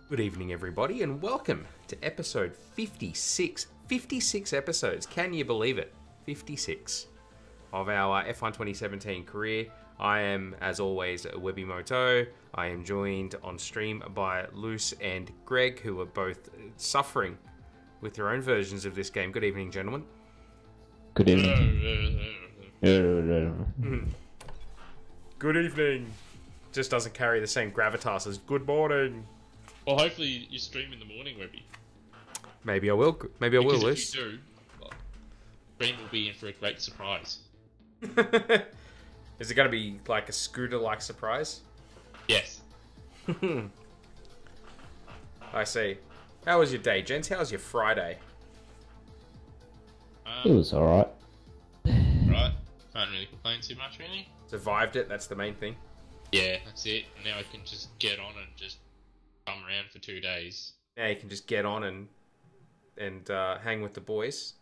Good evening, everybody, and welcome to episode 56. 56 episodes, can you believe it? 56 of our F1 2017 career. I am, as always, Webby Moto. I am joined on stream by Luce and Greg, who are both suffering with their own versions of this game. Good evening, gentlemen. Good evening. Good evening. Just doesn't carry the same gravitas as good morning. Well, hopefully you stream in the morning, Webby. Maybe I will. Maybe I will, Because Luce. if you do, stream will be in for a great surprise. Is it going to be like a scooter-like surprise? Yes. I see. How was your day, gents? How was your Friday? It was alright. Right. Can't really complain too much, really. Survived it, that's the main thing. Yeah, that's it. Now I can just get on and just come around for 2 days. Now you can just get on and hang with the boys.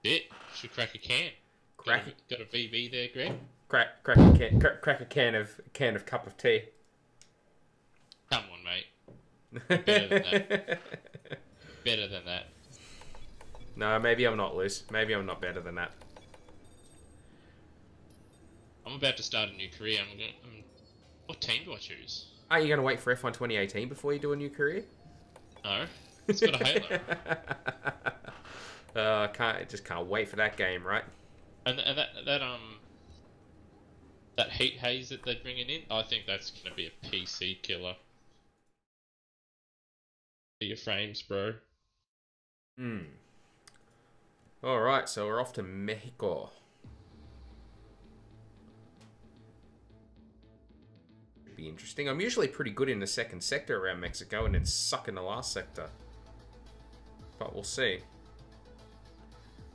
It should crack a can. Crack got a VB there, Greg? crack a can of cup of tea. Come on, mate. Better than that. Better than that. No, maybe I'm not, Luce. Maybe I'm not better than that. I'm about to start a new career. What team do I choose? Aren't you going to wait for F1 2018 before you do a new career? No. It's got a halo. Can't wait for that game, right? And that heat haze that they're bringing in, I think that's going to be a PC killer. For your frames, bro. Alright, so we're off to Mexico. Should be interesting. I'm usually pretty good in the second sector around Mexico and then suck in the last sector. But we'll see.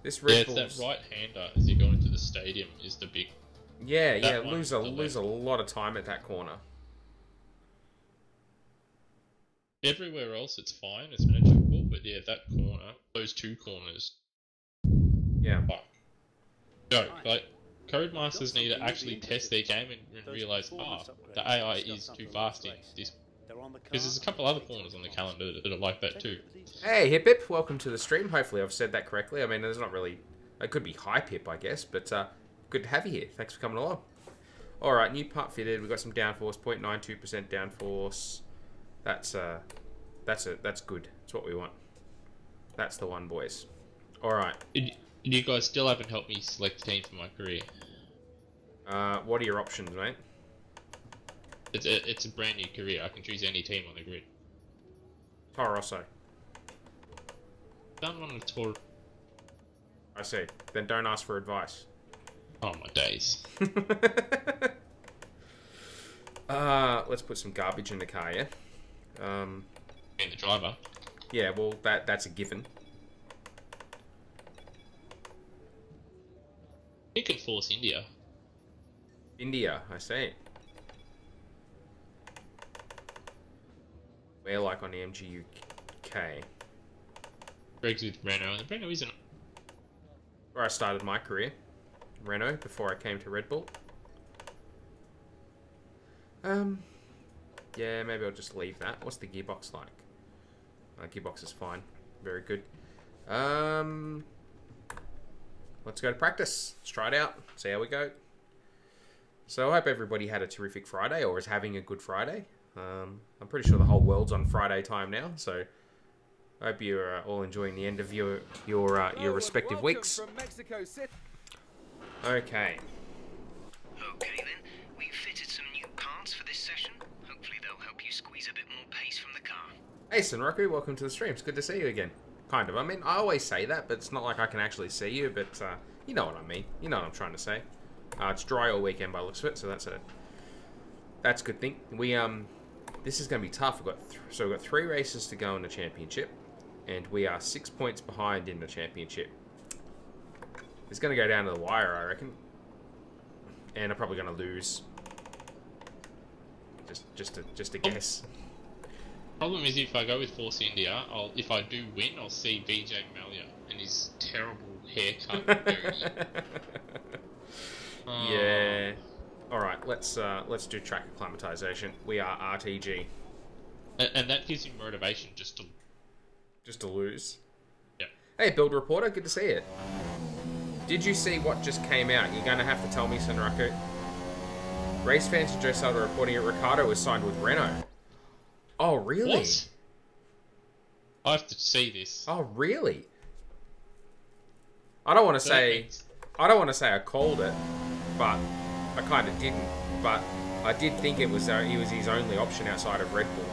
This Red Bull's... it's that right-hander as you go into the stadium is the big... Yeah, lose a lot of time at that corner. Everywhere else it's fine, it's manageable, but yeah, that corner, those two corners... Yeah. Go, like, Codemasters need to actually test their game and realise, the AI is too fast in this... Because there's a couple other corners on the calendar that are like that too. Hey, Hip Hip, welcome to the stream. Hopefully I've said that correctly. I mean, there's not really... It could be Hype Hip, I guess, but good to have you here. Thanks for coming along. Alright, new part fitted. We've got some downforce, 0.92% downforce. That's good. That's what we want. That's the one, boys. Alright. You guys still haven't helped me select a team for my career. What are your options, mate? It's a brand new career. I can choose any team on the grid. Toro Rosso. Don't want to tour. I see. Then don't ask for advice. Oh my days. Let's put some garbage in the car, yeah? And the driver. Yeah, well, that's a given. You could force India. India, I see. We're like on the MGUK. Greg's with Renault, and Renault isn't... Where I started my career. Renault, before I came to Red Bull. Yeah, maybe I'll just leave that. What's the gearbox like? Gearbox is fine. Very good. Let's go to practice. Let's try it out. See how we go. So I hope everybody had a terrific Friday, or is having a good Friday. I'm pretty sure the whole world's on Friday time now, so I hope you're all enjoying the end of your respective weeks. Okay. Okay then, we've fitted some new parts for this session. Hopefully they'll help you squeeze a bit more pace from the car. Hey Senroku, welcome to the stream. It's good to see you again. Kind of. I mean, I always say that, but it's not like I can actually see you, but you know what I mean. You know what I'm trying to say. It's dry all weekend by the looks of it, so that's a good thing. This is going to be tough. We've got 3 races to go in the championship, and we are 6 points behind in the championship. It's going to go down to the wire, I reckon, and I'm probably going to lose. Just a guess. Problem is, if I go with Force India, if I do win, I'll see Vijay Mallya and his terrible haircut. Yeah. All right, let's do track acclimatization. We are RTG. And that gives him motivation just to lose. Yeah. Hey, Build Reporter, good to see you. Did you see what just came out? You're going to have to tell me, Sunraku. Race fans and Joe Sutter reporting that Ricciardo was signed with Renault. Oh, really? What? I have to see this. Oh, really? I don't want to say I called it, but I kind of didn't. But I did think he was his only option outside of Red Bull.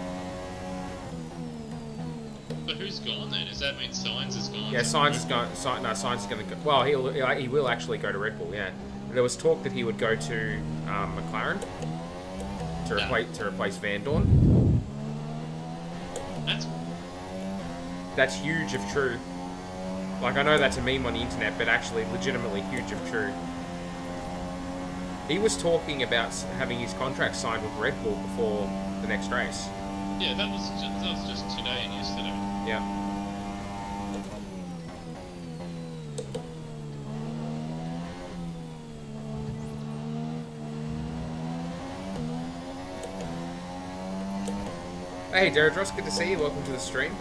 So who's gone then? Does that mean Sainz is gone? Yeah, Sainz is going. Sainz is going to go. Well, he will actually go to Red Bull. Yeah, there was talk that he would go to McLaren to replace Van Dorn. That's huge if true. Like, I know that's a meme on the internet, but actually legitimately huge if true. He was talking about having his contract signed with Red Bull before the next race. Yeah, that was just today and yesterday. Yeah. Hey, Deirdre, good to see you. Welcome to the stream.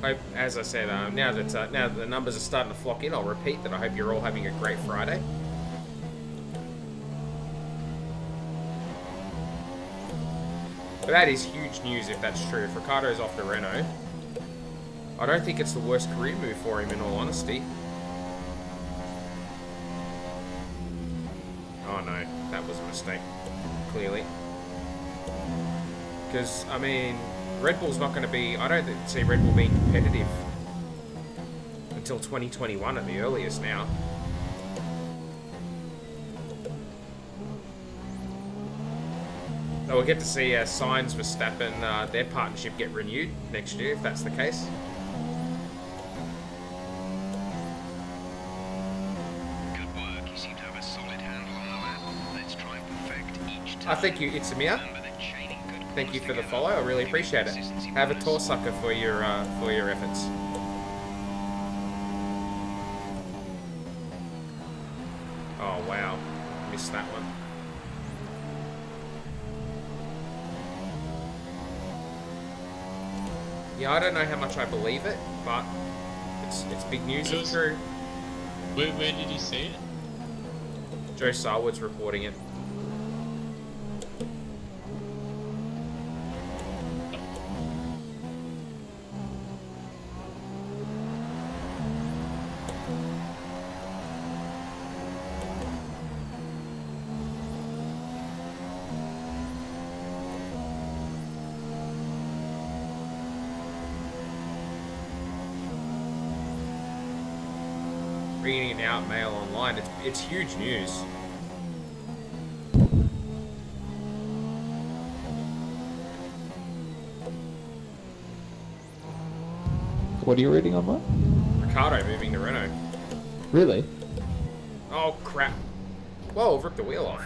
Hope, as I said, now that the numbers are starting to flock in, I'll repeat that I hope you're all having a great Friday. But that is huge news if that's true. If Ricciardo's off to Renault, I don't think it's the worst career move for him, in all honesty. Oh no, that was a mistake, clearly. Because, I mean, Red Bull's not going to be... I don't see Red Bull being competitive until 2021 at the earliest now. So we'll get to see Sainz, Verstappen, their partnership get renewed next year, if that's the case. Good work. You seem to have a solid handle on the map. Let's try and perfect each turn. Thank you, Itsamir. Thank you for the follow. I really appreciate it. Have a tour sucker for your efforts. Oh wow, missed that one. Yeah, I don't know how much I believe it, but it's big news if true. Where did you see it? Joe Sarwood's reporting it. Reading it out, Mail Online, it's huge news. What are you reading online? Ricciardo moving to Renault. Really? Oh crap. Whoa, I've ripped the wheel off.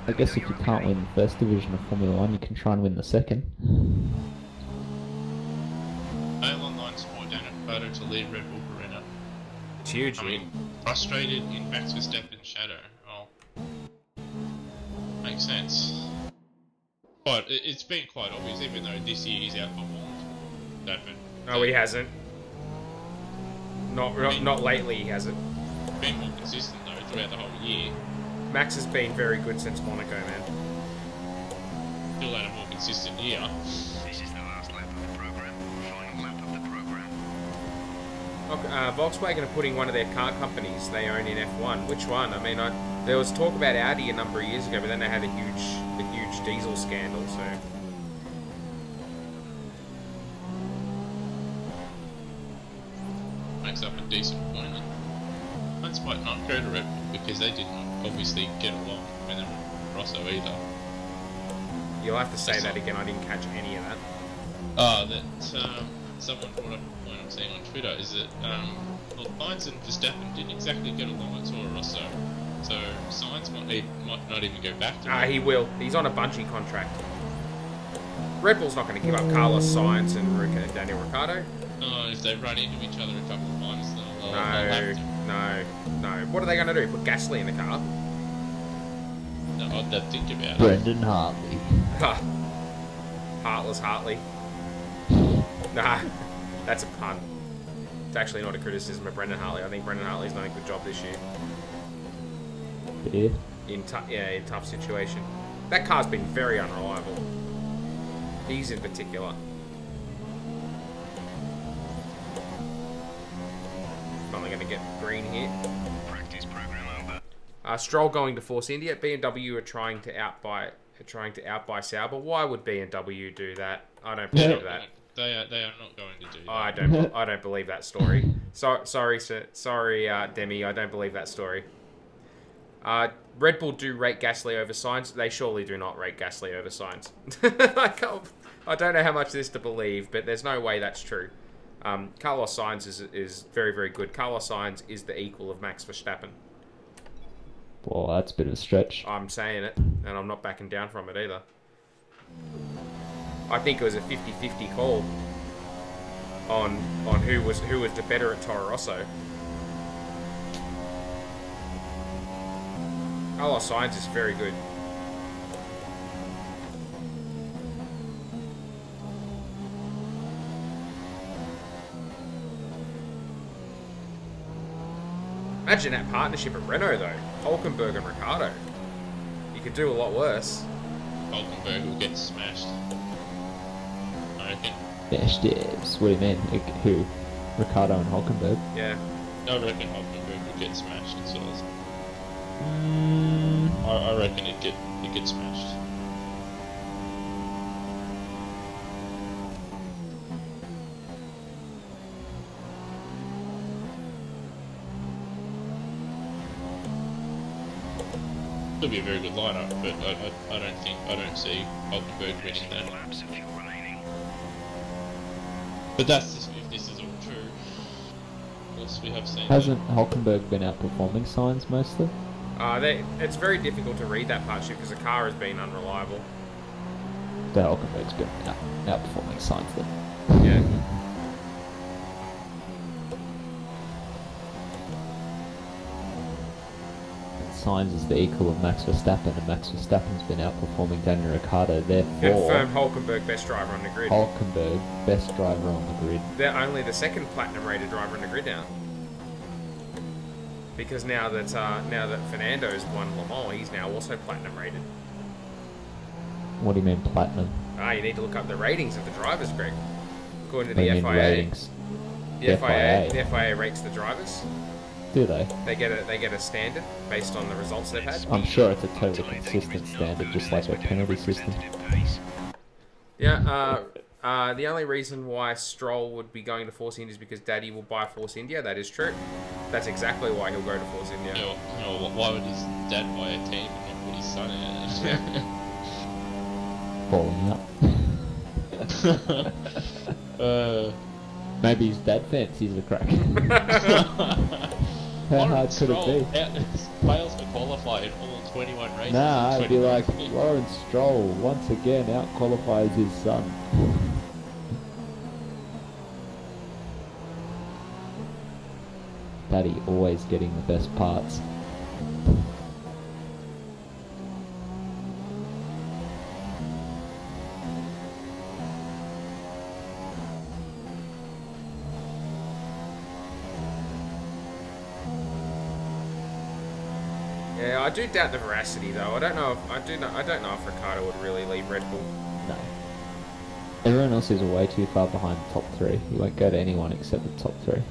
I guess if you can't win the first division of Formula 1, you can try and win the second. Mail Online support Daniel Ricciardo to lead Red Bull for Renault. It's huge. I mean, frustrated in Max Verstappen's shadow. Oh, makes sense. But it's been quite obvious, even though this year he's outperformed Verstappen. No, he hasn't. Not lately, he hasn't. Been more consistent though throughout the whole year. Max has been very good since Monaco, man. Still had a more consistent year. This is the last lap of the program. Final lap of the program. Volkswagen are putting one of their car companies they own in F1. Which one? I mean, there was talk about Audi a number of years ago, but then they had a huge diesel scandal. So makes up a decent point. That's might not go to Red Bull because they did not obviously get along when they were Rosso either. You'll have to say that again. I didn't catch any of that. Someone brought up a point I'm seeing on Twitter is that well, Sainz and Verstappen didn't exactly get along at Toro Rosso, so Sainz might not even go back to. He will. He's on a bunchy contract. Red Bull's not going to give up Carlos Sainz and Daniel Ricciardo. If they run into each other a couple of times, they'll have to. No. What are they going to do? Put gasoline in the car? No, I'd think about it. Brendan Hartley. Heartless Hartley. Nah, that's a pun. It's actually not a criticism of Brendan Hartley. I think Brendan Hartley's done a good job this year. Yeah. In tough situation. That car's been very unreliable. He's in particular. Finally going to get green here. Practice program over. Stroll going to Force India. B&W are trying to outbuy Sauber. Why would B&W do that? I don't believe that. They are not going to do that. I don't believe that story. Sorry, Demi. I don't believe that story. Red Bull do rate Gasly over Sainz. They surely do not rate Gasly over Sainz. I don't know how much of this to believe, but there's no way that's true. Carlos Sainz is very, very good. Carlos Sainz is the equal of Max Verstappen. Well, that's a bit of a stretch. I'm saying it, and I'm not backing down from it either. I think it was a 50-50 call on who was the better at Toro Rosso. Carlos Sainz is very good. Imagine that partnership at Renault though. Hulkenberg and Ricciardo. You could do a lot worse. Hulkenberg will get smashed. I reckon. What do you mean? Like, who? Ricardo and Hulkenberg? Yeah. I reckon Hulkenberg will get smashed as well. I reckon it get smashed. It'll be a very good lineup, but I don't see Hulkenberg winning that. Laps of fuel remaining. But that's just if this is all true. Of course, we have seen. Hasn't Hulkenberg been outperforming Sainz mostly? It's very difficult to read that partnership because the car has been unreliable. So Hulkenberg's been outperforming Sainz then. Yeah. Sainz is the equal of Max Verstappen, and Max Verstappen's been outperforming Daniel Ricciardo. Therefore, Confirmed Hulkenberg best driver on the grid. Hulkenberg best driver on the grid. They're only the second platinum rated driver on the grid now. Because now that Fernando's won Le Mans, he's now also platinum rated. What do you mean platinum? You need to look up the ratings of the drivers, Greg. According to What do the you mean FIA. ratings? The FIA. FIA rates the drivers. Do they? They get a standard based on the results they've had. I'm sure it's a totally consistent standard, just like a penalty system. Yeah, the only reason why Stroll would be going to Force India is because Daddy will buy Force India. That is true. That's exactly why he'll go to Force India. Why would his dad buy a team and not put his son in it? Balling up. Maybe his dad fancies a crack. How hard could it be? Fails to qualify in all 21 races. Nah, I'd be like, Lawrence Stroll once again out-qualifies his son. Daddy always getting the best parts. Yeah, I do doubt the veracity though. I don't know if Ricciardo would really leave Red Bull. No. Everyone else is way too far behind the top three. He won't go to anyone except the top three.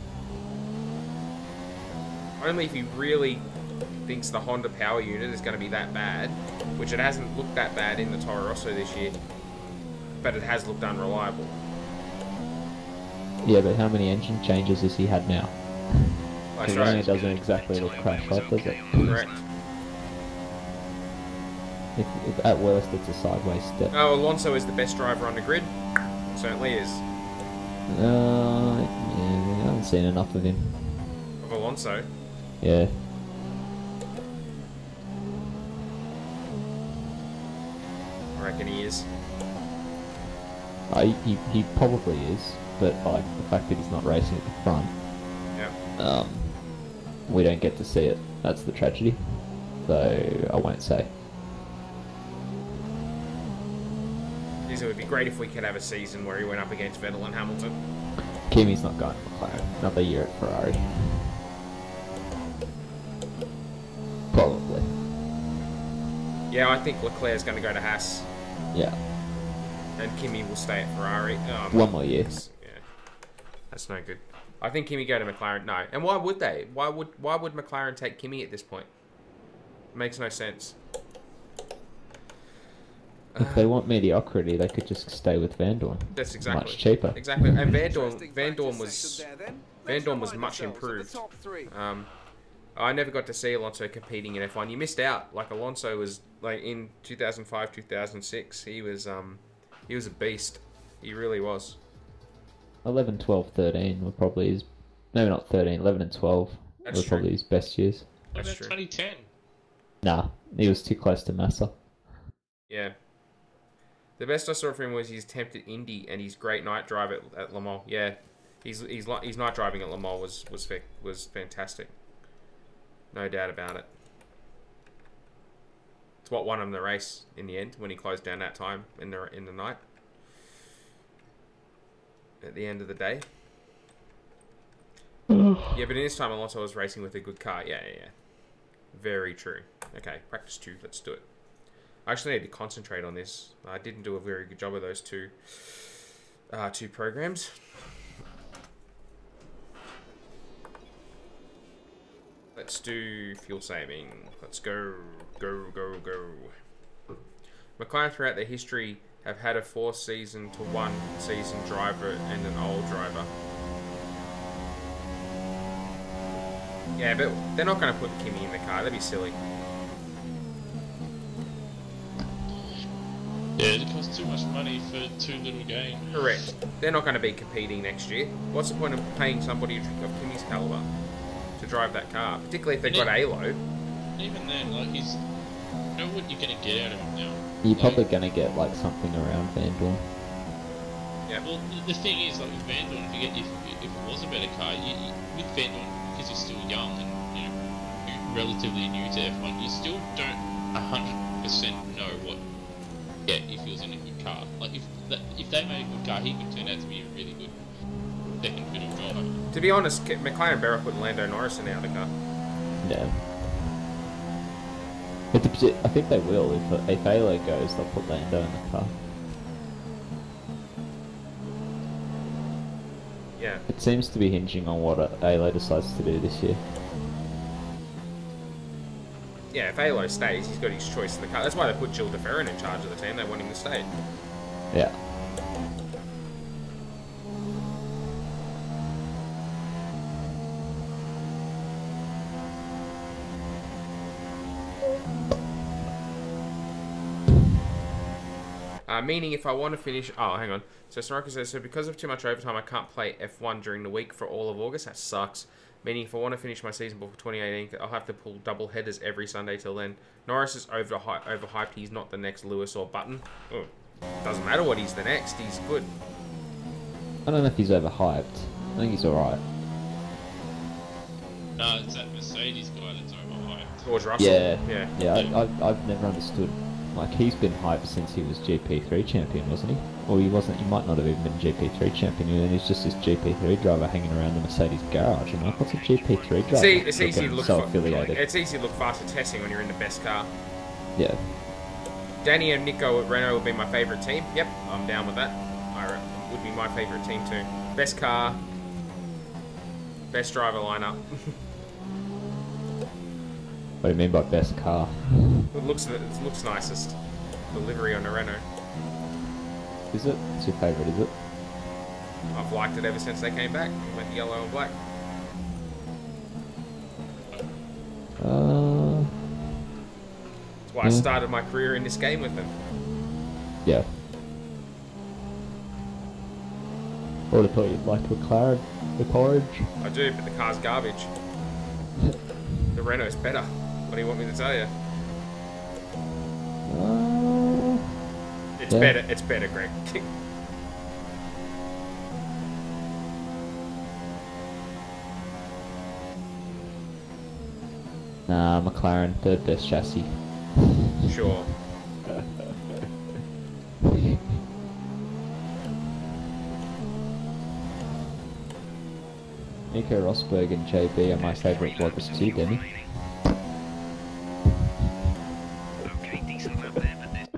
Only if he really thinks the Honda power unit is going to be that bad, which it hasn't looked that bad in the Toro Rosso this year, but it has looked unreliable. Yeah, but how many engine changes has he had now? That's It right. only doesn't exactly look crash hot, does it? Correct. If at worst it's a sideways step. Oh, Alonso is the best driver on the grid. Certainly is. Yeah, I haven't seen enough of him. Of Alonso. Yeah. I reckon he is. He probably is, but like the fact that he's not racing at the front, Yeah. we don't get to see it. That's the tragedy. So I won't say. It would be great if we could have a season where he went up against Vettel and Hamilton. Kimi's not going to McLaren. Another year at Ferrari. Probably. Yeah, I think Leclerc's going to go to Haas. Yeah. And Kimi will stay at Ferrari. One more year. Yeah. That's no good. I think Kimi go to McLaren. No. And why would they? Why would McLaren take Kimi at this point? It makes no sense. If they want mediocrity, they could just stay with Van Dorn. That's exactly. Much cheaper. Exactly. And Van Dorn was much improved. I never got to see Alonso competing in F1. You missed out. Like Alonso was like in 2005, 2006. He was a beast. He really was. 11, 12, 13 were probably his... Maybe not 13, 11 and 12 That's were true. probably his best years. What That's about true. 2010? Nah, he was too close to Massa. Yeah. The best I saw from him was his attempt at Indy and his great night drive at Le Mans. Yeah, his night driving at Le Mans was fantastic. No doubt about it. It's what won him the race in the end when he closed down that time in the night. At the end of the day. Yeah, but in this time Alonso was racing with a good car. Yeah. Very true. Okay, practice 2. Let's do it. I actually need to concentrate on this. I didn't do a very good job of those two programs. Let's do fuel saving. Let's go. McLaren throughout their history have had a 4-season to 1-season driver and an old driver. Yeah, but they're not going to put Kimi in the car. That'd be silly. Yeah, it costs too much money for too little gain. Correct. They're not going to be competing next year. What's the point of paying somebody of Kimi's caliber to drive that car? Particularly if they've got Alo. Even then, like, you know what you're going to get out of him now. You're probably going to get like something around Van Dorn. Yeah. Well, the thing is, like with Van Dorn, if it was a better car, with Van Dorn, because he's still young and relatively new to F1, you still don't 100% know what if he was in a good car. Like if they made a good car, he could turn out to be a really good second fiddle driver. To be honest, McLaren better put Lando Norris in the other car. Yeah. I think they will. If Alo goes, they'll put Lando in the car. Yeah. It seems to be hinging on what Alo decides to do this year. Yeah, if Alo stays, he's got his choice in the car. That's why they put Gilles de Ferran in charge of the team. They want him to stay. Yeah. Meaning if I want to finish... Oh, hang on. So Soraka says, so because of too much overtime, I can't play F1 during the week for all of August. That sucks. Meaning if I want to finish my season before 2018, I'll have to pull double headers every Sunday till then. Norris is overhyped. He's not the next Lewis or Button. Oh, doesn't matter what he's the next. He's good. I don't know if he's overhyped. I think he's alright. No, it's that Mercedes guy that's overhyped. George Russell. Yeah. I've never understood. Like, he's been hyped since he was GP3 champion, wasn't he? Or he wasn't. He might not have even been GP3 champion. And he's just this GP3 driver hanging around the Mercedes garage. And like, what's a GP3 driver? See, it's easy to look affiliated. It's easy to look fast at testing when you're in the best car. Yeah. Danny and Nico at Renault would be my favourite team. Yep, I'm down with that. Would be my favourite team too. Best car, best driver lineup. What do you mean by best car? It looks nicest. The livery on the Renault. Is it? It's your favourite, is it? I've liked it ever since they came back. Went yellow and black. That's why I started my career in this game with them. Yeah. I would have thought you'd like McLaren, the orange. I do, but the car's garbage. The Renault's better. What do you want me to tell you? It's better. It's better, Greg. Nah, McLaren, third best chassis. Sure. Nico Rosberg and JB are my favourite vloggers too, Demi. Okay, decent lap there, but there's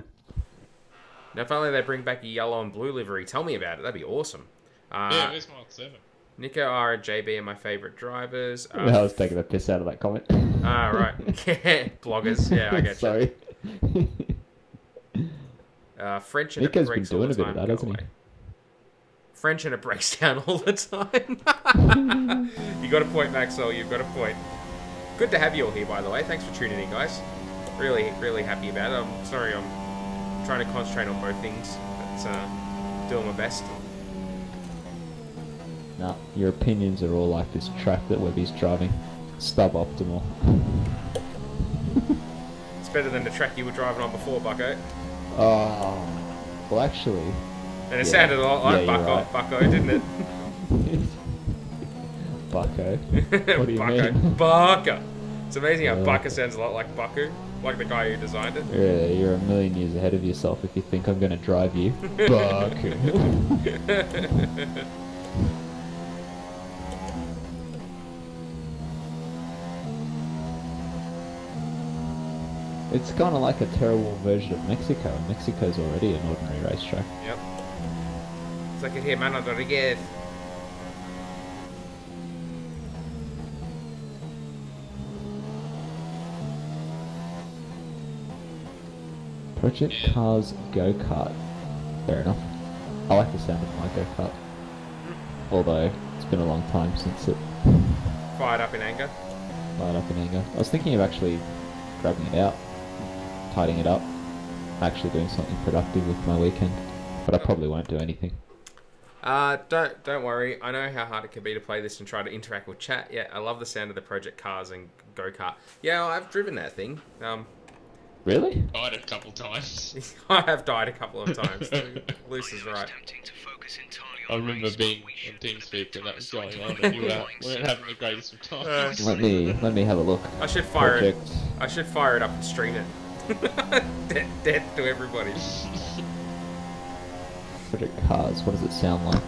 Now, if only they bring back a yellow and blue livery, tell me about it. That'd be awesome. Yeah, where's Mark 7? Nico, R, and JB are my favourite drivers. I was taking a piss out of that comment. Ah, right. Bloggers. Yeah, I get Sorry. French and Nico's it breaks been doing all a the bit of time. that, Go hasn't he? away. French and it breaks down all the time. You got a point, Maxwell. You've got a point. Good to have you all here, by the way. Thanks for tuning in, guys. Really, really happy about it. I'm sorry I'm trying to concentrate on both things, but doing my best. Nah, your opinions are all like this track that Webby's driving. Suboptimal. It's better than the track you were driving on before, Bucko. Oh, well actually... And it Yeah. sounded a lot like Yeah, you're right. Bucko, didn't it? Bucko? What do you Bucko. mean? Bucko. It's amazing how Yeah. Bucko sounds a lot like Bucko, like the guy who designed it. You're a million years ahead of yourself if you think I'm gonna drive you. Bucko. It's kind of like a terrible version of Mexico, and Mexico's already an ordinary racetrack. Yep. It's like it here, Mano Rodriguez. Project Cars Go-Kart. Fair enough. I like the sound of my go-kart. Although, it's been a long time since it Fired up in anger. fired up in anger. I was thinking of actually grabbing it out, tidying it up, actually doing something productive with my weekend. But I probably won't do anything. Don't worry. I know how hard it can be to play this and try to interact with chat. Yeah, I love the sound of the Project Cars and Go-Kart. Yeah, I've driven that thing. Really? Died a couple times. I have died a couple of times. Luce is it was right. tempting to focus entirely I on the remember race, being but we on should put a bit TeamSpeak of when that time was aside going to on, let and the you mindset weren't having the greatest of times. Let me have a look. I should fire it. Project. I should fire it up and stream it. Dead to everybody. Project Cars. What does it sound like?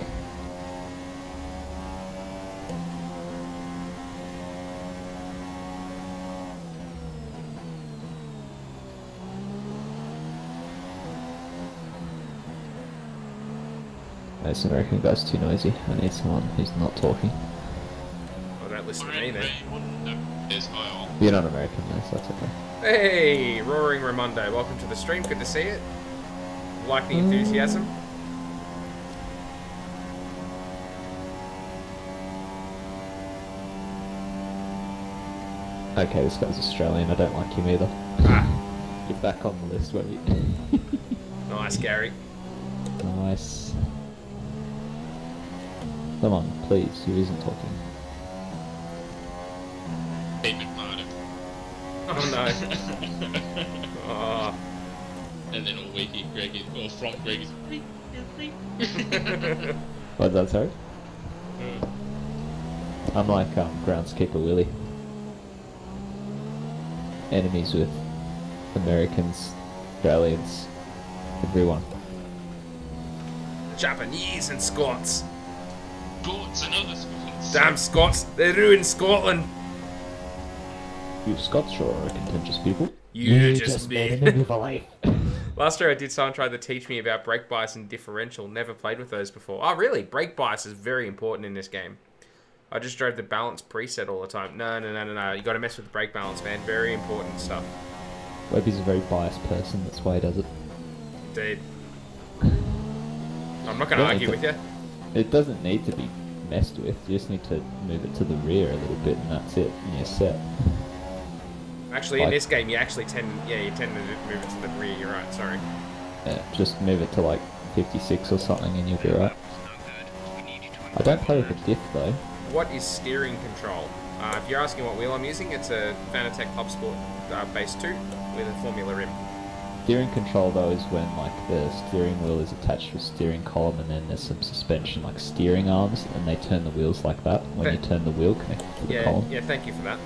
This American guy's too noisy. I need someone who's not talking. Oh, don't listen to me then. No, there's high on. You're not American though, so that's okay. Hey, Roaring Ramondo, welcome to the stream. Good to see it. Like the enthusiasm. Okay, this guy's Australian. I don't like him either. Ah, You're back on the list, Webby. nice, Gary. Nice. Come on, please. Who isn't talking? Pete McMahon. Oh no. Oh. And then all week Greg is, or from Greg is, What's that, sorry? I'm like groundskeeper Willie. Enemies with Americans, Australians, everyone. Japanese and Scots. Scots and other Scots. Damn Scots, they ruined Scotland. You Scots sure are contentious people. You just made be. a movie for life. Last year I did someone tried to teach me about brake bias and differential. Never played with those before. Oh really? Brake bias is very important in this game. I just drove the balance preset all the time. No. You gotta mess with the brake balance, man. Very important stuff. Webby's a very biased person, that's why he does it. Indeed. I'm not gonna Yeah, argue with you. It doesn't need to be messed with, you just need to move it to the rear a little bit and that's it, and you're set. Actually, in Like- this game, you actually tend to move it to the rear. You're right. Sorry. Yeah, just move it to like 56 or something and you'll be right. no good. We need you to I don't play with a diff though. What is steering control? If you're asking what wheel I'm using, it's a Fanatec Club Sport Base 2 with a Formula rim. Steering control though is when like the steering wheel is attached to a steering column and then there's some suspension like steering arms and they turn the wheels like that when you turn the wheel connected to the column. Yeah. Thank you for that.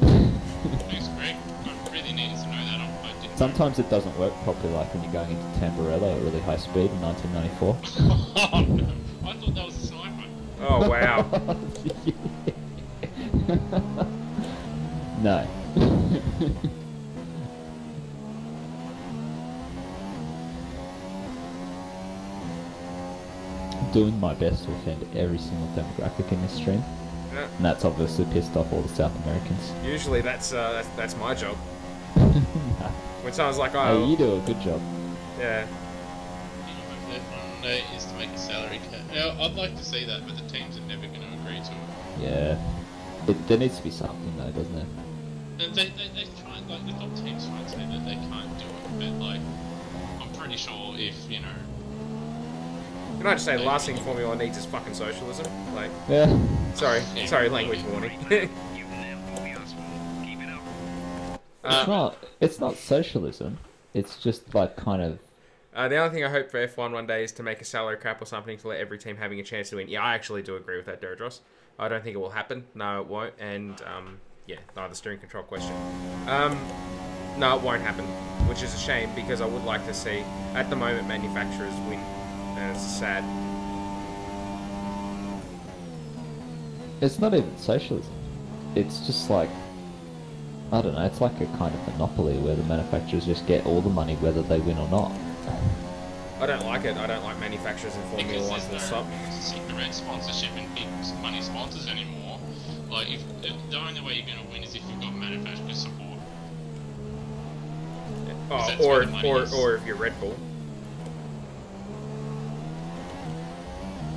Thanks, Greg. I really needed to know that. I didn't. Sometimes it doesn't work properly like when you're going into Tamburello at really high speed in 1994. Oh, no. I thought that was a sniper. Oh wow. No. Doing my best to offend every single demographic in this stream, Yeah. and that's obviously pissed off all the South Americans. Usually that's my job. When someone's like, Hey, oh, you do a good job. yeah, Is to make a salary cap. Now, I'd like to see that, but the teams are never going to agree to it. Yeah. There needs to be something though, doesn't there? And they try, like, the top teams try and say that they can't do it, but, like, I'm pretty sure if, you know... can I just say the last thing Formula One needs is fucking socialism? Like, Yeah. sorry, language warning. You nailed what we asked for. Keep it up. It's not socialism. It's just like kind of. The only thing I hope for F1 one day is to make a salary cap or something to let every team having a chance to win. Yeah, I actually do agree with that, Deirdre. I don't think it will happen. No, it won't. And, yeah, the steering control question. No, it won't happen, which is a shame because I would like to see, at the moment, manufacturers win. And it's sad. It's not even socialism. It's just like. I don't know, it's like a kind of monopoly where the manufacturers just get all the money whether they win or not. I don't like it. I don't like manufacturers in Formula Because 1 full stop. secret sponsorship and big money sponsors anymore. Like, if the only way you're going to win is if you've got manufacturer support. Oh, That's where the money is. or if you're Red Bull.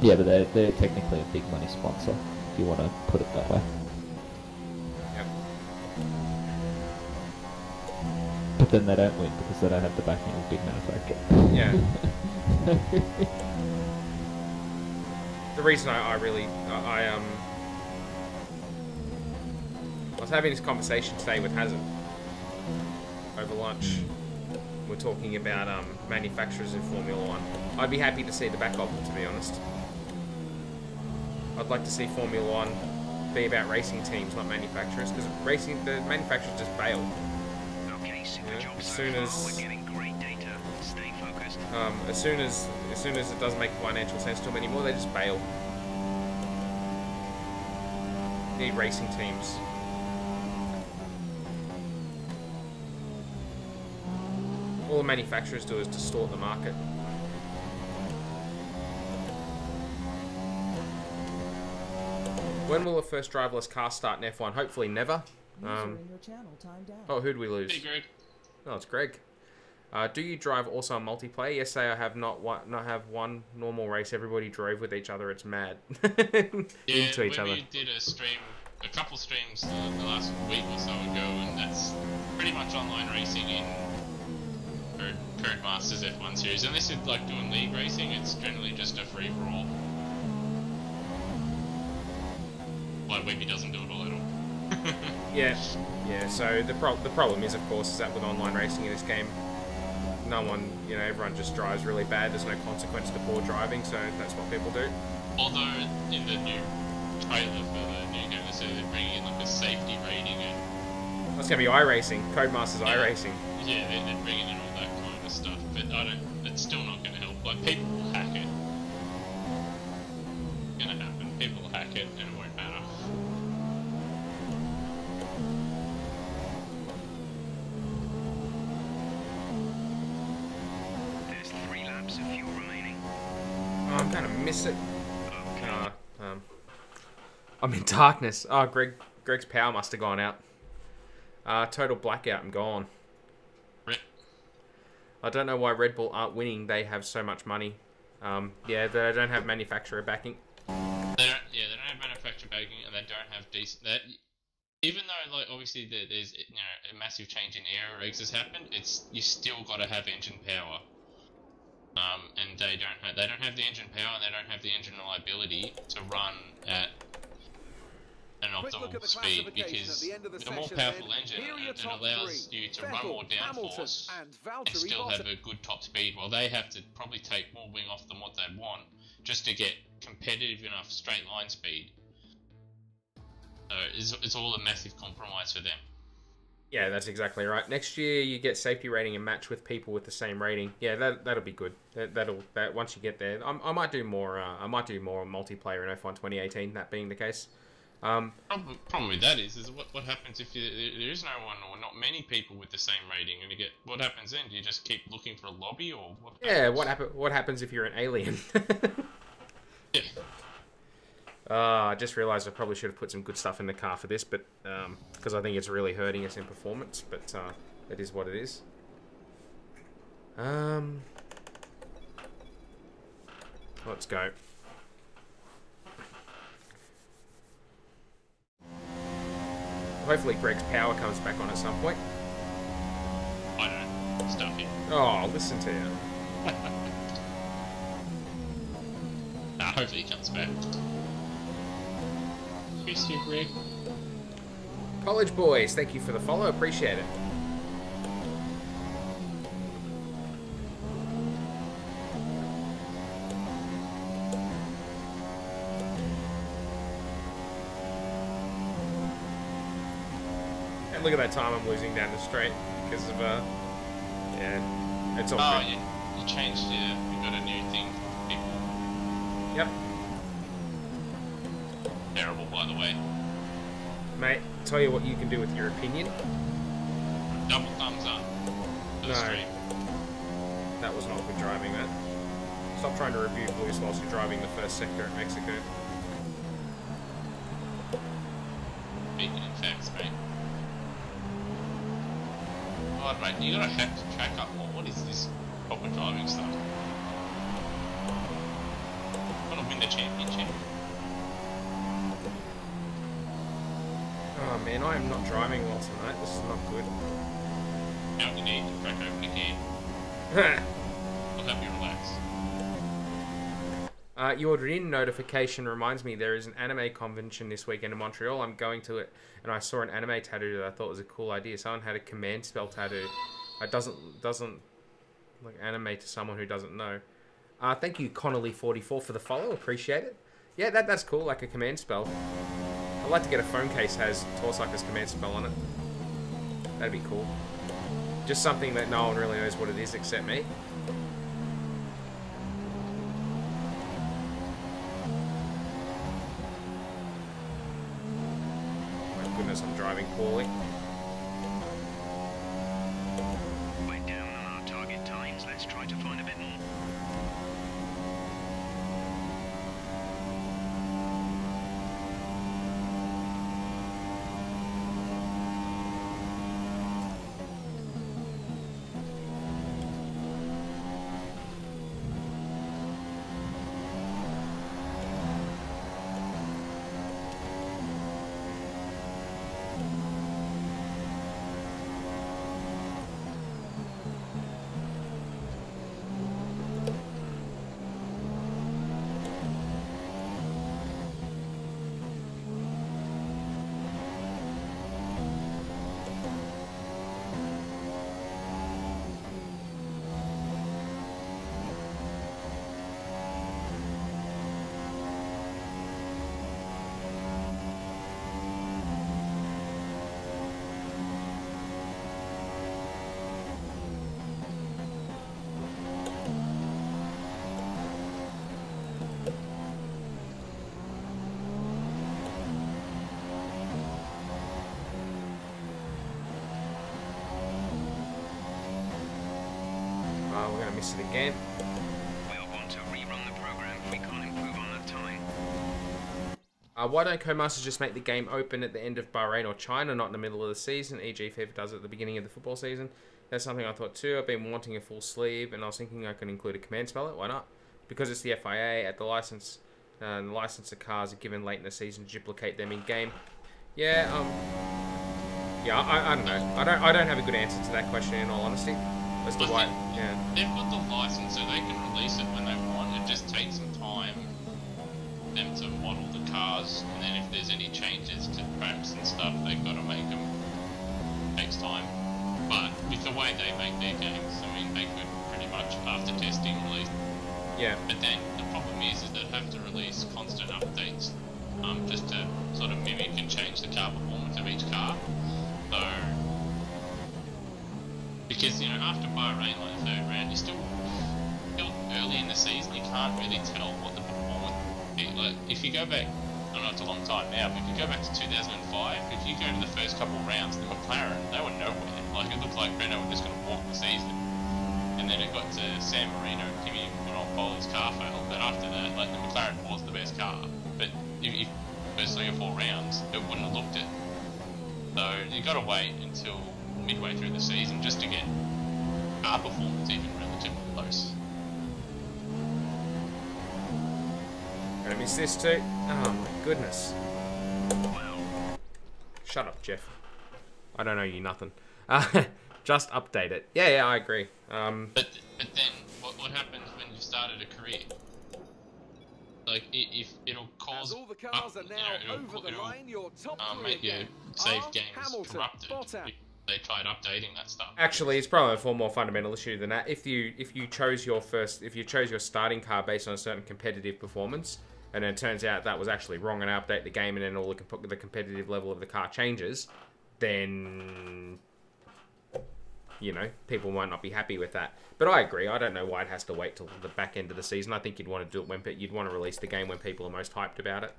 Yeah, but they're technically a big money sponsor, if you want to put it that way. Yep. But then they don't win because they don't have the backing of a big manufacturer. Yeah. The reason I was having this conversation today with Hazard over lunch. We're talking about manufacturers in Formula 1. I'd be happy to see the back of them, to be honest. I'd like to see Formula 1 be about racing teams, not manufacturers, because the manufacturers just bail. Okay, super Yeah, job as so soon far. as- We're getting great data. Stay focused. As soon as it doesn't make financial sense to them anymore, they just bail. Need racing teams. All the manufacturers do is distort the market. When will the first driverless car start in F1? Hopefully never. Oh, who'd we lose? Hey, Greg. Oh, it's Greg. Do you drive also on multiplayer? Yesterday I have not have one normal race. Everybody drove with each other. It's mad. Yeah, Into each other. we did a couple streams the last week or so ago, and that's pretty much online racing in Current Masters F1 series. Unless you're like doing league racing, it's generally just a free for all. Like Webby doesn't do it all at all. Yeah. So the problem is, of course, is that with online racing in this game, no one, everyone just drives really bad. There's no consequence to poor driving, so that's what people do. Although in the new trailer for the new game, they said they're bringing in like a safety rating and That's gonna be iRacing, Codemasters iRacing. yeah, they're bringing in all that kind of stuff. But it's still not going to help. Like people will hack it. It's gonna happen. People will hack it, and it won't matter. There's 3 laps of fuel remaining. Oh, I'm gonna miss it. I'm in darkness. Oh, Greg's power must have gone out. Total blackout. I'm gone. Rip. I don't know why Red Bull aren't winning. They have so much money. Yeah, they don't have manufacturer backing. They don't have manufacturer backing, and they don't have decent. Even though, like, obviously there's a massive change in aero regs has happened, you still got to have engine power. And they don't have the engine power, and they don't have the engine reliability to run at an optimal speed, because the more powerful engine, it allows you to run more downforce and still have a good top speed, while they have to probably take more wing off than what they want just to get competitive enough straight line speed. So it's all a massive compromise for them. Yeah, that's exactly right. Next year you get safety rating and match with people with the same rating. Yeah, that'll be good. That once you get there, I might do more. I might do more multiplayer in F1 2018. That being the case. Problem with that is what happens if there is no one or not many people with the same rating, and what happens then? Do you just keep looking for a lobby, or what? Yeah, what happens if you're an alien? Yeah. I just realised I probably should have put some good stuff in the car for this, but because I think it's really hurting us in performance. But it is what it is. Let's go. Hopefully Greg's power comes back on at some point. I don't. Stuff it. Oh, listen to you. Hopefully he comes back. Miss you, Greg. College boys, thank you for the follow. Appreciate it. And look at that time I'm losing down the straight because of yeah, it's all good. You changed. You got a new thing for people. Yep. Terrible, by the way. Mate, tell you what you can do with your opinion. Double thumbs up. To the No. stream. That was not good driving, man. Stop trying to review blues whilst you're driving the first sector at Mexico. Speaking in facts, mate. God, mate, you gotta have to track up more. What is this proper driving stuff? Gotta win the championship. Oh man, I am not driving well tonight. This is not good. Now you need to crack open again. I'll help you relax. Your in notification reminds me there is an anime convention this weekend in Montreal. I'm going to it, and I saw an anime tattoo that I thought was a cool idea. Someone had a command spell tattoo. It doesn't like anime to someone who doesn't know. Thank you, Connolly44, for the follow. Appreciate it. Yeah, that's cool, like a command spell. I'd like to get a phone case that has Torsucker's command spell on it. That'd be cool. Just something that no one really knows what it is except me. My goodness, I'm driving poorly. We're down on our target times. Let's try to find a bit more. We're going to miss it again. We'll want to rerun the program if we can't improve on that time. Why don't Codemasters just make the game open at the end of Bahrain or China, not in the middle of the season, e.g. FIFA does it at the beginning of the football season? That's something I thought too. I've been wanting a full sleeve, and I was thinking I could include a command spell it. Why not? Because it's the FIA, at the license, the licensor cars are given late in the season to duplicate them in game. Yeah, yeah, I don't know. I don't have a good answer to that question in all honesty. As to why, yeah. They've got the license, so they can release it when they want. It just takes some time for them to model the cars, and then if there's any changes to tracks and stuff, they've got to make them. Takes time. But with the way they make their games, I mean, they could pretty much, after testing, release. Yeah. But then the problem is they have to release constant updates, just to sort of mimic and change the car performance of each car. So, because you know, after Bahrain, like the third round, you're still early in the season. You can't really tell what the performance is. Like if you go back I know it's a long time now, but if you go back to 2005, if you go to the first couple of rounds, the McLaren, they were nowhere. Like, it looked like Renault were just going to walk the season. And then it got to San Marino, Kimi put on pole, his car failed, but after that, like, the McLaren was the best car. But if first 3 or 4 rounds, it wouldn't have looked it. So you got to wait until midway through the season just to get car performance even relatively close. Gonna miss this too. Oh my goodness. Shut up, Jeff. I don't know you nothing. Just update it. Yeah, I agree. But then, what happens when you've started a career? Like, if it'll cause all the cars are now over the line, your top make your save games Hamilton, corrupted. Bottas. They tried updating that stuff. Actually, it's probably a far more fundamental issue than that. If you chose your starting car based on a certain competitive performance, and then it turns out that was actually wrong, and update the game, and then all the competitive level of the car changes, then people might not be happy with that. But I agree. I don't know why it has to wait till the back end of the season. I think you'd want to do it when you'd want to release the game when people are most hyped about it,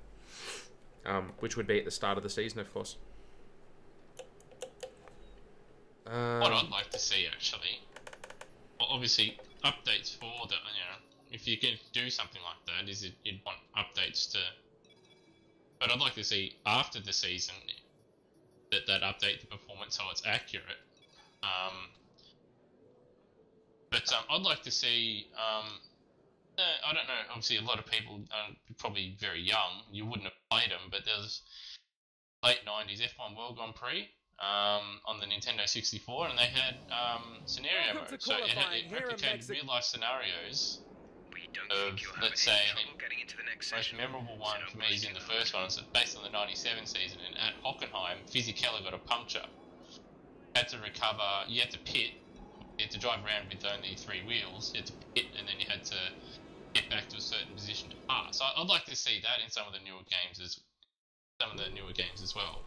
which would be at the start of the season, of course. What I'd like to see, actually, well, obviously, updates for the, if you can do something like that, is you'd want updates to, but I'd like to see after the season that update the performance so it's accurate. But I'd like to see, I don't know, obviously a lot of people are probably very young, you wouldn't have played them, but there's late 90s F1 World Grand Prix on the Nintendo 64, and they had scenario mode, so it replicated real life scenarios of, let's say, the most memorable one for me is in the first one, it's based on the 97 season, and at Hockenheim, Fisichella got a puncture. Had to recover, you had to pit, you had to drive around with only 3 wheels, you had to pit, and then you had to get back to a certain position to pass. So I'd like to see that in some of the newer games as well.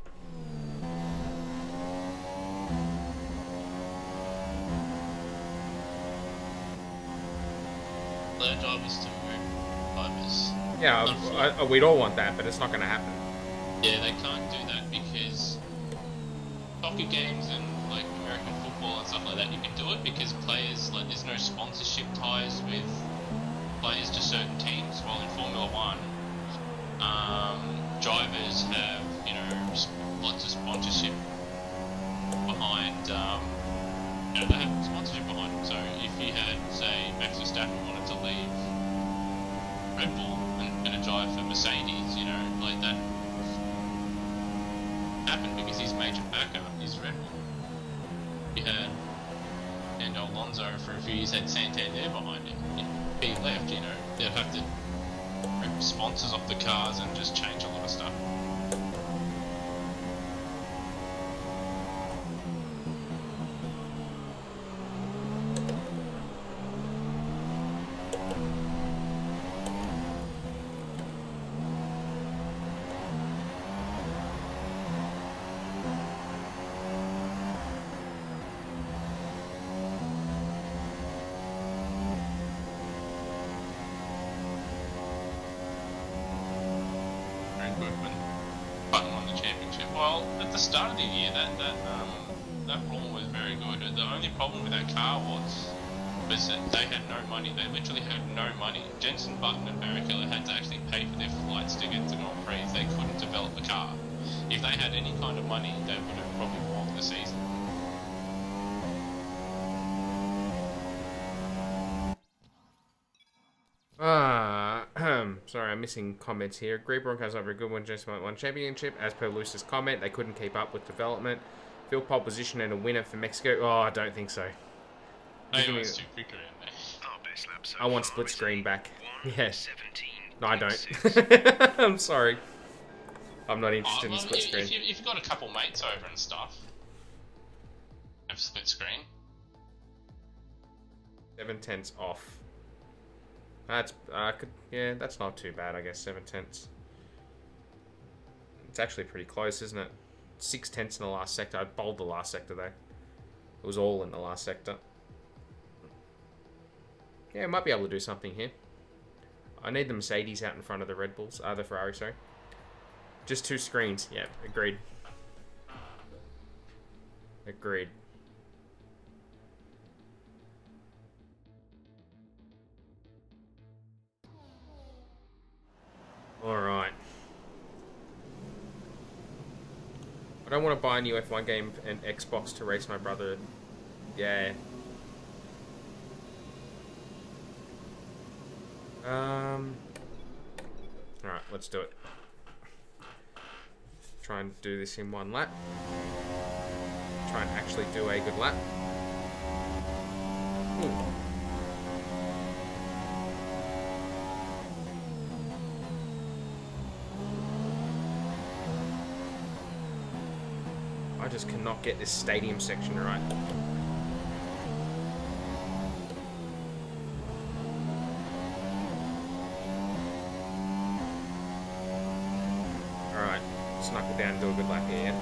Allow drivers to move drivers. Yeah, we'd all want that, but it's not going to happen. Yeah, they can't do that because soccer games and like American football and stuff like that, you can do it because players, like, there's no sponsorship ties with players to certain teams. While in Formula One, drivers have, lots of sponsorship behind. They have sponsorship behind them. So if you had, say, Max Verstappen wanted to leave Red Bull and gonna drive for Mercedes, like that happened because his major backer is Red Bull. You had, and Alonso for a few years had Santander behind him. If he left, they'd have to rip sponsors off the cars and just change a lot of stuff. Well, at the start of the year, that rule was very good. The only problem with that car was that they had no money. They literally had no money. Jenson Button and Barrichello had to actually pay for their flights to get to Grand Prix. They couldn't develop the car. If they had any kind of money, they would have probably walked the season. Sorry, I'm missing comments here. Grey Broncos over a good one, just won championship. As per Luce's comment, they couldn't keep up with development. Field pole position and a winner for Mexico. Oh, I don't think so. It was too quick around there. I want split screen back. Yeah. No, I don't. I'm sorry. I'm not interested in split screen. If you've got a couple mates over and stuff, have split screen. 7/10 off. That's yeah, that's not too bad, I guess. 7/10. It's actually pretty close, isn't it? 6/10 in the last sector. I bowled the last sector though. It was all in the last sector. Yeah, might be able to do something here. I need the Mercedes out in front of the Red Bulls. The Ferrari, sorry. Just 2 screens. Yeah, agreed. Agreed. Alright. I don't want to buy a new F1 game and Xbox to race my brother. Yeah. Alright, let's do it. Try and do this in 1 lap. Try and actually do a good lap. Ooh. I just cannot get this stadium section right. Alright, let's knuckle down and do a good lap here.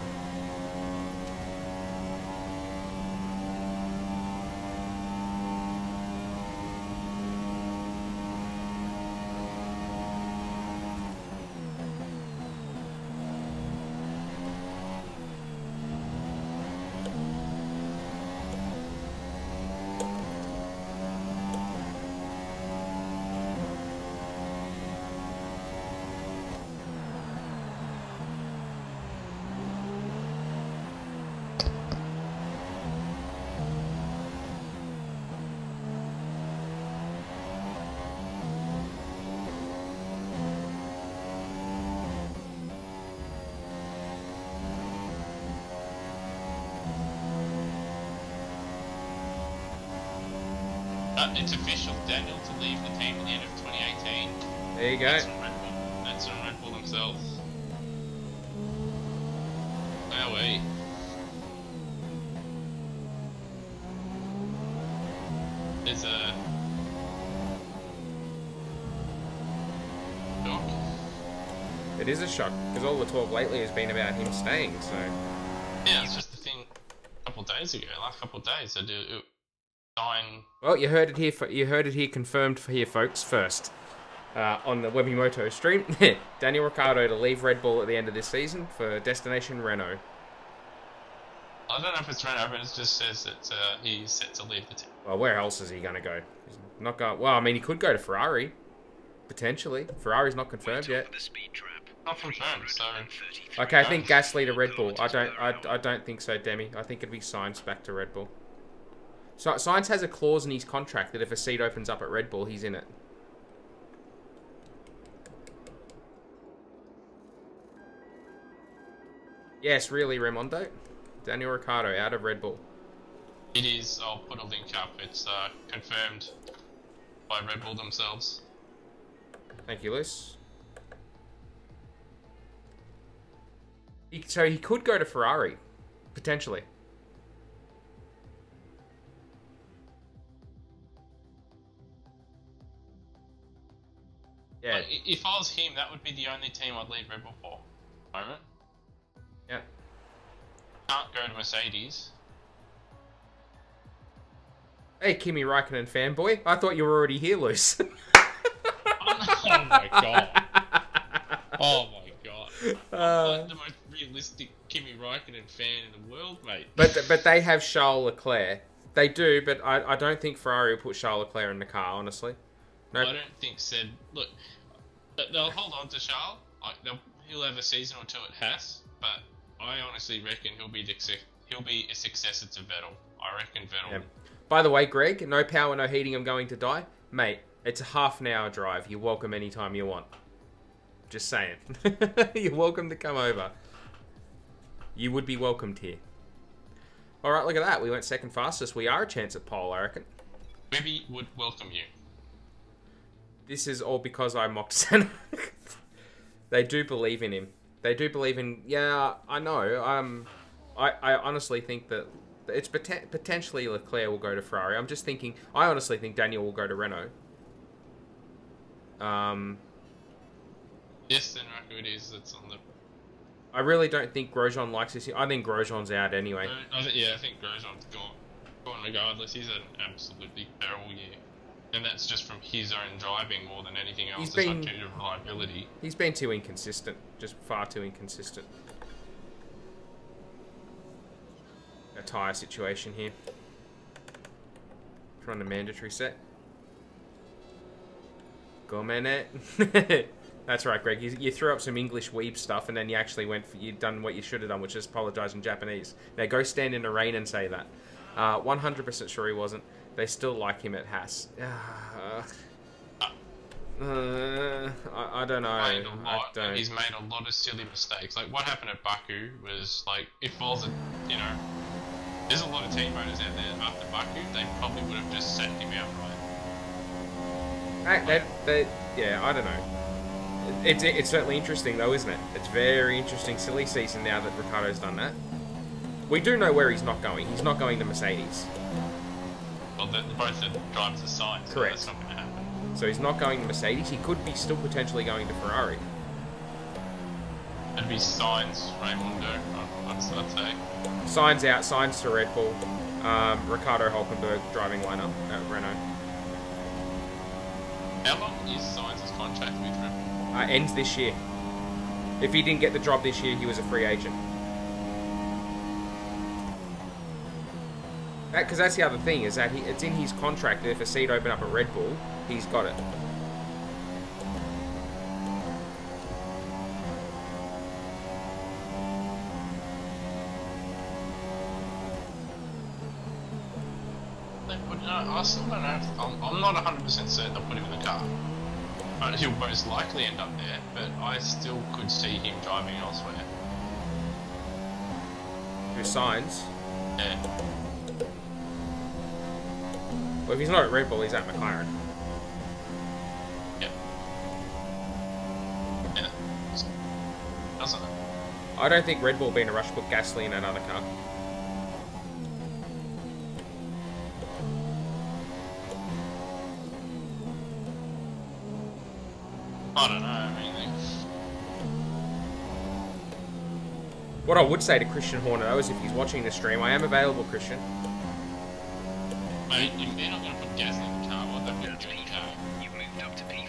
It's official, Daniel to leave the team at the end of 2018. There you go. That's on Red Bull themselves. Wowee. There's a shock. It is a shock, because all the talk lately has been about him staying, so... Yeah, it's just the thing a couple of days ago, last couple of days, I do sign... Well, you heard it here. You heard it here, confirmed for here, folks. First, on the Webimoto stream, Daniel Ricciardo to leave Red Bull at the end of this season for destination Renault. I don't know if it's Renault, but it just says that he's set to leave the team. Well, where else is he going to go? He's not going. Well, I mean, he could go to Ferrari, potentially. Ferrari's not confirmed yet. Not confirmed, so... Okay, I think Gasly to Red Bull. I don't think so, Demi. I think it'd be Sainz back to Red Bull. So Sainz has a clause in his contract that if a seat opens up at Red Bull, he's in it. Yes, really, Raimondo. Daniel Ricciardo out of Red Bull. It is. I'll put a link up. It's confirmed by Red Bull themselves. Thank you, Luce. So he could go to Ferrari, potentially. Yeah. If I was him, that would be the only team I'd leave Red Bull for. Moment. Yeah. Can't go to Mercedes. Hey, Kimi Räikkönen fanboy. I thought you were already here, Luce. Oh my god. Oh my god. I'm like the most realistic Kimi Räikkönen fan in the world, mate. But they have Charles Leclerc. They do, but I don't think Ferrari will put Charles Leclerc in the car, honestly. No. I don't think said. Look, they'll hold on to Charles. He'll have a season or two at Haas, but I honestly reckon he'll be a successor to Vettel. I reckon Vettel. Yeah. By the way, Greg, no power, no heating. I'm going to die, mate. It's a half an hour drive. You're welcome anytime you want. Just saying. You're welcome to come over. You would be welcomed here. All right, look at that. We went second fastest. We are a chance at pole, I reckon. Webby would welcome you. This is all because I mocked Senna. They do believe in him. They do believe in... Yeah, I know. I honestly think that it's potentially Leclerc will go to Ferrari. I'm just thinking... I honestly think Daniel will go to Renault. Yes, then right, it is. That's on the... I really don't think Grosjean likes this. I think Grosjean's out anyway. I think Grosjean's gone regardless. He's had an absolutely terrible year. And that's just from his own driving more than anything else. He's It's been- not due to reliability. He's been too inconsistent. Just far too inconsistent. A tyre situation here. Run the mandatory set. Go, man. That's right, Greg. You threw up some English weeb stuff, and then you actually you'd done what you should have done, which is apologise in Japanese. Now go stand in the rain and say that. 100% sure he wasn't. They still like him at Haas. I don't know. He's made a lot of silly mistakes. Like what happened at Baku was like, if Vols had, there's a lot of team owners out there after Baku, they probably would have just sat him outright. Yeah, I don't know. It's certainly interesting though, isn't it? It's very interesting, silly season now that Ricciardo's done that. We do know where he's not going. He's not going to Mercedes. Well, both the drivers are signed, so correct. That's not going to happen. So he's not going to Mercedes. He could be still potentially going to Ferrari. It'd be Sainz, Raymondo, I'd say. Sainz out, Sainz to Red Bull. Ricardo Hulkenberg driving lineup at Renault. How long is Sainz's contract with Red Bull? Ends this year. If he didn't get the job this year, he was a free agent. Because that's the other thing, is that it's in his contract that if a seat opened up at Red Bull, he's got it. I still don't know. I'm not 100% certain they'll put him in the car. But he'll most likely end up there, but I still could see him driving elsewhere. Who signs? Yeah. Well, if he's not at Red Bull, he's at McLaren. Yeah. Yeah. Doesn't it? I don't think Red Bull will be in a rush to put Gasly in another car. I don't know, I mean... What I would say to Christian Horner, though, is if he's watching the stream, I am available, Christian. Mate, if they're not going to put Gasly in the car, what they're going to do in the car? You've moved up to P4.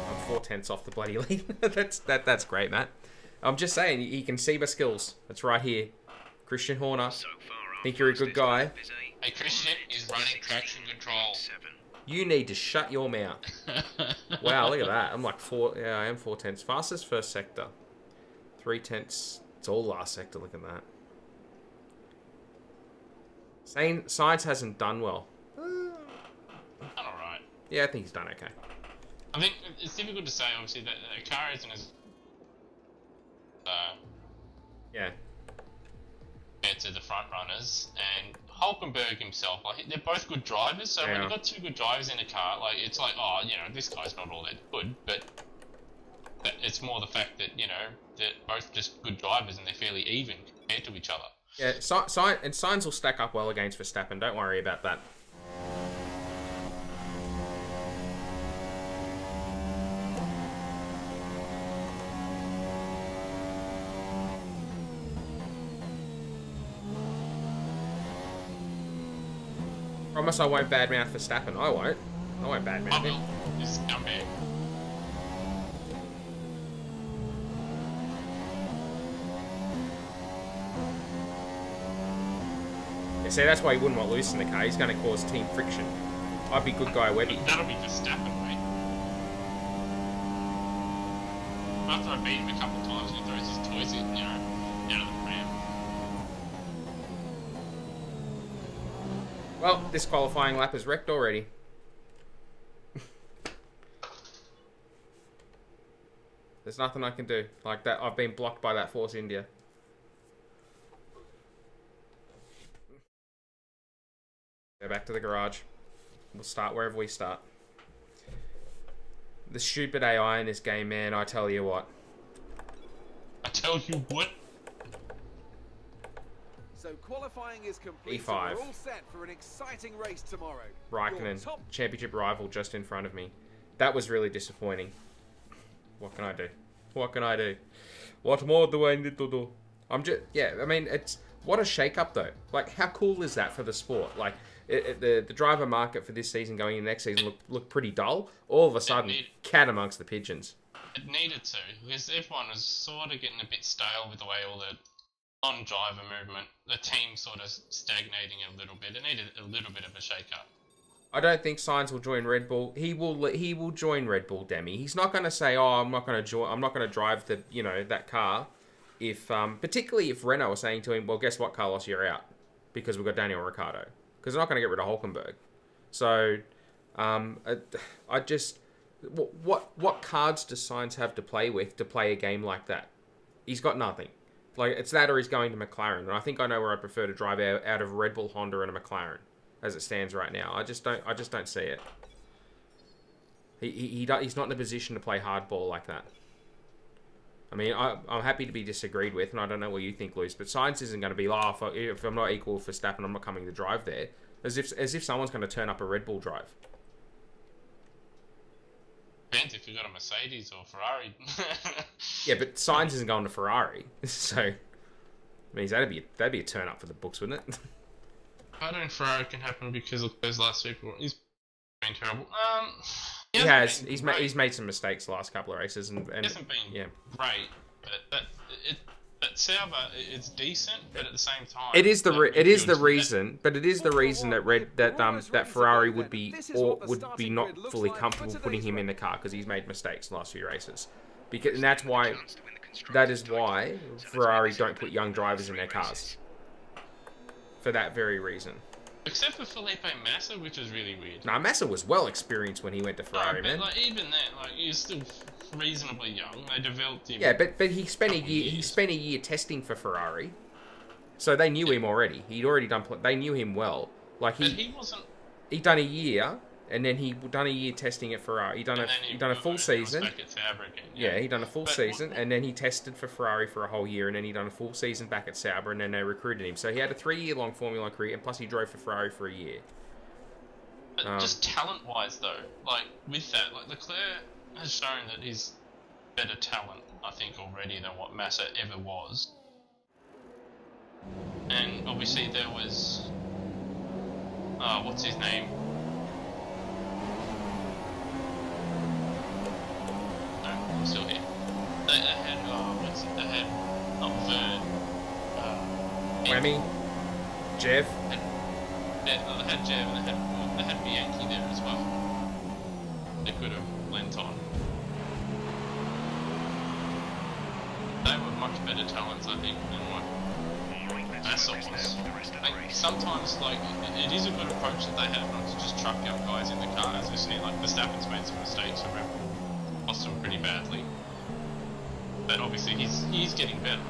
I'm 4/10 off the bloody lead. That's great, Matt. I'm just saying, he can see my skills. That's right here. Christian Horner. So far, Think you're a good guy. Hey, Christian is running traction control. You need to shut your mouth. Wow, look at that. I'm like I am 4/10. Fastest first sector. 3/10. It's all last sector. Look at that. Science hasn't done well. Alright. Yeah, I think he's done okay. I think it's difficult to say, obviously, that the car isn't as... Yeah. compared to the front runners, and Hulkenberg himself, like, they're both good drivers, so when you've got two good drivers in a car, like, it's like, oh, this guy's not all that good, but it's more the fact that, they're both just good drivers and they're fairly even compared to each other. Yeah, Sainz will stack up well against Verstappen. Don't worry about that. Promise I won't badmouth Verstappen. I won't. I won't badmouth him. This is scumbag. Yeah, see, that's why he wouldn't want Lewis in the car. He's going to cause team friction. I'd be good guy Webby. That'll be Verstappen, mate. After I beat him a couple of times and he throws his toys in, out of the pram. Well, this qualifying lap is wrecked already. There's nothing I can do. Like that, I've been blocked by that Force India. Go back to the garage. We'll start wherever we start. The stupid AI in this game, man, I tell you what. So qualifying is complete. E5. And we're all set for an exciting race tomorrow. Raikkonen, championship rival just in front of me. That was really disappointing. What can I do? What can I do? What more do I need to do? I'm just, yeah, I mean, it's, what a shake-up though. Like, how cool is that for the sport? Like, the driver market for this season going into next season looked pretty dull. All of a sudden, cat amongst the pigeons. It needed to, because everyone was sort of getting a bit stale with the way all the on-driver movement, the team sort of stagnating a little bit. It needed a little bit of a shake-up. I don't think Sainz will join Red Bull. He will join Red Bull, Demi. He's not going to say, "Oh, I'm not going to drive that car." If particularly if Renault are saying to him, "Well, guess what, Carlos, you're out because we've got Daniel Ricciardo," because they're not going to get rid of Hulkenberg. So, I just what cards does Sainz have to play with to play a game like that? He's got nothing. Like, it's that or he's going to McLaren, and I think I know where I'd prefer to drive out of Red Bull, Honda, and a McLaren. As it stands right now, I just don't see it. He's not in a position to play hardball like that. I mean, I'm happy to be disagreed with, and I don't know what you think, Luce, but Sainz isn't going to be, "Oh, if I'm not equal for Verstappen, I'm not coming to drive there," as if someone's going to turn up a Red Bull drive. Depends if you've got a Mercedes or Ferrari. Yeah, but Sainz isn't going to Ferrari, so I mean, that'd be a turn up for the books, wouldn't it? I don't think Ferrari can happen because of those last people. He's been terrible. He has. He's made some mistakes the last couple of races, and he hasn't been great. But Sauber, it's decent, but at the same time, it is the reason that Ferrari would be not fully comfortable putting him in the car because he's made mistakes the last few races. And that is why Ferrari don't put young drivers in their cars. For that very reason. Except for Felipe Massa, which is really weird. Nah, Massa was well experienced when he went to Ferrari, man. Like, even then, he's still reasonably young. They developed him. Yeah, but he spent a year. He spent a year testing for Ferrari, so they knew him already. He'd already done. They knew him well. Like he wasn't. He'd done a year, and then he'd done a year testing at Ferrari. He'd done a full season. Back at Sauber again, yeah, he'd done a full season, and then he tested for Ferrari for a whole year, and then he'd done a full season back at Sauber, and then they recruited him. So he had a 3-year-long Formula 1 career, and plus he drove for Ferrari for a year. But just talent-wise, though, like with that, like Leclerc has shown that he's better talent, I think, already than what Massa ever was. And obviously there was, what's his name? I'm still here. They had, they had, not Vern. Remy? Jeff? They had Jeff and they had Bianchi there as well. They could have lent on. They were much better talents, I think, than what Massa was. Sometimes, it is a good approach that they have, not to just chuck young guys in the car, as we've seen. Like, Verstappen's made some mistakes and lost him pretty badly. But obviously, he's getting better.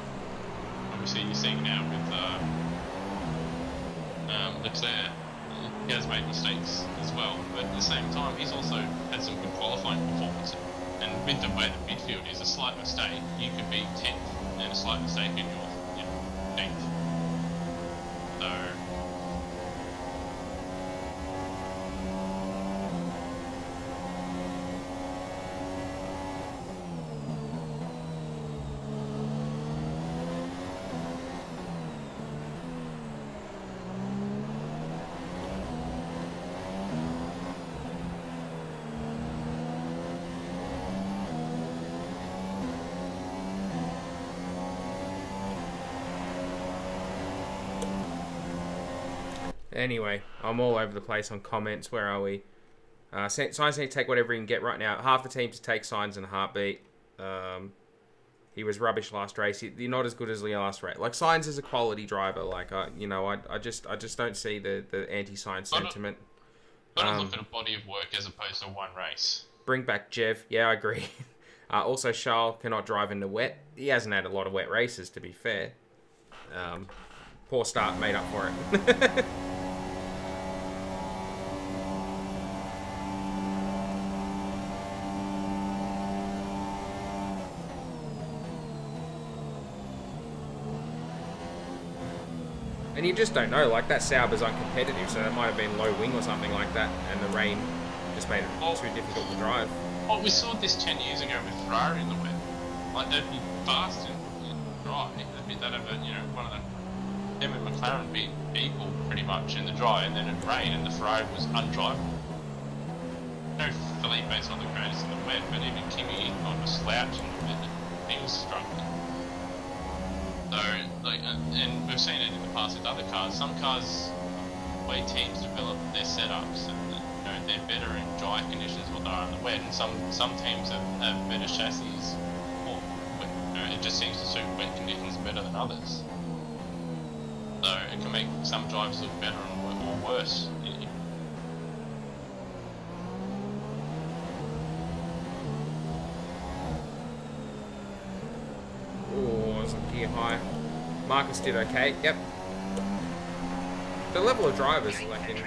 Obviously, you're seeing now with Leclerc, he has made mistakes as well. But at the same time, he's also had some good qualifying performance. And with the way the midfield is, a slight mistake, you could be 10th, and a slight mistake and you're 8th. So Anyway, I'm all over the place on comments. Where are we? Sainz need to take whatever he can get right now. Half the team to take Sainz in a heartbeat. He was rubbish last race. You're not as good as Leo last race. Like, Sainz is a quality driver. Like, I just don't see the anti-Sainz sentiment. Gotta look at a body of work as opposed to one race. Bring back Jev. Yeah, I agree. Also, Charles cannot drive in the wet. He hasn't had a lot of wet races, to be fair. Poor start made up for it. And you just don't know, like, that Sauber's uncompetitive, so it might have been low wing or something like that, and the rain just made it too difficult to drive. Oh, we saw this 10 years ago with Ferrari in the wet. Like, they'd be fast and dry. They'd have one of them. Them and McLaren beat equal pretty much in the dry, and then it rained and the Ferrari was undrivable. No, Felipe's not the greatest in the wet, but even Kimi was slouching a bit. He was struggling. So, like, and we've seen it in the past with other cars. Some cars, the way teams develop their setups, and they're better in dry conditions than they are in the wet. And some teams have better chassis, or it just seems to suit wet conditions better than others. So it can make some drivers look better or worse. Oh, it's a gear high. Marcus did okay. Yep. The level of drivers, like in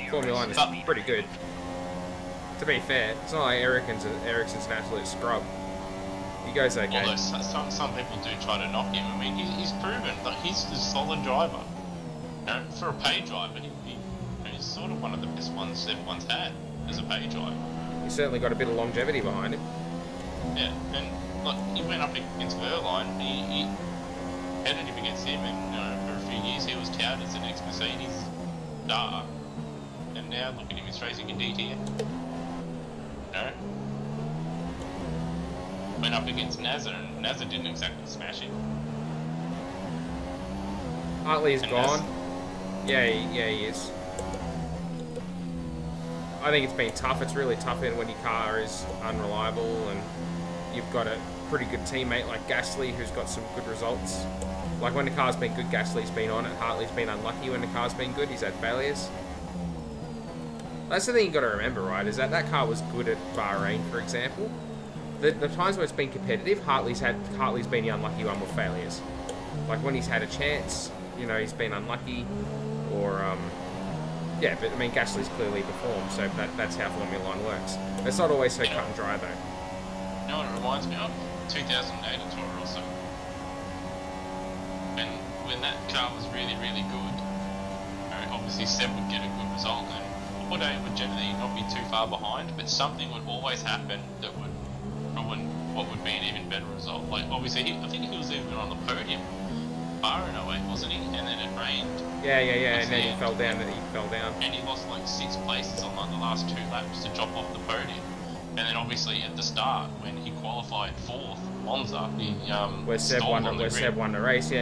Formula 1, is pretty good. To be fair, it's not like Ericsson's an absolute scrub. He goes okay. Although some people do try to knock him. I mean, he's proven that he's a solid driver. For a pay driver, he's sort of one of the best ones everyone's had as a pay driver. He's certainly got a bit of longevity behind him. Yeah, and look, he went up against Verline. He headed him against him, and for a few years he was touted as the next Mercedes star. And now look at him, he's racing in DTM. Went up against Nazar, and Nazar didn't exactly smash him. Hartley's gone. Yeah, he is. I think it's been tough. It's really tough when your car is unreliable and you've got a pretty good teammate like Gasly who's got some good results. Like when the car's been good, Gasly's been on it. Hartley's been unlucky when the car's been good. He's had failures. That's the thing you got to remember, right? Is that car was good at Bahrain, for example. The times where it's been competitive, Hartley's been the unlucky one with failures. Like when he's had a chance, he's been unlucky, or yeah. But I mean, Gasly's clearly performed, so that's how Formula 1 works. It's not always so cut and dry, though. You know what it reminds me of? 2008 at Toro Rosso. When that car was really, really good, obviously Seb would get a good result, and Woodward would generally not be too far behind, but something would always happen that would ruin what would be an even better result. Like, obviously, I think he was even on the podium far in 08, wasn't he? And then it rained. Yeah, and then he fell down, And he lost like 6 places on like the last 2 laps to drop off the podium. And then obviously at the start, when he qualified 4th, Monza, where Seb won the race, he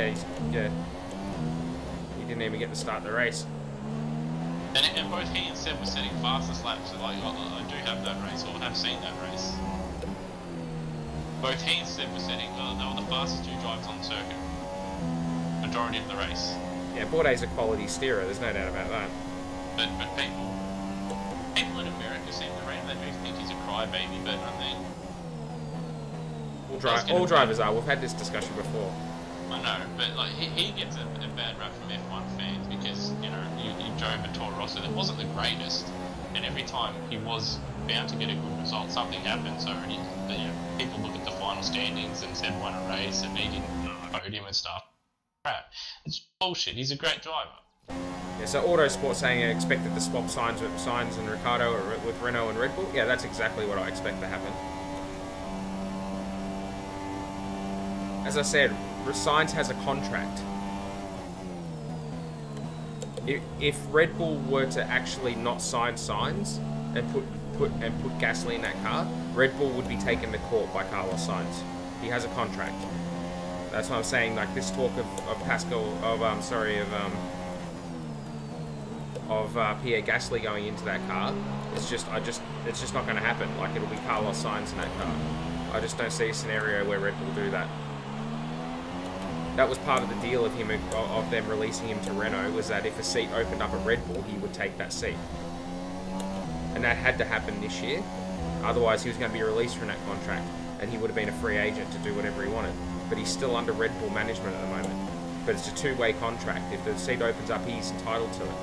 didn't even get to start the race. And both he and Seb were setting fastest laps, so like, I do have that race, or have seen that race. Both he and Seb were setting, they were the fastest 2 drivers on the circuit. Majority of the race. Yeah, Bourdais a quality steerer, there's no doubt about that. But people in America seem to rate, they do think he's a crybaby, but I think... All drivers are, we've had this discussion before. I know, but like he gets a bad rap from F1 fans because, he drove a Toro Rosso that wasn't the greatest, and every time he was bound to get a good result, something happened, so people look at the final standings and said won a race and he didn't podium and stuff. Crap. It's bullshit, he's a great driver. Yeah, so Autosport saying I expected to swap Sainz and Ricciardo with Renault and Red Bull. Yeah, that's exactly what I expect to happen. As I said, Sainz has a contract. If Red Bull were to actually not sign Sainz and put Gasly in that car, Red Bull would be taken to court by Carlos Sainz. He has a contract. That's what I'm saying. Like this talk of Pierre Gasly going into that car, it's just not going to happen. Like it'll be Carlos Sainz in that car. I just don't see a scenario where Red Bull do that. That was part of the deal of them releasing him to Renault, was that if a seat opened up at Red Bull, he would take that seat. And that had to happen this year. Otherwise, he was going to be released from that contract, and he would have been a free agent to do whatever he wanted. But he's still under Red Bull management at the moment. But it's a 2-way contract. If the seat opens up, he's entitled to it.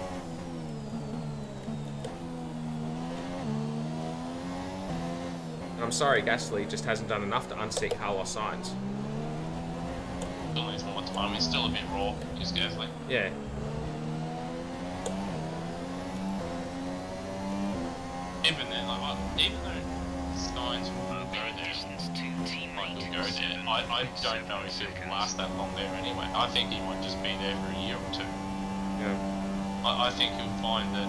And I'm sorry, Gasly just hasn't done enough to unseat Carlos Sainz. Still needs more time. He's still a bit raw, is Gasly. Yeah. Even then, even though Sainz wouldn't go there, could go there. I don't know if he'll last that long there anyway. I think he might just be there for a year or two. Yeah. I think he'll find that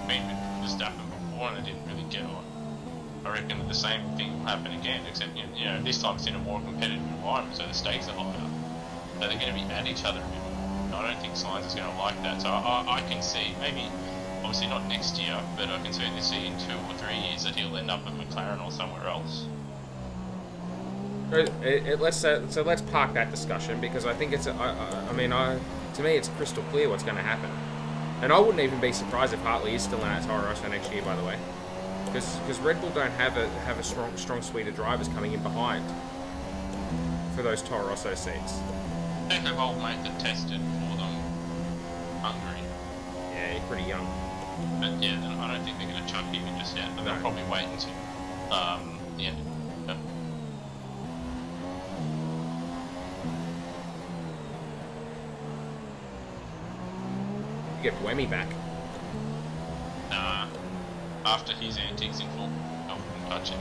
been with Verstappen before and it didn't really get on. I reckon that the same thing will happen again, except you know this time it's in a more competitive environment, so the stakes are higher. So they're going to be at each other a bit more. I don't think Sainz is going to like that. So I can see maybe, obviously not next year, but I can certainly see in 2 or 3 years that he'll end up at McLaren or somewhere else. So let's park that discussion because I think it's to me it's crystal clear what's going to happen, and I wouldn't even be surprised if Hartley is still in that Toro Rosso next year. By the way, because Red Bull don't have a strong suite of drivers coming in behind for those Toro Rosso seats. Checo old mate that tested for them, Hungary. Yeah, he's pretty young. But yeah, I don't think they're going to chuck him in just yet. But they'll probably wait until the end. You get Buemi back. Nah. After his antics in full, I wouldn't touch it.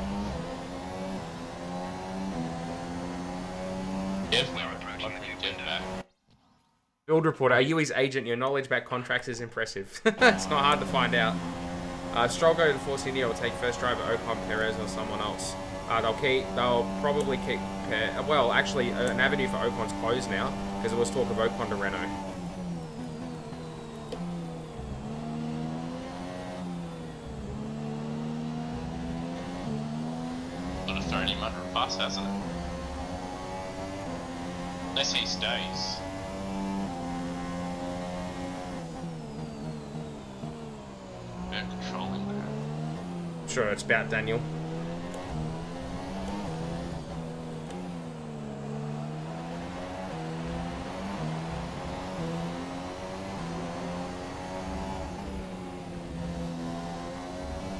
Dev, I bring Dev back. Build reporter, are you his agent? Your knowledge about contracts is impressive. It's not hard to find out. Stroll go to the Force India will take first driver Ocon, Perez, or someone else. They'll probably keep. Well, actually, an avenue for Ocon's closed now because there was talk of Ocon to Renault. Sort of thrown him under a bus, hasn't it? Unless he stays. They're controlling that. I'm sure it's about Daniel.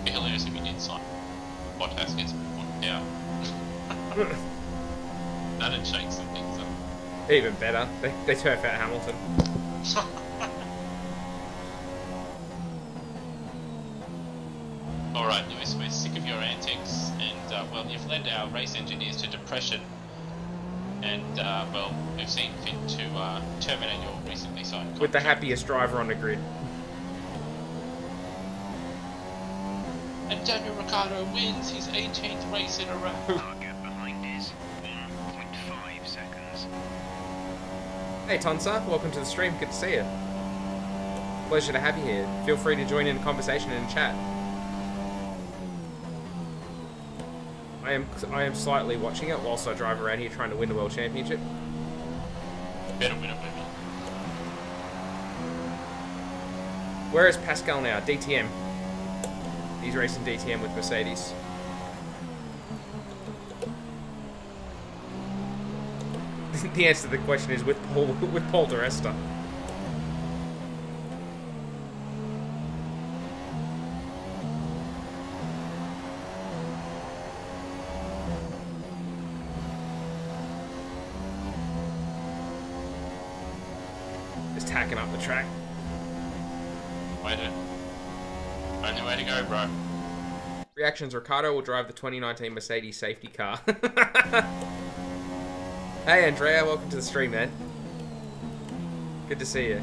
It'd be hilarious if he did sign. Bottas gets put out. That'd shake some things up. Even better, they turf out Hamilton. Alright, Lewis, we're sick of your antics, and, well, you've led our race engineers to depression, and, well, we've seen fit to, terminate your recently signed contract. With the happiest driver on the grid. And Daniel Ricciardo wins his 18th race in a row. Target behind is 1.5 seconds. Hey Tonsa, welcome to the stream, good to see you. Pleasure to have you here. Feel free to join in the conversation and chat. I am slightly watching it whilst I drive around here trying to win the World Championship. Better win it, baby. Where is Pascal now? DTM. He's racing DTM with Mercedes. The answer to the question is with Paul di Resta. Just tacking up the track. Only way to go, bro. Reactions, Ricardo will drive the 2019 Mercedes safety car. Hey Andrea, welcome to the stream, man. Good to see you.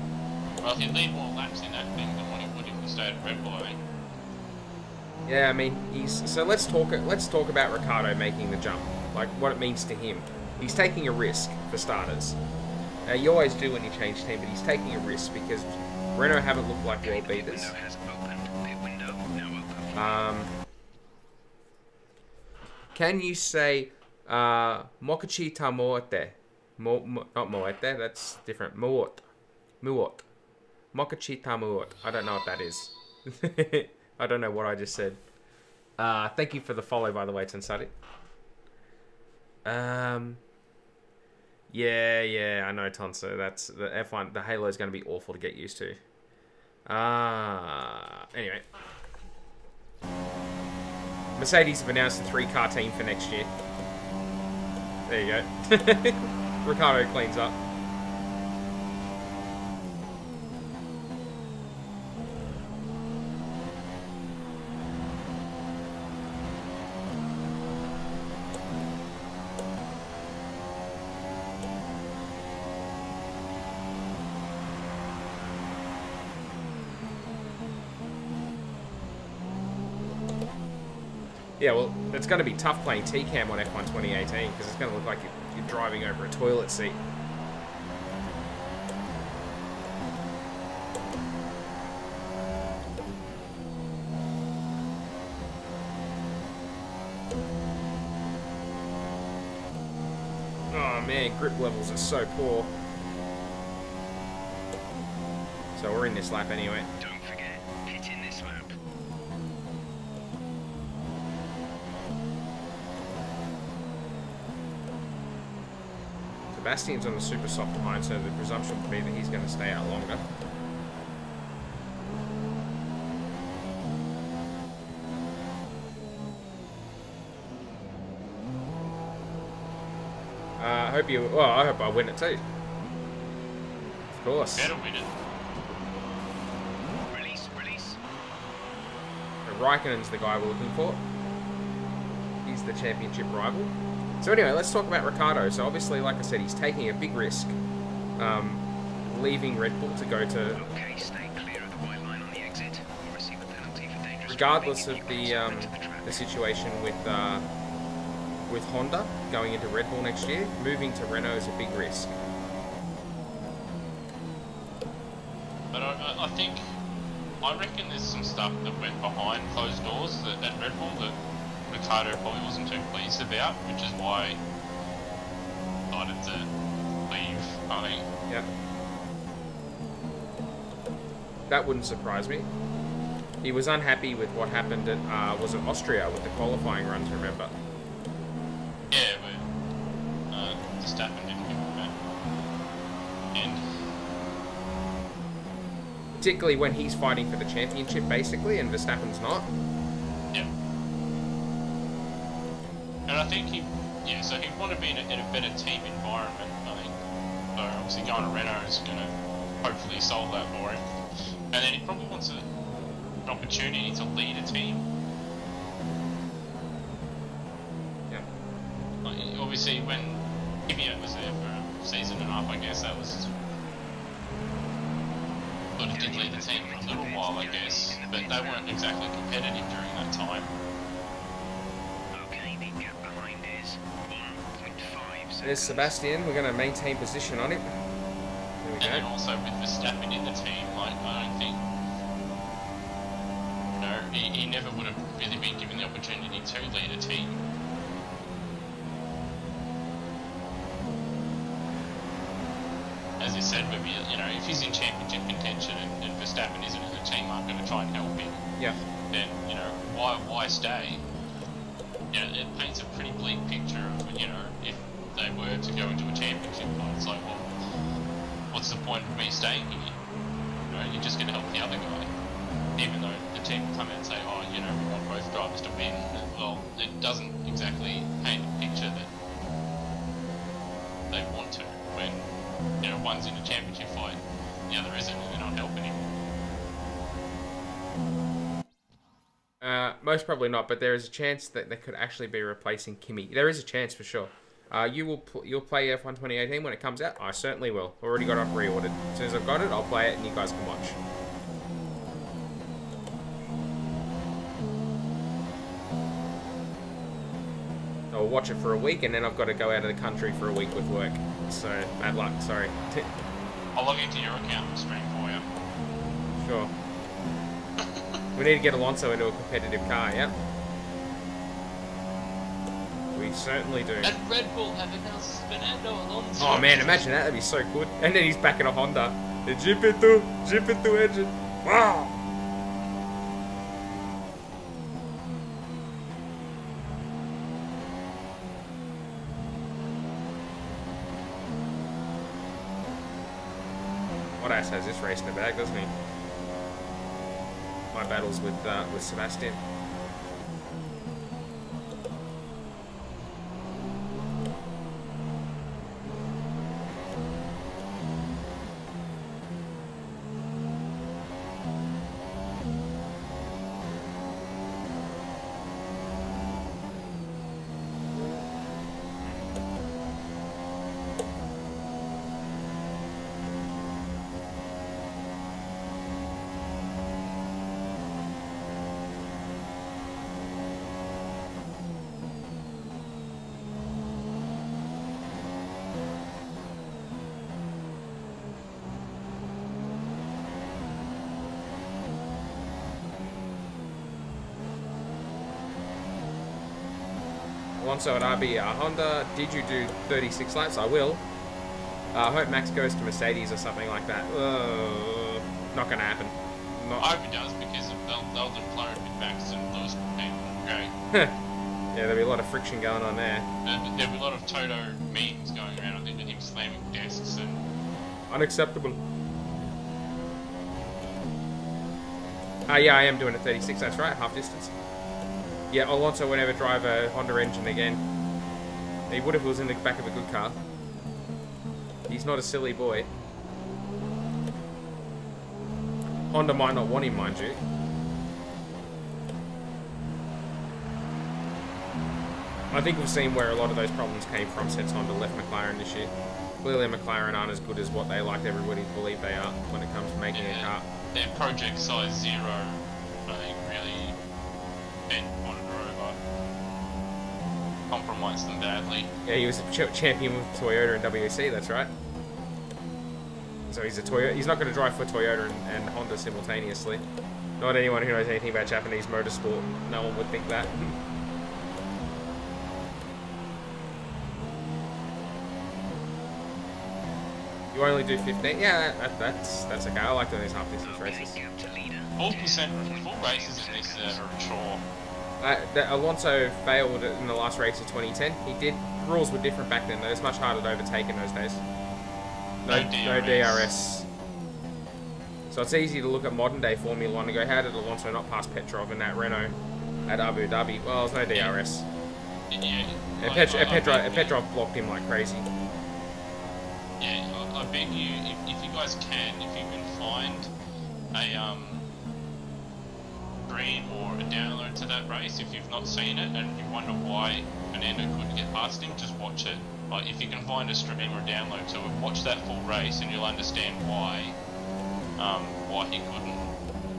Well, he'd lead more laps in that thing than what he would if he stayed at Red Bull, I think. Yeah, I mean, so let's talk about Ricardo making the jump, like what it means to him. He's taking a risk for starters. You always do when you change team, but he's taking a risk because Renault haven't looked like world beaters. Can you say Mokachi ta Moate? Not Moate, that's different. Muot. Mokachi ta Muot. I don't know what that is. I don't know what I just said. Thank you for the follow, by the way, Tensari. Yeah, I know, Tonsa. That's the F1. The Halo is going to be awful to get used to. Anyway. Mercedes have announced a 3-car team for next year. There you go. Ricardo cleans up. Yeah, well, it's going to be tough playing TCAM on F1 2018 because it's going to look like you're driving over a toilet seat. Oh man, grip levels are so poor. So we're in this lap anyway. Don't forget, pit in this lap. Sebastian's on a super soft line, so the presumption would be that he's going to stay out longer. I hope I win it too. Of course. Better win it. Release. Raikkonen's the guy we're looking for. He's the championship rival. So anyway, let's talk about Ricciardo. So obviously, like I said, he's taking a big risk, leaving Red Bull to go to. Okay, stay clear of the white line on the exit. Or receive a penalty for dangerous Regardless of driving. the situation with Honda going into Red Bull next year, moving to Renault is a big risk. But I reckon there's some stuff that went behind closed doors at Red Bull that Ricciardo probably wasn't too pleased about, which is why he decided to leave, I think. Yeah. That wouldn't surprise me. He was unhappy with what happened at, was it Austria with the qualifying runs, remember? Yeah, but Verstappen didn't give him that. And Particularly when he's fighting for the championship, basically, and Verstappen's not. yeah. And I think so he'd want to be in a better team environment, I think. So obviously going to Renault is going to hopefully solve that for him. And then he probably wants an opportunity to lead a team. Yeah. Like, obviously when Kvyat was there for a season and a half, I guess that was sort of did lead the team for a little while, I guess. But they weren't exactly competitive during that time. Okay, the gap behind is 1.5 seconds. There's Sebastian. We're going to maintain position on him. There we And then go. also with Verstappen in the team, like, I don't think, he never would have really been given the opportunity to lead a team. As you said, maybe, if he's in championship contention and Verstappen isn't in the team, I'm going to try and help him. Yeah. Then, why stay? It paints a pretty bleak picture of, if they were to go into a championship fight, it's like, well, what's the point of me staying here? You're just going to help the other guy. Even though the team will come out and say, oh, we want both drivers to win. Well, it doesn't exactly paint a picture that they want to when, one's in a championship fight, the other isn't, and they're not helping him. Most probably not, but there is a chance that they could actually be replacing Kimi. There is a chance for sure. You'll play F1 2018 when it comes out? I certainly will. Already got it pre-ordered. As soon as I've got it, I'll play it and you guys can watch. I'll watch it for a week and then I've got to go out of the country for a week with work. So, bad luck, sorry. I'll log into your account and stream for you. Sure. We need to get Alonso into a competitive car, yeah? We certainly do. And Red Bull have announced Fernando Alonso. Oh man, imagine that, that'd be so good. And then he's back in a Honda. The GP2 engine. Wow! What ass has this race in the bag, doesn't he? My battles with Sebastian. Alonso at RB Honda, did you do 36 laps? I will. I hope Max goes to Mercedes or something like that. Not going to happen. Not. I hope he does, because they'll declare with Max and Lewis came great. Yeah, there'll be a lot of friction going on there. There'll be a lot of Toto memes going around, I think, with him slamming desks and... Unacceptable. Yeah, I am doing a 36, that's right, half distance. Yeah, Alonso would never drive a Honda engine again. He would if he was in the back of a good car. He's not a silly boy. Honda might not want him, mind you. I think we've seen where a lot of those problems came from since Honda left McLaren this year. Clearly McLaren aren't as good as what they like everybody to believe they are when it comes to making a car. Their project size 0, I think, really bent Honda over. Compromised them badly. Yeah, he was a champion with Toyota and WEC, that's right. So he's a Toyota. He's not going to drive for Toyota and Honda simultaneously. Not anyone who knows anything about Japanese motorsport. No one would think that. You only do 15? Yeah, that's okay. I like doing these half distance races. 4% full races in this are a chore. Alonso failed in the last race of 2010. He did. Rules were different back then, though. It's much harder to overtake in those days. No DRS. So it's easy to look at modern day Formula 1 and go, how did Alonso not pass Petrov in that Renault at Abu Dhabi? Well, there's no DRS. Yeah. And Petrov blocked him like crazy. Yeah, I beg you, if you guys can, if you can find a screen or a download to that race, if you've not seen it and you wonder why Fernando couldn't get past him, just watch it. Like, if you can find a stream or a download to it, watch that full race and you'll understand why he couldn't.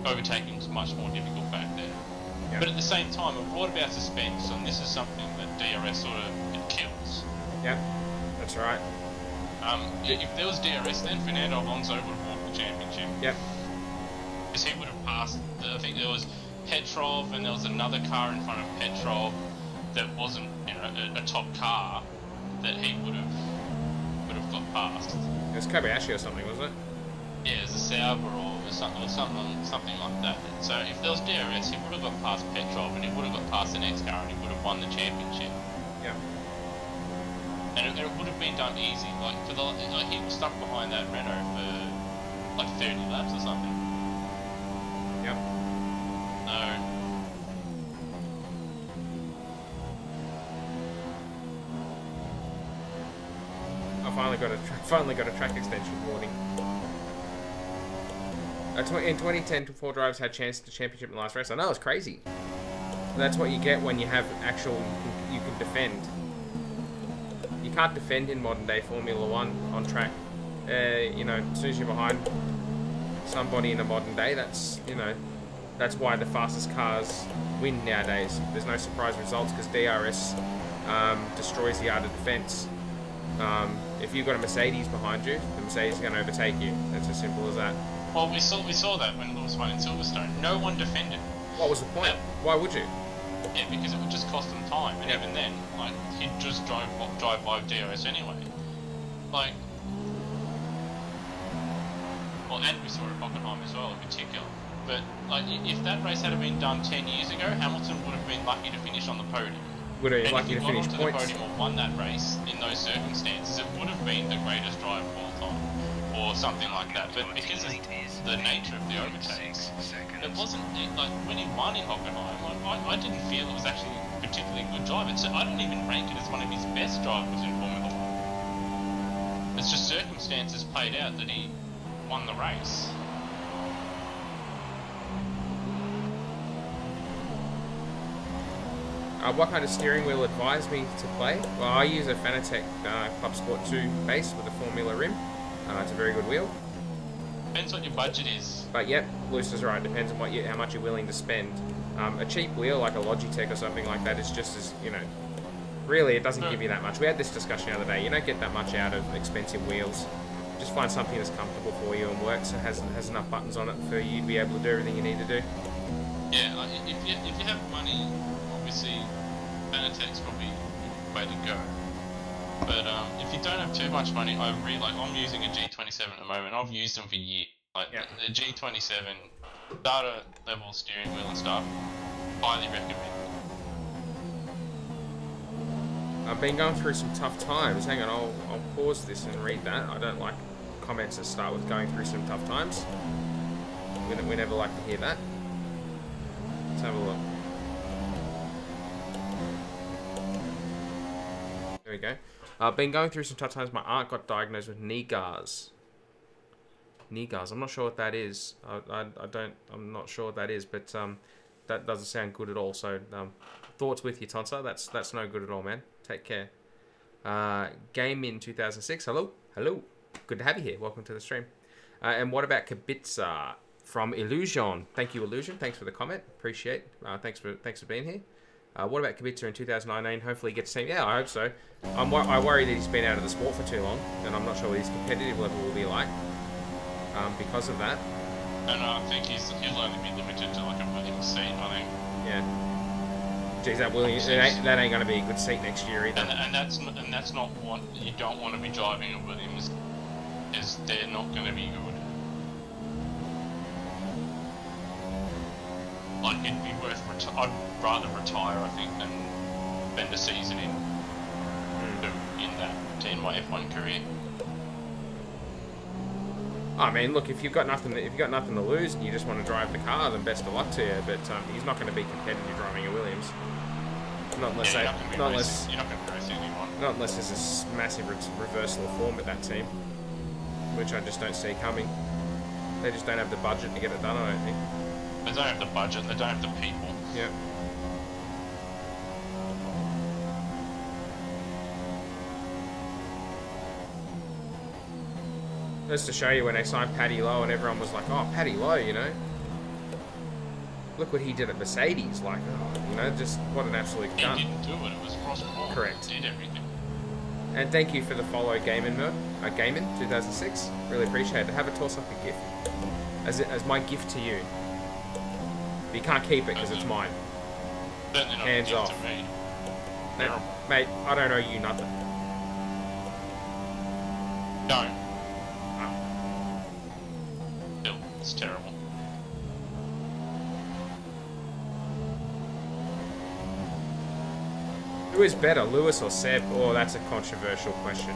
Overtaking was much more difficult back then. Yep. But at the same time, it brought about suspense, and this is something that DRS sort of it kills. Yeah, that's right. If there was DRS then, Fernando Alonso would have won the championship. Yep. Because he would have passed, I think there was Petrov and there was another car in front of Petrov that wasn't, you know, a top car that he would have got past. It was Kobayashi or something, wasn't it? Yeah, it was a Sauber or something like that. So if there was DRS, he would have got past Petrov and he would have got past the next car and he would have won the championship. Yeah. And it would have been done easy, like he was stuck behind that Renault for like 30 laps or something. Yep. No. I finally got a track extension warning. In 2010, 4 drivers had a chance to championship in the last race. I know, it's crazy. That's what you get when you have actual, you can defend. You can't defend in modern day Formula 1 on track. You know, as soon as you're behind somebody in a modern day, that's, you know, that's why the fastest cars win nowadays. There's no surprise results because DRS destroys the art of defense. If you've got a Mercedes behind you, the Mercedes is going to overtake you. That's as simple as that. Well, we saw that when Lewis won in Silverstone. No one defended. What was the point? Why would you? Yeah, because it would just cost them time, and even then, like, he'd just drive by DRS anyway. Like, well, and we saw it at Hockenheim as well in particular. But like, if that race had been done 10 years ago, Hamilton would have been lucky to finish on the podium. Would have been lucky to finish points. If he got onto the podium or won that race in those circumstances, it would have been the greatest drive of all time, or something like that. But because of the nature of the overtakes, it wasn't like when he won in Hockenheim. I didn't feel it was actually a particularly good drive. I don't even rank it as one of his best drivers in Formula 1. It's just circumstances played out that he won the race. What kind of steering wheel advised me to play? Well, I use a Fanatec Club Sport 2 base with a Formula rim. It's a very good wheel. Depends what your budget is. But yep, Luce is right. Depends on how much you're willing to spend. A cheap wheel like a Logitech or something like that is just as, you know, really it doesn't give you that much. We had this discussion the other day. You don't get that much out of expensive wheels. Just find something that's comfortable for you and works and has enough buttons on it for you to be able to do everything you need to do. Yeah, like if you have money, obviously Fanatec's probably way to go. But if you don't have too much money, I'm using a G27 at the moment. I've used them for years. Like the G27 data level steering wheel and stuff, highly recommend. I've been going through some tough times. Hang on, I'll pause this and read that. I don't like comments that start with going through some tough times. We never like to hear that. Let's have a look. There we go. I've been going through some tough times. My aunt got diagnosed with knee GARS. Knee GARS. I'm not sure what that is. I'm not sure what that is, but that doesn't sound good at all. So thoughts with you, Tonsa. That's no good at all, man. Take care. Game in 2006. Hello. Good to have you here. Welcome to the stream. And what about Kibitza from Illusion? Thank you, Illusion. Thanks for the comment. Appreciate. Thanks for being here. What about Kibitza in 2019? Hopefully he gets team. Yeah, I hope so. I worry that he's been out of the sport for too long, and I'm not sure what his competitive level will be like because of that. And I think he'll only be limited to like a Williams seat, I think. Yeah. Geez, that Williams, that ain't going to be a good seat next year either. And that's not what you don't want to be driving a Williams, is they're not going to be good. Like it'd be worth. I'd rather retire, I think, than spend a season in my F1 career. I mean, look, if you've got nothing to lose and you just want to drive the car, then best of luck to you. But he's not going to be competitive driving a Williams. Not unless you're not going to race anyone. Not unless there's a massive reversal of form at that team, which I just don't see coming. They just don't have the budget to get it done, I don't think. They don't have the budget, they don't have the people. Yeah. Just to show you when they signed Paddy Lowe and everyone was like, oh, Paddy Lowe, you know. Look what he did at Mercedes, like, oh, you know, just what an absolute gun. He didn't do it, it was Ross Brawn. Correct. He did everything. And thank you for the follow, Gaiman 2006. Really appreciate it. Have a toss up a gift. As my gift to you. But you can't keep it because it's mine. Certainly not Hands off. To me. Mate, I don't owe you nothing. No. Still, it's terrible. Who is better, Lewis or Seb? Oh, that's a controversial question.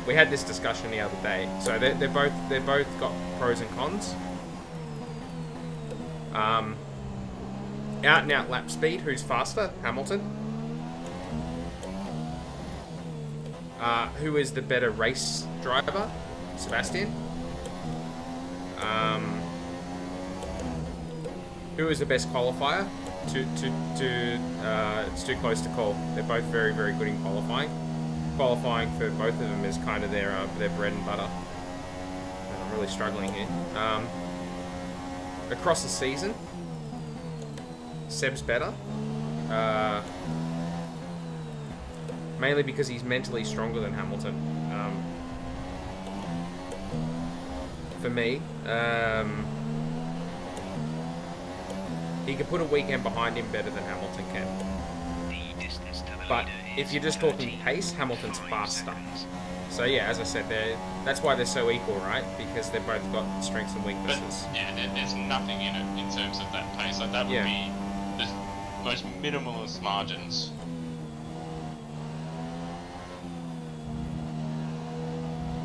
We had this discussion the other day. So they're both got pros and cons. Out and out lap speed, who's faster? Hamilton. Who is the better race driver? Sebastian. Who is the best qualifier? It's too close to call. They're both very, very good in qualifying. Qualifying for both of them is kind of their bread and butter. And I'm really struggling here. Across the season, Seb's better. Mainly because he's mentally stronger than Hamilton. For me, he can put a weekend behind him better than Hamilton can. But if you're just talking pace, Hamilton's faster. So yeah, as I said, that's why they're so equal, right? Because they've both got strengths and weaknesses. But, yeah, there's nothing in it in terms of that pace. Like that would be the most minimalist margins.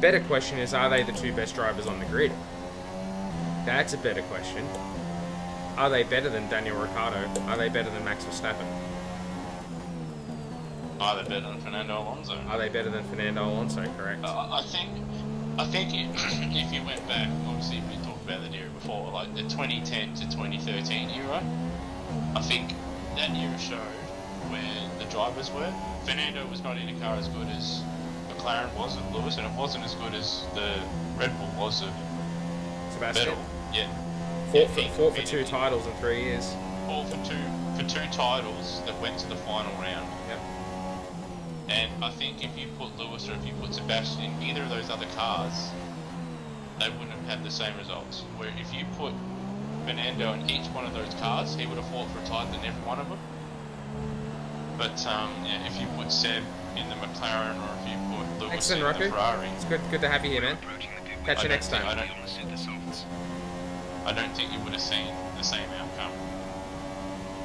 Better question is, are they the two best drivers on the grid? That's a better question. Are they better than Daniel Ricciardo? Are they better than Max Verstappen? Are they better than Fernando Alonso? Are they better than Fernando Alonso? Correct. I think if you went back, obviously we talked about that era before, like the 2010 to 2013 era, I think that era showed where the drivers were. Fernando was not in a car as good as McLaren was at Lewis, and it wasn't as good as the Red Bull was at Sebastian. Vettel. Yeah. Fought for 2 titles in 3 years. Fought for two titles that went to the final round. Yep. And I think if you put Lewis or if you put Sebastian in either of those other cars, they wouldn't have had the same results. Where if you put Fernando in each one of those cars, he would have fought for a title in every one of them. But yeah, if you put Seb in the McLaren or if you put Lewis Excellent, in Rocco. the Ferrari, It's good to have you here, man. Catch you next time. I don't think you would have seen the same outcome.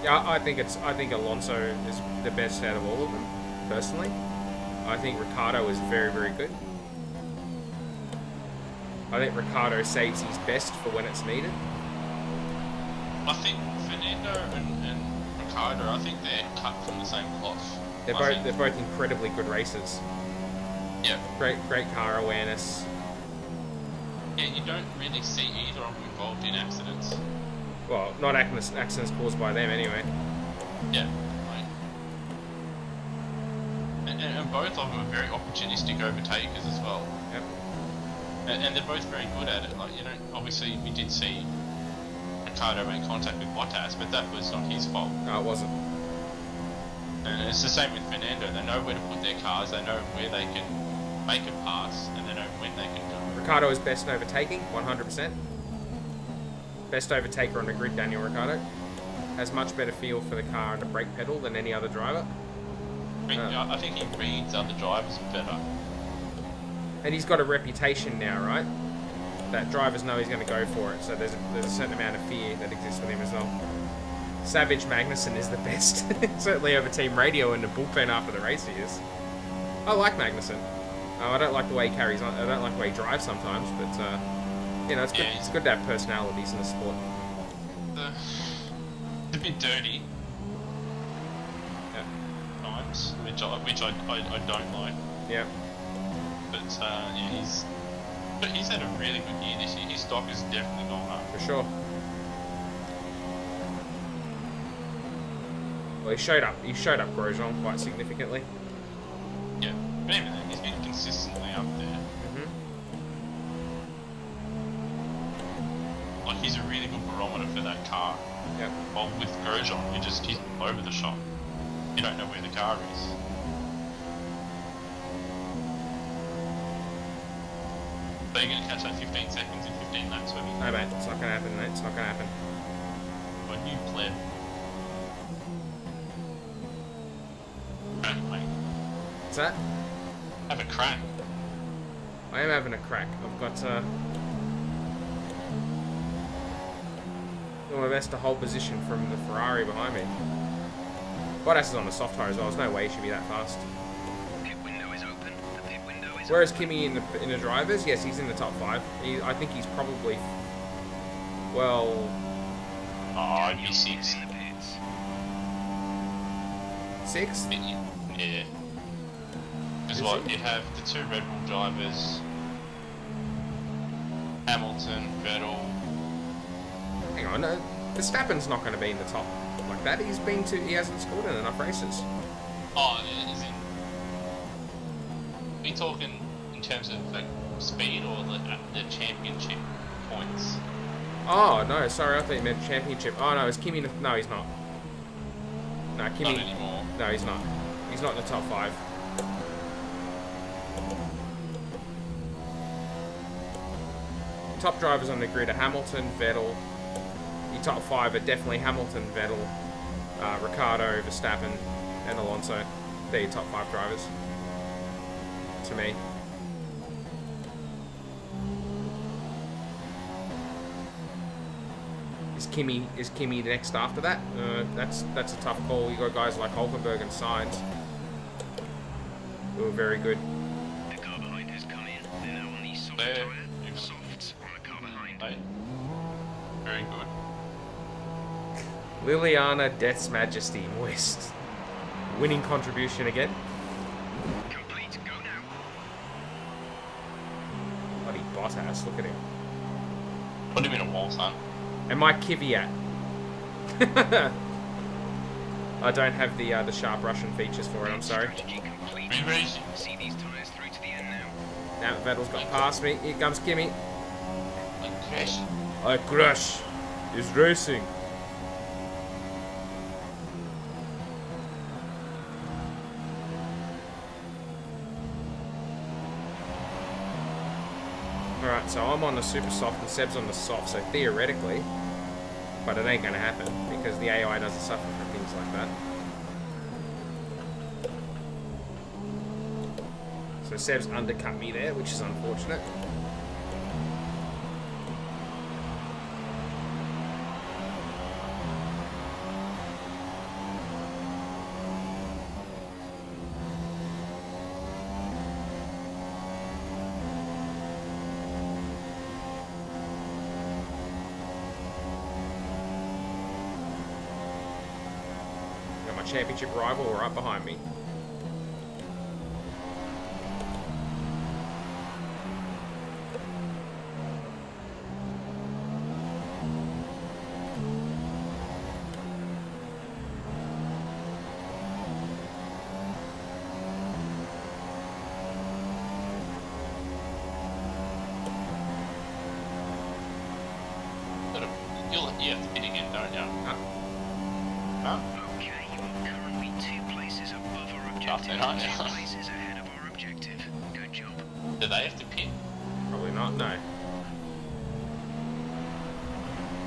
Yeah, I think Alonso is the best out of all of them, personally. I think Ricciardo is very, very good. I think Ricciardo saves his best for when it's needed. I think Fernando and Ricciardo, I think they're cut from the same cloth. They're both incredibly good racers. Yeah. Great car awareness. Yeah, you don't really see either of them involved in accidents. Well, not accidents caused by them anyway. Yeah. And both of them are very opportunistic overtakers as well. Yep. And they're both very good at it. Like, you know, obviously we did see Ricciardo make contact with Bottas, but that was not his fault. No, it wasn't. And it's the same with Fernando. They know where to put their cars, they know where they can make a pass, and they know when they can go. Ricciardo is best in overtaking, 100%. Best overtaker on the grid, Daniel Ricciardo. Has much better feel for the car and the brake pedal than any other driver. I think he reads other drivers better. And he's got a reputation now, right? That drivers know he's going to go for it, so there's a certain amount of fear that exists with him as well. Savage Magnussen is the best. Certainly over team radio and the bullpen after the race he is. I like Magnussen. I don't like the way he carries on. I don't like the way he drives sometimes, but you know, it's good. It's good to have personalities in the sport. It's a bit dirty. Yeah. Times, which I don't like. Yeah. But yeah, he's had a really good year this year. His stock has definitely gone up. For sure. Well, he showed up Grosjean quite significantly. Yeah, but even then, he's been consistently up there. Like, he's a really good barometer for that car. Yep. Well, with Grosjean, he's all over the shop. You don't know where the car is. So you're going to catch that 15 seconds in 15 laps with me? No, mate, it's not going to happen, mate. It's not going to happen. When you pleb. Crack, mate. What's that? Have a crack. I am having a crack. I've got doing my best to hold position from the Ferrari behind me. Bottas is on the soft tire as well. There's no way he should be that fast. Pit window is open. The pit window is Whereas Kimi in the drivers, yes, he's in the top 5. I think he's probably, well, Oh, I'd be 6. in the pits. 6th. Yeah. Because Is what, it? you have the 2 Red Bull drivers, Hamilton, Vettel. Hang on, no, Verstappen's not going to be in the top like that. He hasn't scored in enough races. Oh, is it? Are you talking in terms of like speed or the championship points? Oh no, sorry, I thought you meant championship. Oh no, is Kimi? No, he's not. No, Kimi. Not anymore. No, he's not. He's not in the top 5. Top drivers on the grid are Hamilton, Vettel. Your top 5 are definitely Hamilton, Vettel, Ricciardo, Verstappen, and Alonso. They're your top 5 drivers. To me. Is Kimi the next after that? That's a tough call. You got guys like Hulkenberg and Sainz, who are very good. The car behind has come in. They're now on the soft They're- tyre. Softs on the car behind. Hey. Very good. Liliana Death's Majesty West. Winning contribution again. Complete. Go now. Bloody Bottas, look at him. Put him in a wall, son. And my Kvyat. I don't have the sharp Russian features for it, I'm sorry. Strategy complete. Re-racing. See these tyres through to the end now. Now Vettel's got past me. Here comes Kimi. Like crash. I crash. Is racing. Alright, so I'm on the super soft and Seb's on the soft, so theoretically, but it ain't gonna happen because the AI doesn't suffer from things like that. So Seb's undercut me there, which is unfortunate. Got my championship rival right behind me. You have to hit again, don't you? Huh? Okay, you are currently 2 places above our objective. Nothing, aren't you? 2 places ahead of our objective. Good job. Do they have to pin? Probably not, no.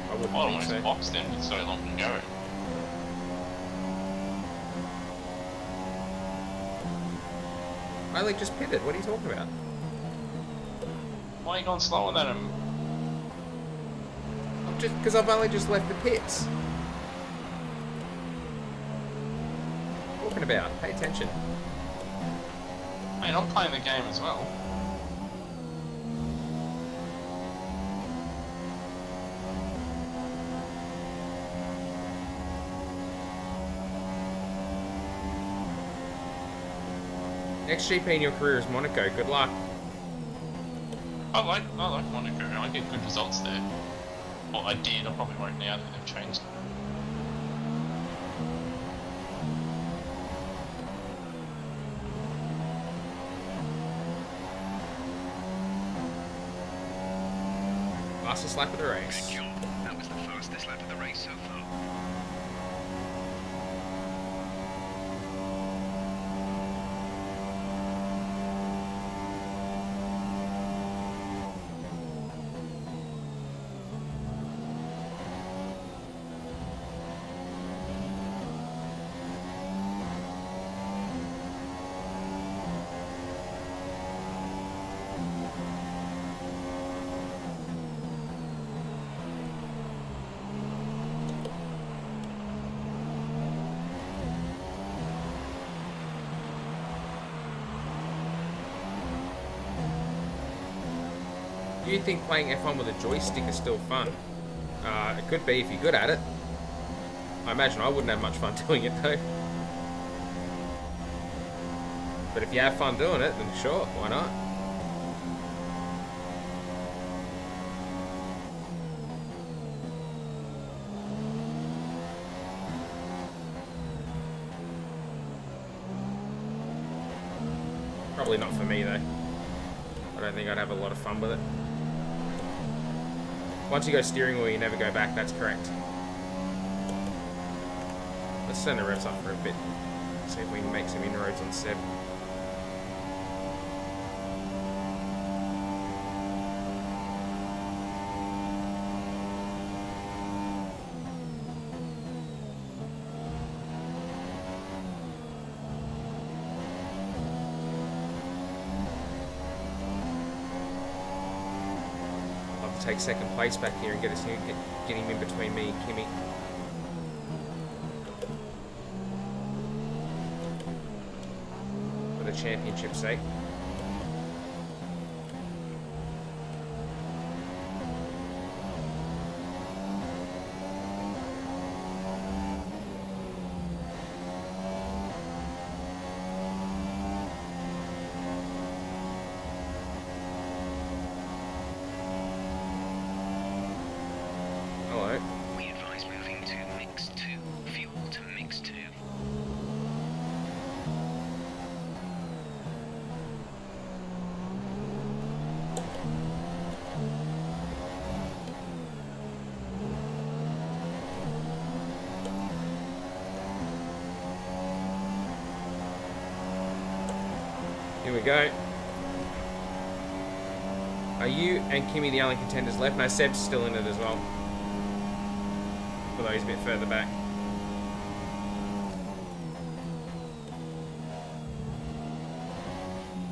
I wouldn't I don't think want so. to box them with so long to go. I like just pitted. What are you talking about? Why are you going slower than him? Just because I've only just left the pits. Talking about. Pay attention. Mate, I'm playing the game as well. Next GP in your career is Monaco. Good luck. I like Monaco. I get good results there. Well, I did. I probably won't now that they've changed. Fastest lap of the race. Good job. That was the fastest lap of the race so far. Do you think playing F1 with a joystick is still fun? It could be if you're good at it. I imagine I wouldn't have much fun doing it though. But if you have fun doing it, then sure, why not? Probably not for me though. I don't think I'd have a lot of fun with it. Once you go steering wheel, you never go back, that's correct. Let's turn the revs up for a bit. See if we can make some inroads on Seb. Take second place back here and get us get him in between me and Kimmy. For the championship's sake. We advise moving to mix 2. Fuel to mix 2. Here we go. Are you and Kimmy the only contenders left? No, Seb's still in it as well. Although he's a bit further back.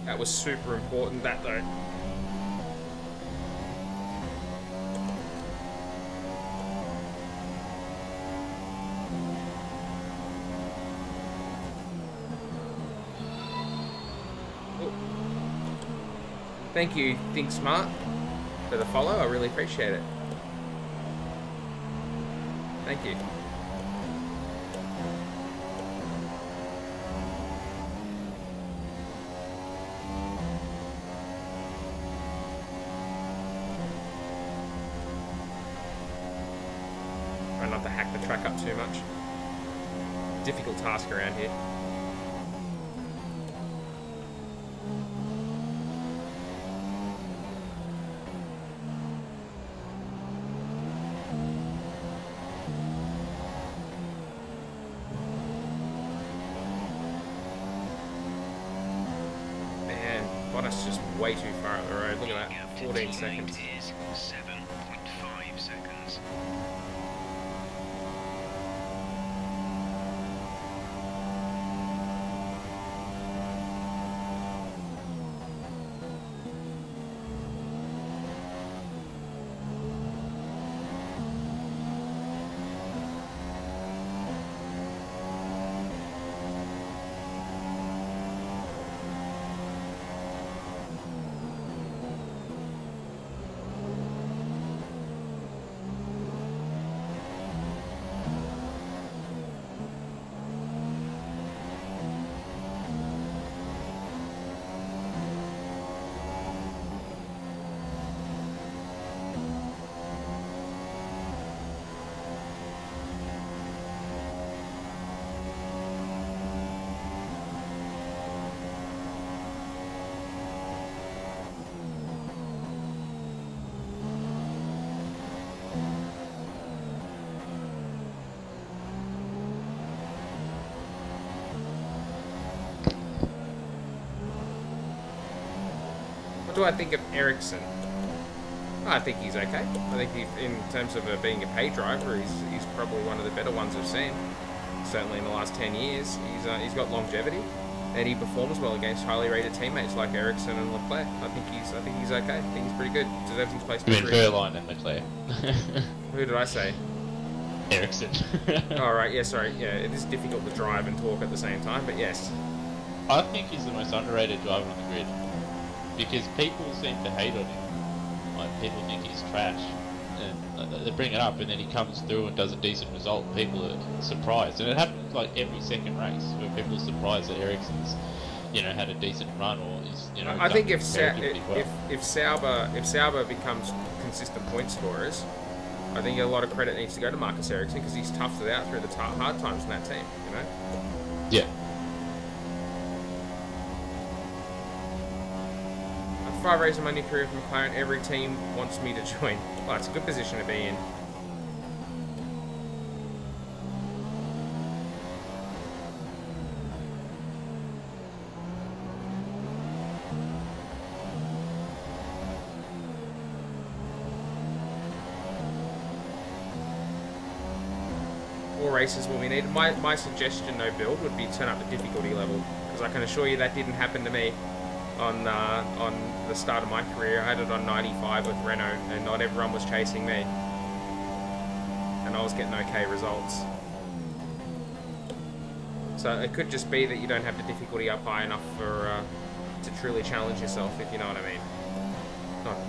That was super important, that though. Oh. Thank you, Think Smart, for the follow. I really appreciate it. Thank you. Try not to hack the track up too much. Difficult task around here. That's just way too far up the road. Look at that, 14 seconds. Is 7.5 seconds. What do I think of Ericsson? I think he's okay. I think in terms of being a pay driver, he's probably one of the better ones I've seen. Certainly in the last 10 years, he's got longevity, and he performs well against highly rated teammates like Ericsson and Leclerc. I think he's okay. I think he's pretty good. Deserves his place. You mean Verline and Leclerc? Who did I say? Ericsson. Oh right, yeah, sorry. Yeah, it is difficult to drive and talk at the same time, but yes. I think he's the most underrated driver on the grid because people seem to hate on him. Like people think he's trash, and they bring it up, and then he comes through and does a decent result. People are surprised, and it happens like every second race where people are surprised that Ericsson's, had a decent run or is, I think if well. Sauber becomes consistent point scorers, I think a lot of credit needs to go to Marcus Ericsson because he's toughed it out through the hard times in that team. Yeah. 5 races in my new career from McLaren, every team wants me to join. Well, it's a good position to be in. More races will be needed. My suggestion, no build, would be turn up the difficulty level, because I can assure you that didn't happen to me. On the start of my career, I had it on 95 with Renault, and not everyone was chasing me, and I was getting okay results. So it could just be that you don't have the difficulty up high enough for to truly challenge yourself, if you know what I mean.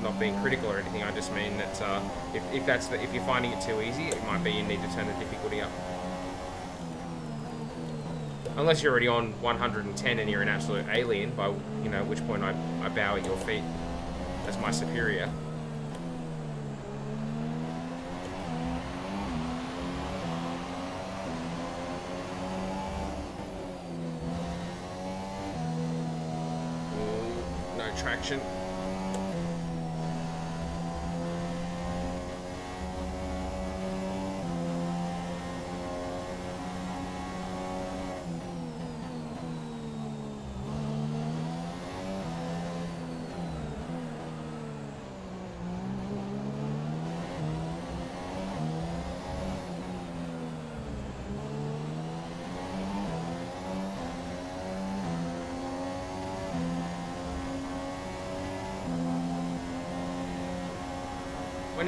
Not being critical or anything. I just mean that if you're finding it too easy, it might be you need to turn the difficulty up. Unless you're already on 110 and you're an absolute alien, by which point I bow at your feet as my superior. Ooh, no traction.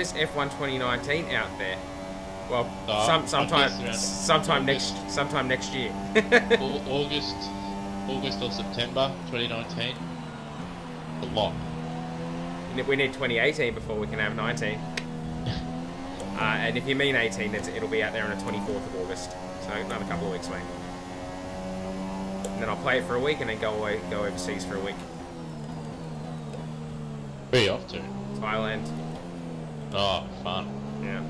is F1 2019 out there? Well, I sometime next year. August or September 2019. A lot. We need 2018 before we can have 19. And if you mean 18, it'll be out there on the 24th of August. So another couple of weeks, mate. And then I'll play it for a week and then go overseas for a week. Where are you off to? Thailand. Oh, fun. Yeah.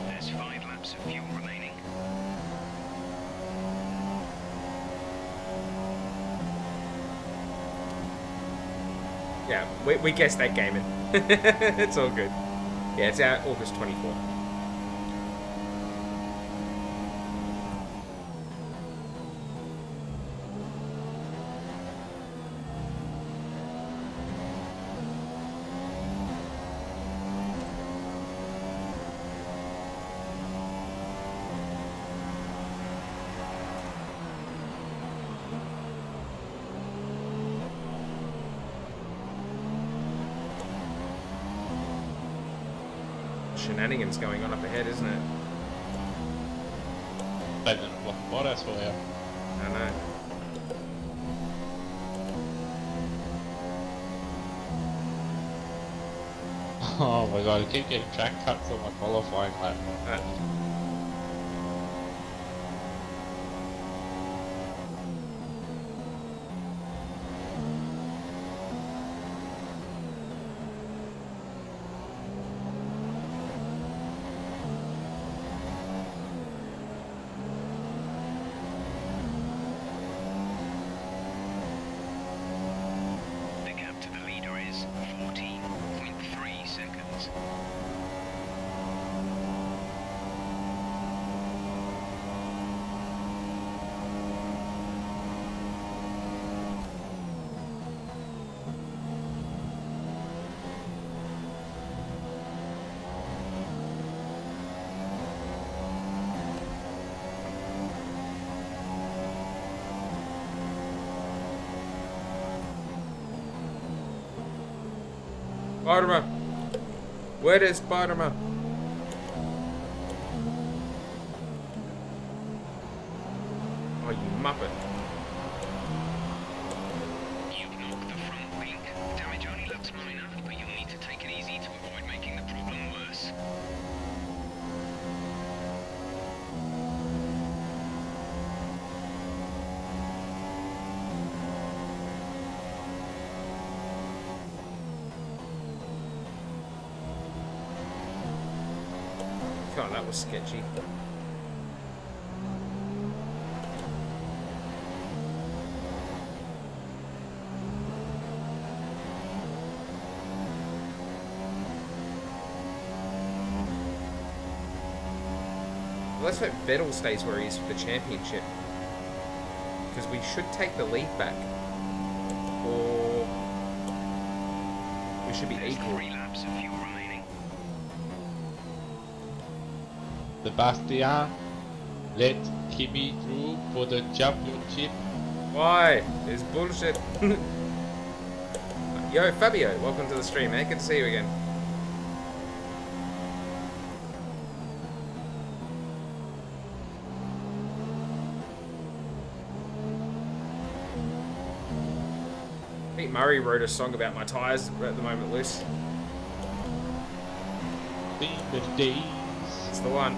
There's 5 laps of fuel remaining. Yeah, we guessed that gaming. It's all good. Yeah, it's out August 24th. Shenanigans going on up ahead, isn't it? They've done a block spot, I swear. I know. Oh my god, I keep getting track cuts on my qualifying lap. The gap to the leader is 14.3 seconds. Spider-Man! Where is Spider-Man? Oh, you muppet. You've knocked the front wing. Damage only looks minor, but you'll need to take it easy to avoid making the problem worse. God, that was sketchy. Let's hope Vettel stays where he is for the championship. Because we should take the lead back. Or we should be There's equal. 3 laps of fuel remaining. Sebastian, let Kimi through for the championship. Why? It's bullshit. Yo, Fabio, welcome to the stream, man. Good to see you again. Pete Murray wrote a song about my tyres at the moment, loose. The days. It's the one.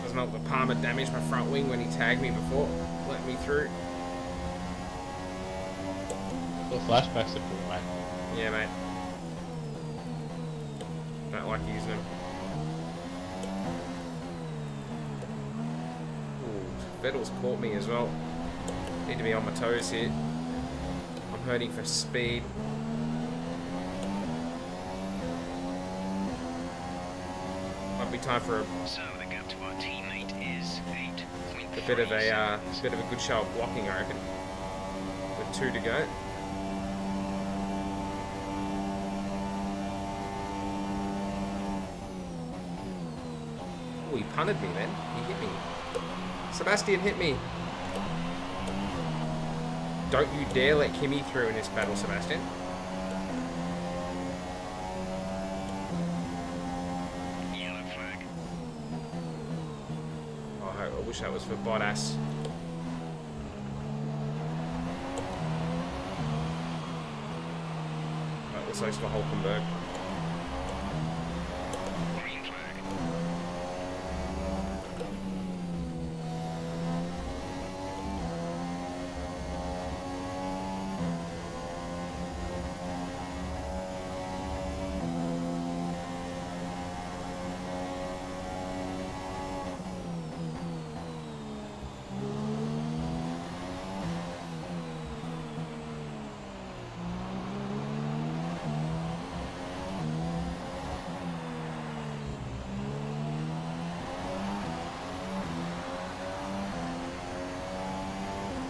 Doesn't help the Palmer damaged my front wing when he tagged me before, let me through. Well, flashbacks are cool, mate. Yeah, mate. Don't like using them. Vettel's caught me as well. Need to be on my toes here. I'm hurting for speed. Might be time for So the gap to our teammate is 8.3. a bit of a good show of blocking, I reckon. With 2 to go. Oh, he punted me then. He hit me. Sebastian hit me. Don't you dare let Kimi through in this battle, Sebastian. Yellow flag. Oh, I wish that was for Bottas. Right, looks like it's for Hulkenberg. Green flag.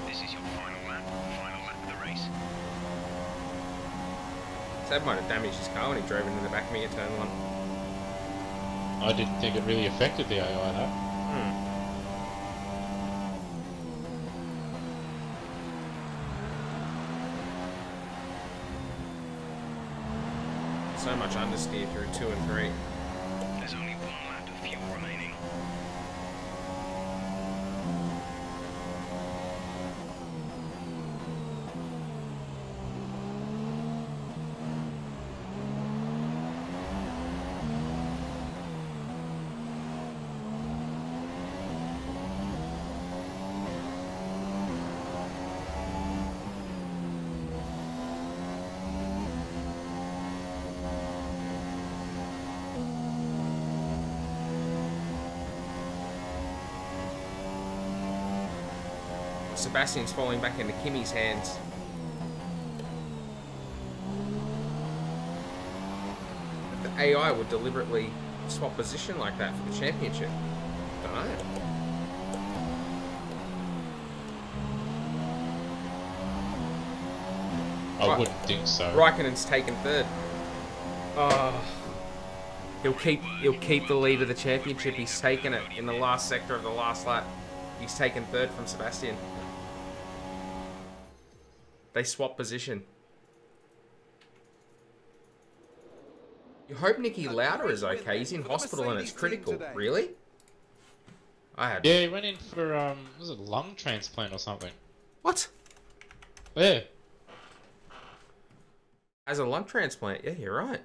This is your final lap of the race. That might have damaged his car when he drove into the back of me at turn 1. I didn't think it really affected the AI though. So much understeer through 2 and 3. There's only 1 lap of fuel remaining. Sebastian's falling back into Kimi's hands. The AI would deliberately swap position like that for the championship. Don't know. I wouldn't think so. Raikkonen's taken 3rd. Oh. He'll keep the lead of the championship. He's taken it in the last sector of the last lap. He's taken 3rd from Sebastian. They swap position. You hope Nicky Lauda is okay. He's in hospital and it's critical. Really? Yeah, he went in for was it lung transplant or something? What? Yeah. As a lung transplant? Yeah, you're right.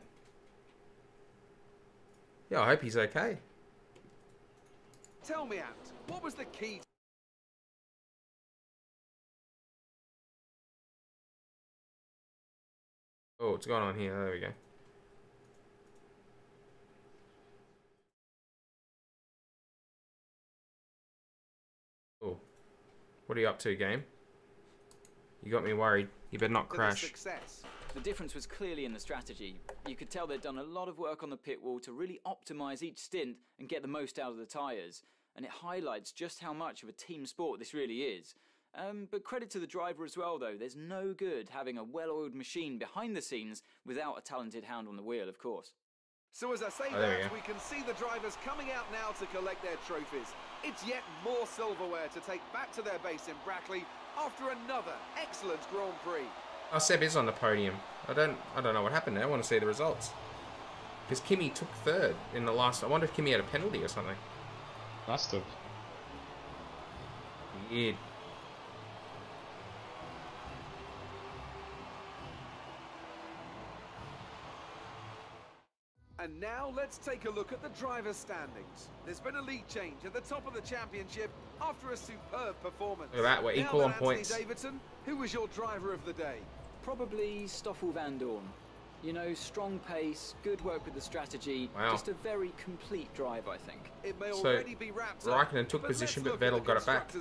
Yeah, I hope he's okay. Tell me, Ant, what was the key? Oh, what's going on here? There we go. Oh. What are you up to, game? You got me worried. You better not crash. Success. The difference was clearly in the strategy. You could tell they'd done a lot of work on the pit wall to really optimise each stint and get the most out of the tyres. And it highlights just how much of a team sport this really is. But credit to the driver as well, though. There's no good having a well-oiled machine behind the scenes without a talented hound on the wheel, of course. So as I say that, we can see the drivers coming out now to collect their trophies. It's yet more silverware to take back to their base in Brackley after another excellent Grand Prix. Oh, Seb is on the podium. I don't know what happened there. I want to see the results. Because Kimi took 3rd in the last... I wonder if Kimi had a penalty or something. Must have. Weird. And now let's take a look at the driver's standings. There's been a lead change at the top of the championship after a superb performance. Look at that, we're equal on points. Davidson, who was your driver of the day? Probably Stoffel Van Dorn. You know, strong pace, good work with the strategy, just a very complete drive, I think. It may already be wrapped up, Raikkonen took position, but Vettel got it back.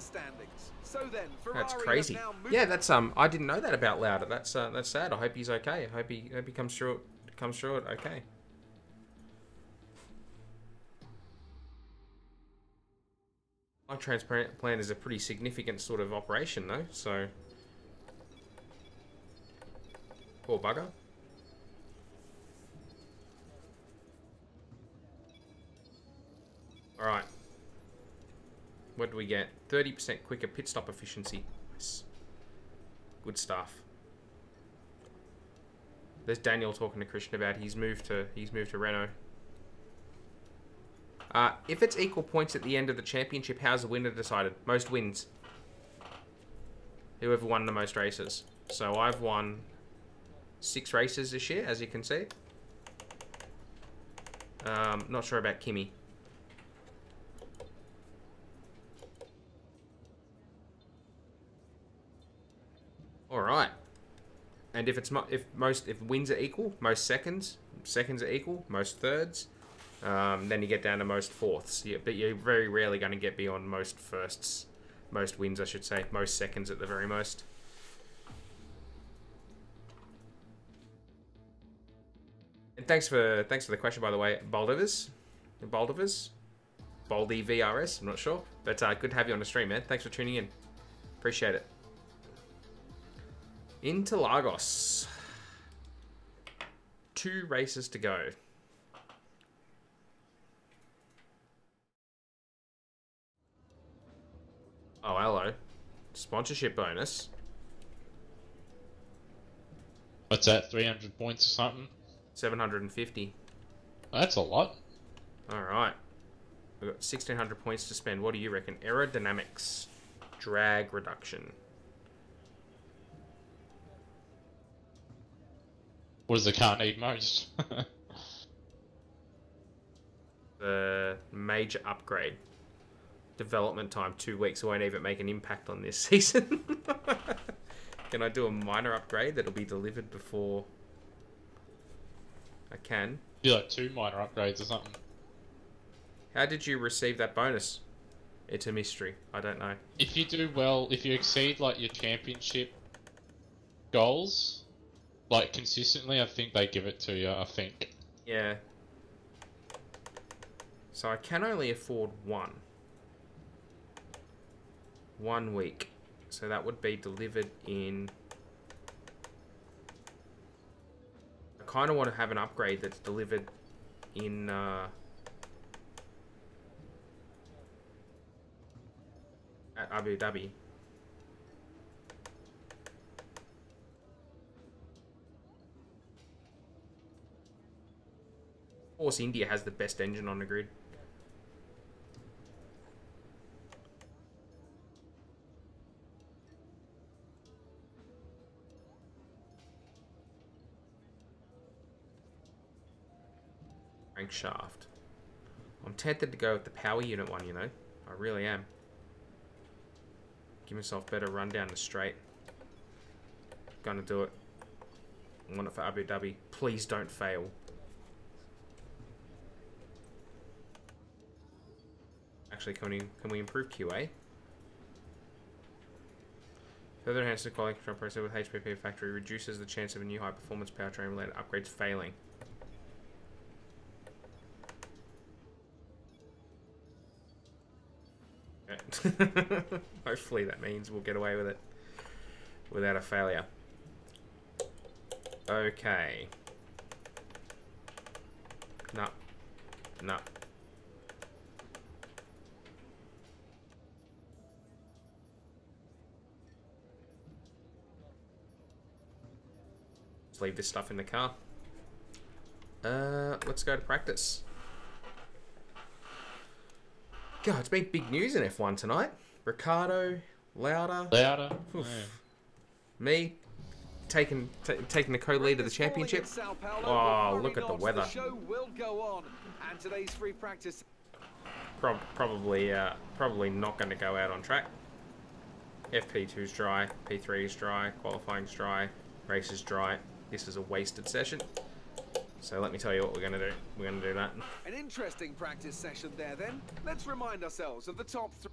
So then, That's crazy. Yeah, that's I didn't know that about Lauda. That's sad. I hope he's okay. I hope he comes through it okay. My transparent plan is a pretty significant sort of operation, though. So, poor bugger. All right. What do we get? 30% quicker pit stop efficiency. Nice. Good stuff. There's Daniel talking to Christian about he's moved to Renault. If it's equal points at the end of the championship, how's the winner decided? Most wins. Whoever won the most races. So I've won 6 races this year, as you can see. Not sure about Kimi. All right. And if wins are equal, most seconds are equal, most thirds. Then you get down to most fourths. Yeah, but you're very rarely going to get beyond most firsts. Most wins, I should say. Most seconds at the very most. And thanks for the question, by the way, Baldy VRS, I'm not sure. But good to have you on the stream, man. Thanks for tuning in. Appreciate it. Interlagos. 2 races to go. Oh, hello. Sponsorship bonus. What's that, 300 points or something? 750. That's a lot. Alright. We've got 1,600 points to spend. What do you reckon? Aerodynamics. Drag reduction. What does the car need most? The major upgrade. Development time 2 weeks. Won't even make an impact on this season. Can I do a minor upgrade that'll be delivered before I can? Do like 2 minor upgrades or something. How did you receive that bonus? It's a mystery. I don't know. If you do well, if you exceed like your championship goals, like consistently, I think they give it to you. I think. Yeah. So I can only afford 1 week. So that would be delivered in... I kind of want to have an upgrade that's delivered in... at Abu Dhabi. Of course, India has the best engine on the grid. Crankshaft. I'm tempted to go with the power unit one, you know. I really am. Give myself better run down the straight. Gonna do it. I want it for Abu Dhabi. Please don't fail. Actually, can we improve QA? Further enhance the quality control process with HPP factory reduces the chance of a new high performance powertrain related upgrades failing. Okay. Hopefully that means we'll get away with it without a failure. Okay. No. No. Let's leave this stuff in the car. Let's go to practice. God, it's been big news in F1 tonight. Ricciardo, Lauda. Yeah. Me taking the co-lead of the championship. Oh, look at the weather. The show will go on, and today's free practice. Probably not going to go out on track. FP2's dry, P3 is dry, qualifying's dry, race is dry. This is a wasted session. So let me tell you what we're going to do. We're going to do that. An interesting practice session there then. Let's remind ourselves of the top 3.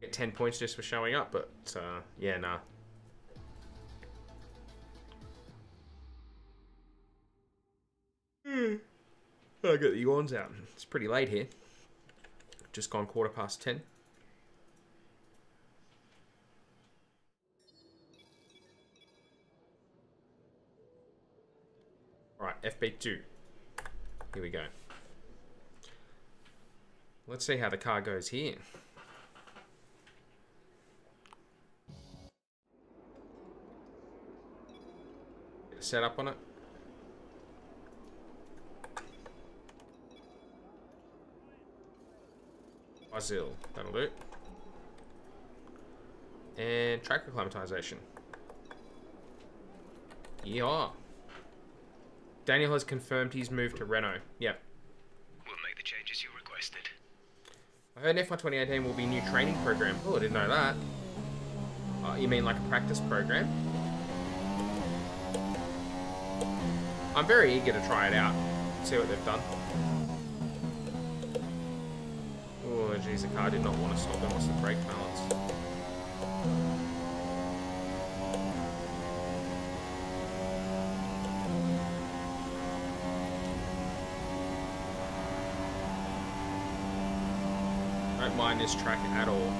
Get 10 points just for showing up, but yeah, nah. I got the yawns out. It's pretty late here. Just gone 10:15. Alright, FB2. Here we go. Let's see how the car goes here. Get a setup on it. Brazil, that'll do. And track acclimatization. Yeah. Daniel has confirmed he's moved to Renault. Yep. We'll make the changes you requested. I heard FY 2018 will be a new training program. Oh, I didn't know that. You mean like a practice program? I'm very eager to try it out. See what they've done. Oh, geez, the car did not want to stop. It lost the brake balance. Don't mind this track at all.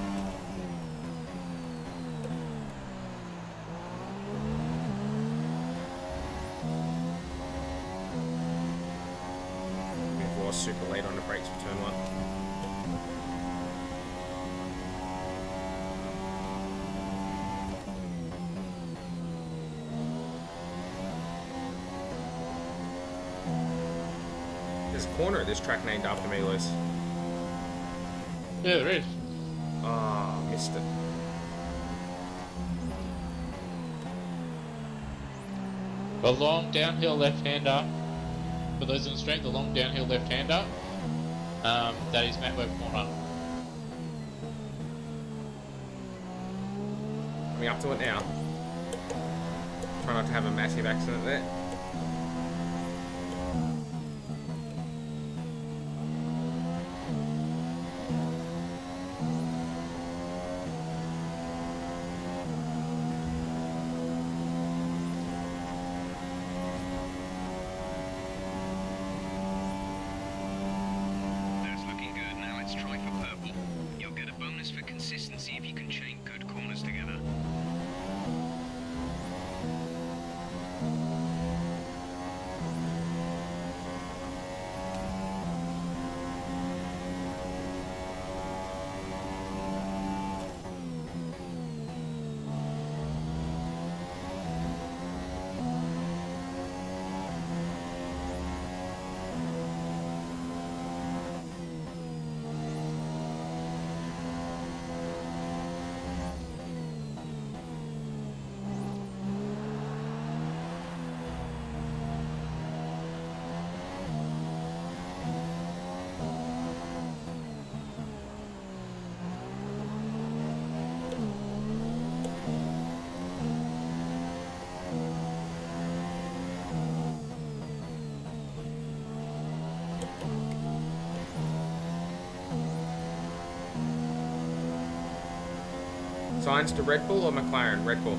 It was super late on the brakes for turn 1. There's a corner at this track named after me, Lewis. Yeah, there is. Ah, oh, missed it. The long downhill left-hander. For those in the stream, the long downhill left-hander. That is Matt Webb corner. Coming up to it now. Try not to have a massive accident there. That's looking good. Now let's try for purple. You'll get a bonus for consistency if you can chain good corners together. Signs to Red Bull or McLaren? Red Bull.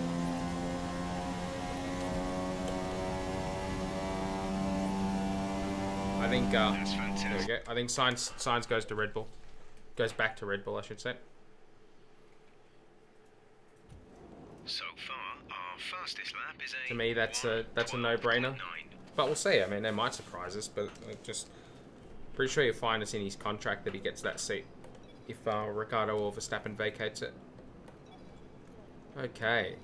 I think That's there we fantastic. go. I think signs goes to Red Bull. Goes back to Red Bull, I should say. So far, our fastest lap is a To me, that's a no-brainer. 1:12.9. But we'll see. I mean, they might surprise us, but just pretty sure you'll find it's in his contract that he gets that seat if Ricciardo or Verstappen vacates it. Okay,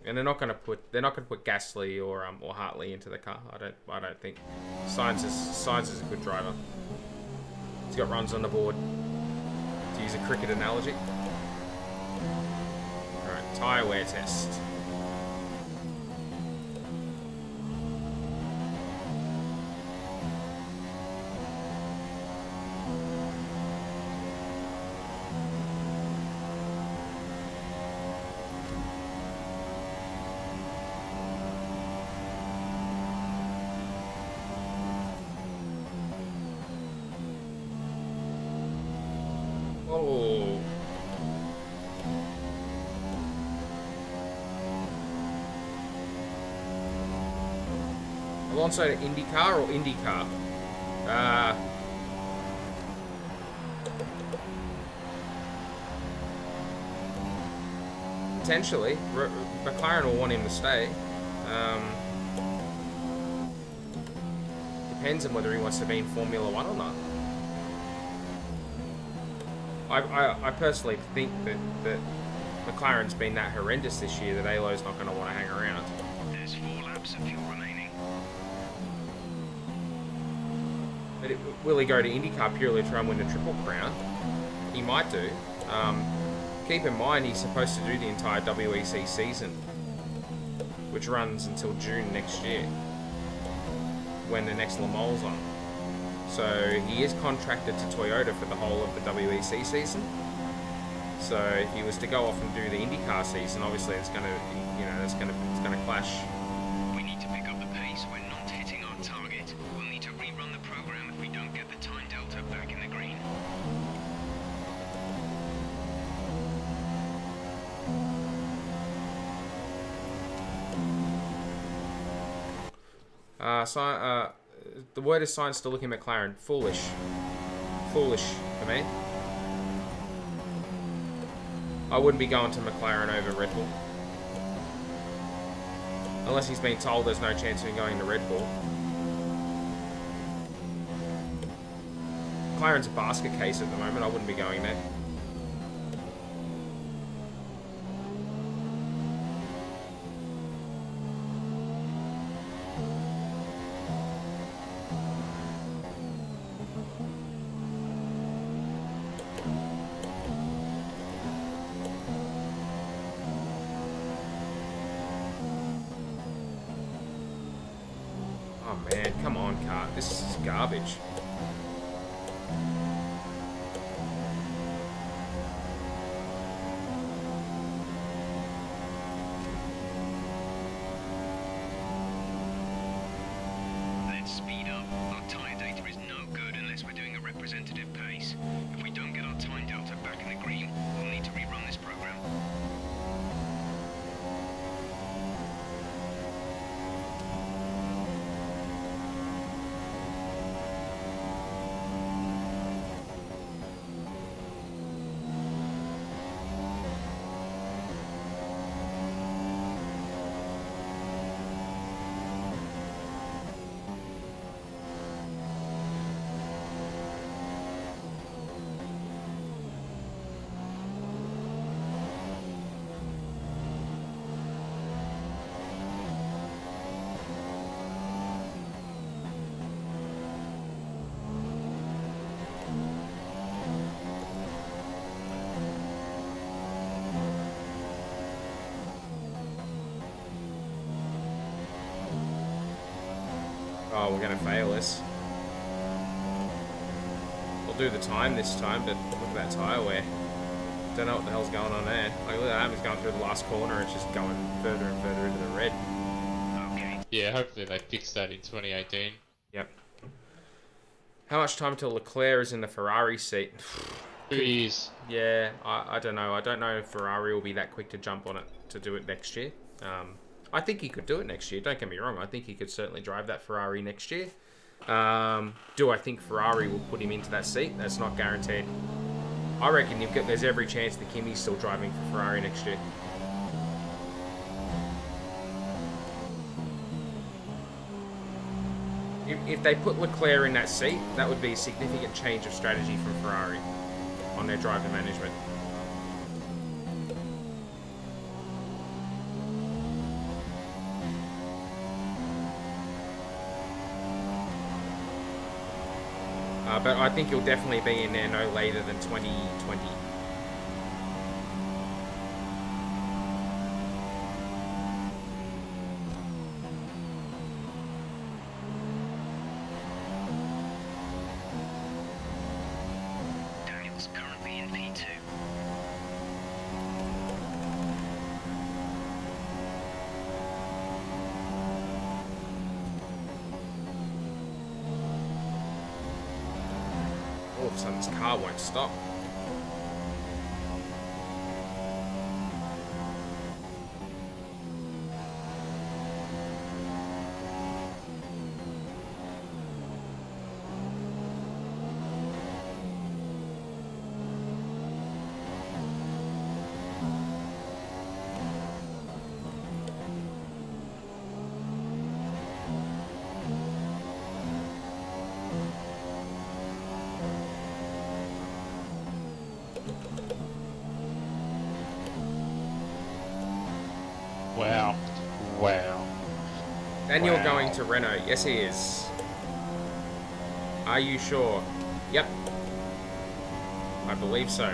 and they're not going to put Gasly or Hartley into the car. I don't think. Sainz is a good driver. He's got runs on the board. To use a cricket analogy. All right, tyre wear test. Oh. Alonso to IndyCar or IndyCar? Potentially. McLaren will want him to stay. Depends on whether he wants to be in Formula 1 or not. I personally think that McLaren's been that horrendous this year that Alo's not going to want to hang around. There's 4 laps of fuel remaining. But will he go to IndyCar purely to try and win the Triple Crown? He might do. Keep in mind he's supposed to do the entire WEC season, which runs until June next year, when the next Le Mans on. So he is contracted to Toyota for the whole of the WEC season. So if he was to go off and do the IndyCar season, obviously it's going to, you know, it's going to clash. We need to pick up the pace. We're not hitting our target. We'll need to rerun the program if we don't get the time delta back in the green. The word is science to look at McLaren. Foolish. Foolish for me. I wouldn't be going to McLaren over Red Bull. Unless he's been told there's no chance of him going to Red Bull. McLaren's a basket case at the moment. I wouldn't be going there. Oh man, come on, kart. This is garbage. Let's speed up. Our tyre data is no good unless we're doing a representative pace. If we don't get our time delta back in the green, we'll need to rerun this program. Oh, we're going to fail this. We'll do the time this time, but look at that tyre wear. Don't know what the hell's going on there. Like, look at that, he's going through the last corner, it's just going further and further into the red. Okay. Yeah, hopefully they fix that in 2018. Yep. How much time till Leclerc is in the Ferrari seat? 2 years. Yeah, I don't know. I don't know if Ferrari will be that quick to jump on it to do it next year. I think he could do it next year. Don't get me wrong. I think he could certainly drive that Ferrari next year. Do I think Ferrari will put him into that seat? That's not guaranteed. I reckon there's every chance that Kimi's still driving for Ferrari next year. If they put Leclerc in that seat, that would be a significant change of strategy from Ferrari on their driver management. But I think he'll definitely be in there no later than 2020. Daniel's currently in P2. All of a sudden, this car won't stop. Daniel Wow. going to Renault. Yes, he is. Are you sure? Yep. I believe so.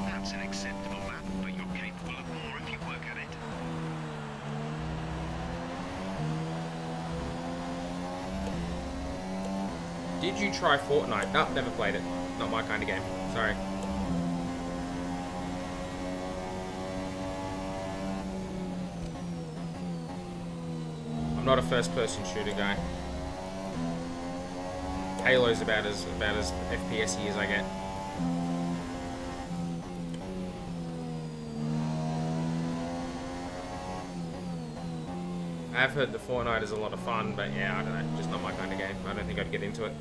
That's an acceptable lap, but you're capable of more if you work at it. Did you try Fortnite? Nope, never played it. Not my kind of game. Sorry. I'm not a first-person shooter guy. Halo's about as FPS-y as I get. I've heard the Fortnite is a lot of fun, but yeah, I don't know, just not my kind of game. I don't think I'd get into it.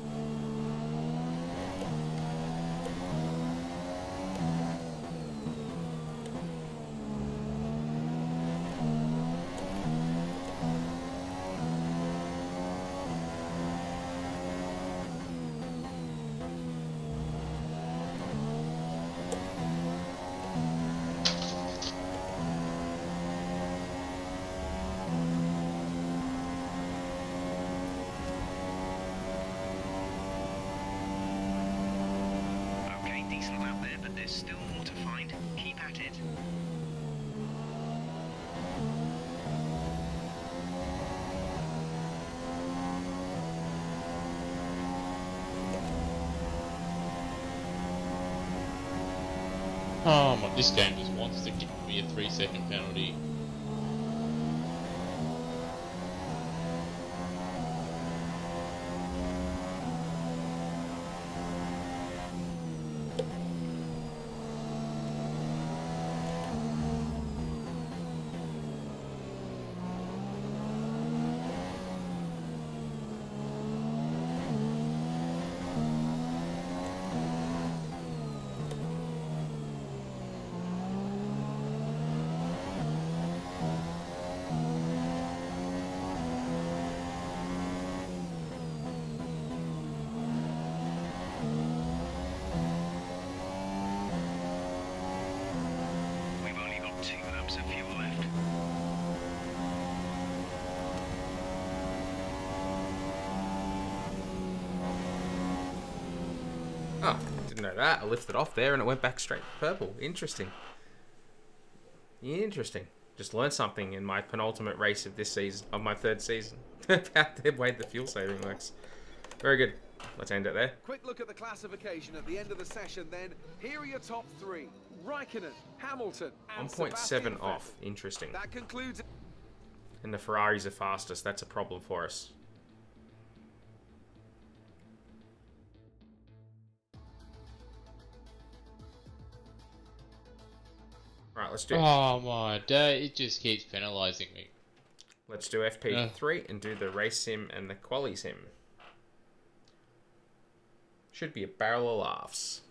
Okay, decent lap there, but there's still more to find. Keep at it. Oh my, this game just wants to give me a 3-second penalty. We've only got 2 laps of fuel left. Oh, didn't know that. I lifted off there and it went back straight to purple. Interesting. Interesting. Just learned something in my penultimate race of this season, of my 3rd season, about the way the fuel saving works. Very good. Let's end it there. Quick look at the classification at the end of the session then. Here are your top 3. Raikkonen, Hamilton, and 1.7 Sebastian off. Vettel. Interesting. That concludes... And the Ferraris are fastest. That's a problem for us. Right, let's do Oh my day, it just keeps penalising me. Let's do FP3 and do the race sim and the quali sim. Should be a barrel of laughs.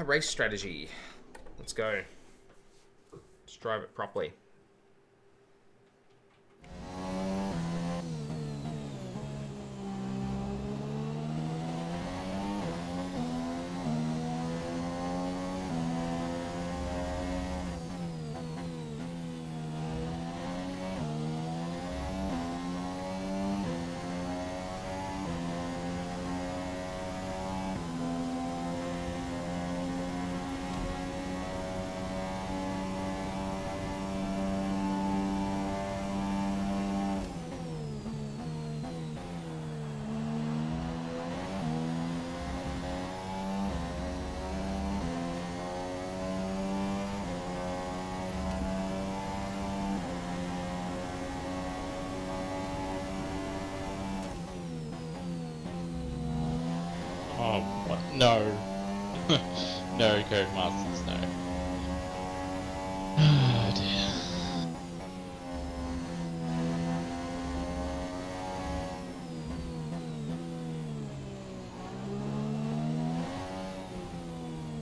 Race strategy. Let's go. Let's drive it properly. Oh, what? No. No, Code Masters, no. Oh dear.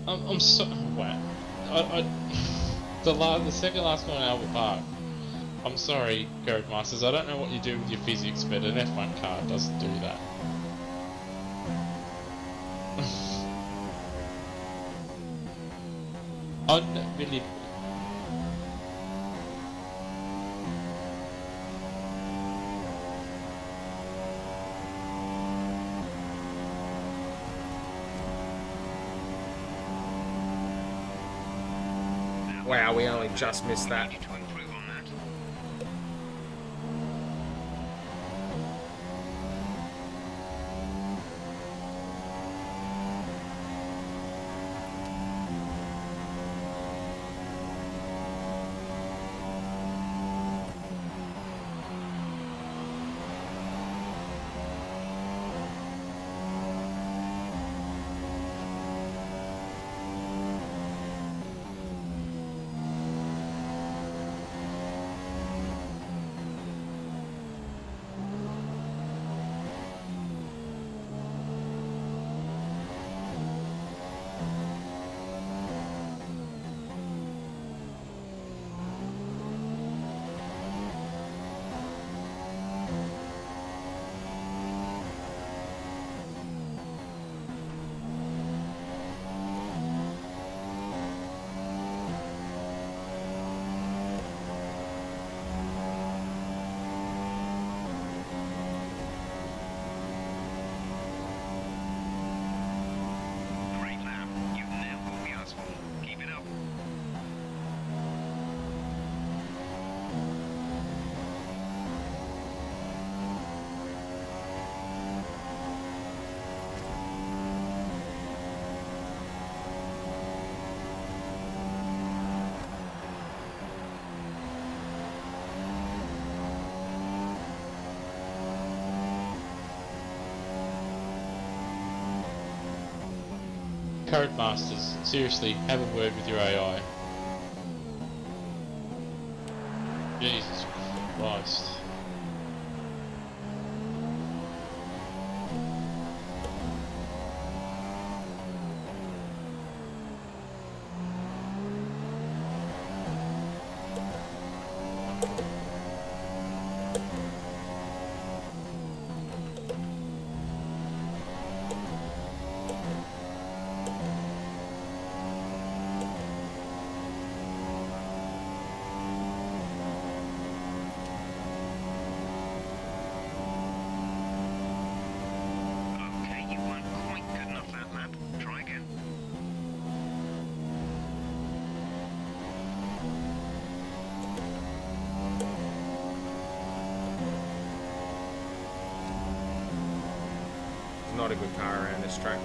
I'm so... Wow. The second last one in Albert Park. I'm sorry, Garage Masters, I don't know what you do with your physics, but an F1 car doesn't do that. Unbelievable. Wow, we only just missed that. To improve on that. Great lap. You've nailed what we asked for. Keep it up. Code Masters, seriously, have a word with your AI. Jesus Christ. Okay, you weren't quite good enough that lap. Try again. There's not a good car around this track.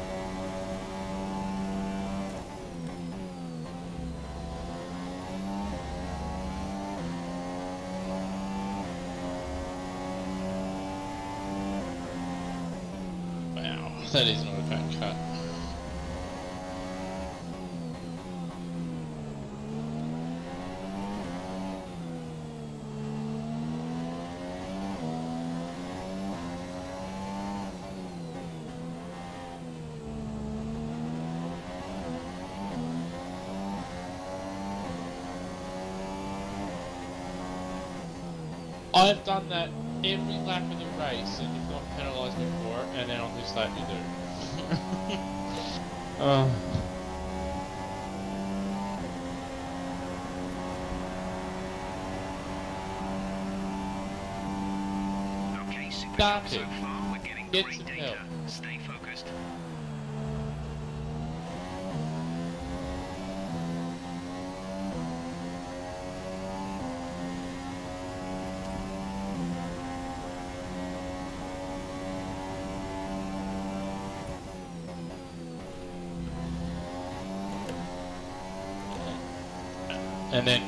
Wow, that is not a bad cut. I've done that every lap of the race and you've gotten penalised before it, and then on this lap you do. Okay, super Stop job so it. far. We're getting Get great some data. help. Stay focused. And then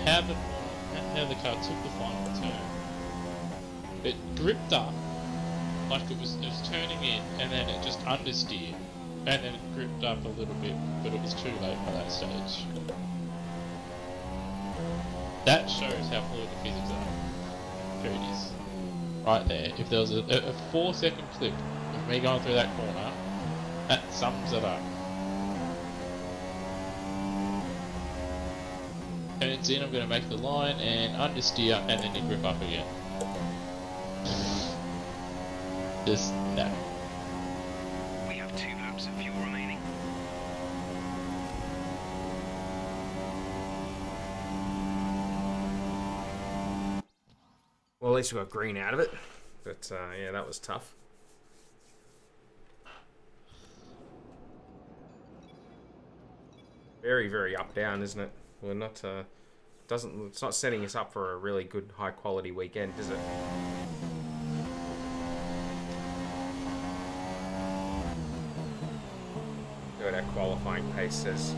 how the car took the final turn, it gripped up like it was turning in, and then it just understeered, and then it gripped up a little bit, but it was too late by that stage. That shows how fluid the physics are. There it is. Right there. If there was a 4-second clip of me going through that corner, that sums it up. turns in, I'm going to make the line and understeer and then grip up again. Just no. We have 2 laps of fuel remaining. Well, at least we got green out of it. But, yeah, that was tough. Very, very up-down, isn't it? We're not, it's not setting us up for a really good, high-quality weekend, is it? See what our qualifying pace says.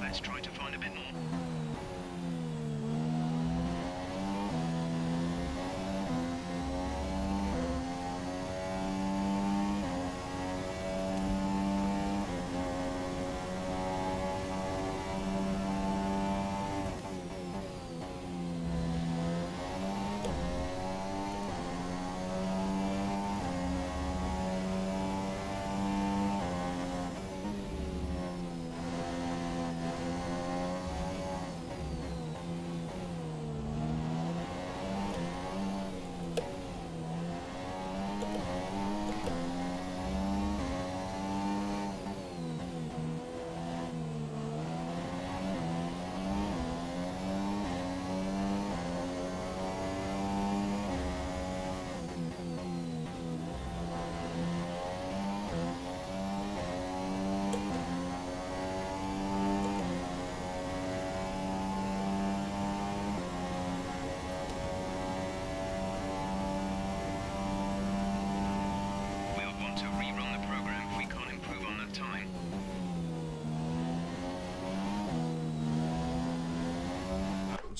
Let's try to find a bit more.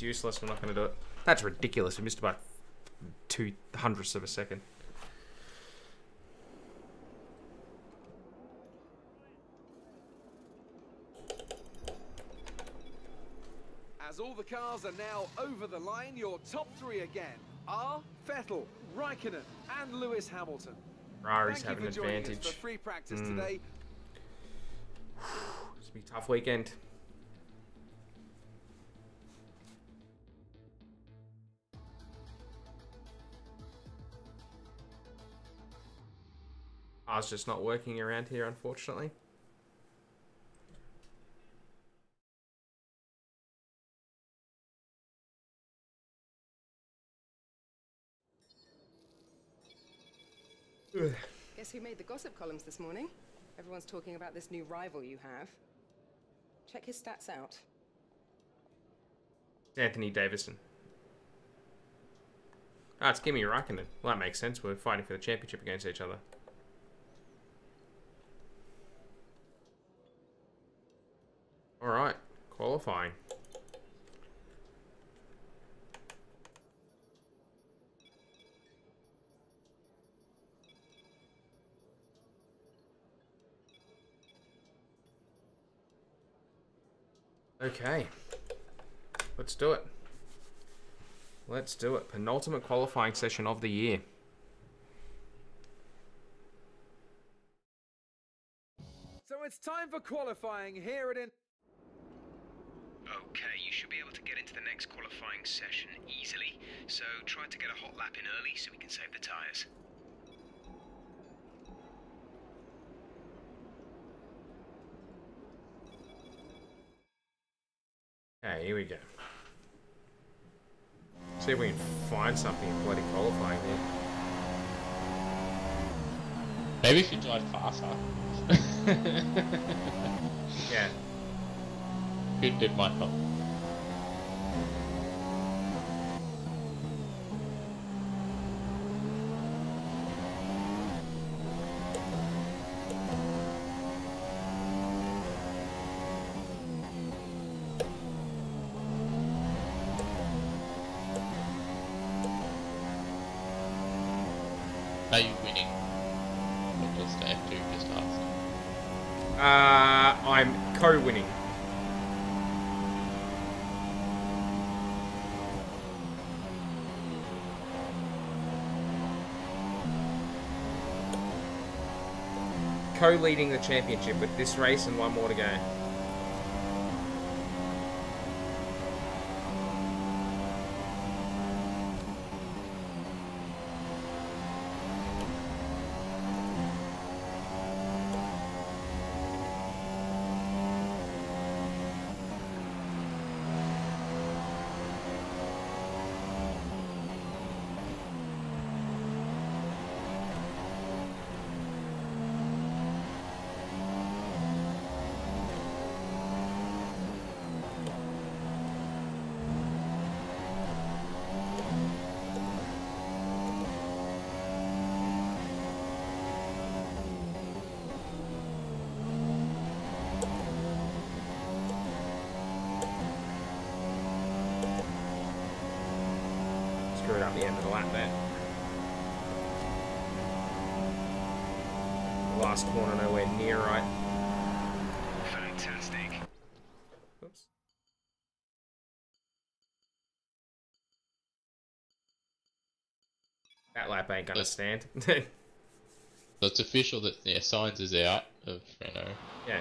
Useless, we're not going to do it. That's ridiculous. We missed about 0.02 of a second. As all the cars are now over the line, your top 3 again are Vettel, Raikkonen and Lewis Hamilton. Ferrari's having an advantage. Thank you for free practice today. It's going to be a tough weekend. Car's just not working around here, unfortunately. Guess who made the gossip columns this morning? Everyone's talking about this new rival you have. Check his stats out. Anthony Davison. Ah, it's Kimi Raikkonen. Well, that makes sense. We're fighting for the championship against each other. Alright. qualifying. Okay. Let's do it. Let's do it. Penultimate qualifying session of the year. So it's time for qualifying here at Okay, you should be able to get into the next qualifying session easily, so try to get a hot lap in early so we can save the tyres. Okay, here we go. See if we can find something in bloody qualifying here. Maybe if you drive faster. Yeah. It might not. Are you winning? Or just the F2 just asking? I'm co-winning. Co-leading the championship with this race and one more to go. Screwed up the end of the lap there. The last corner nowhere near right. Fantastic. Oops. That lap ain't gonna stand. So it's official that Sainz is out of Renault. Yeah.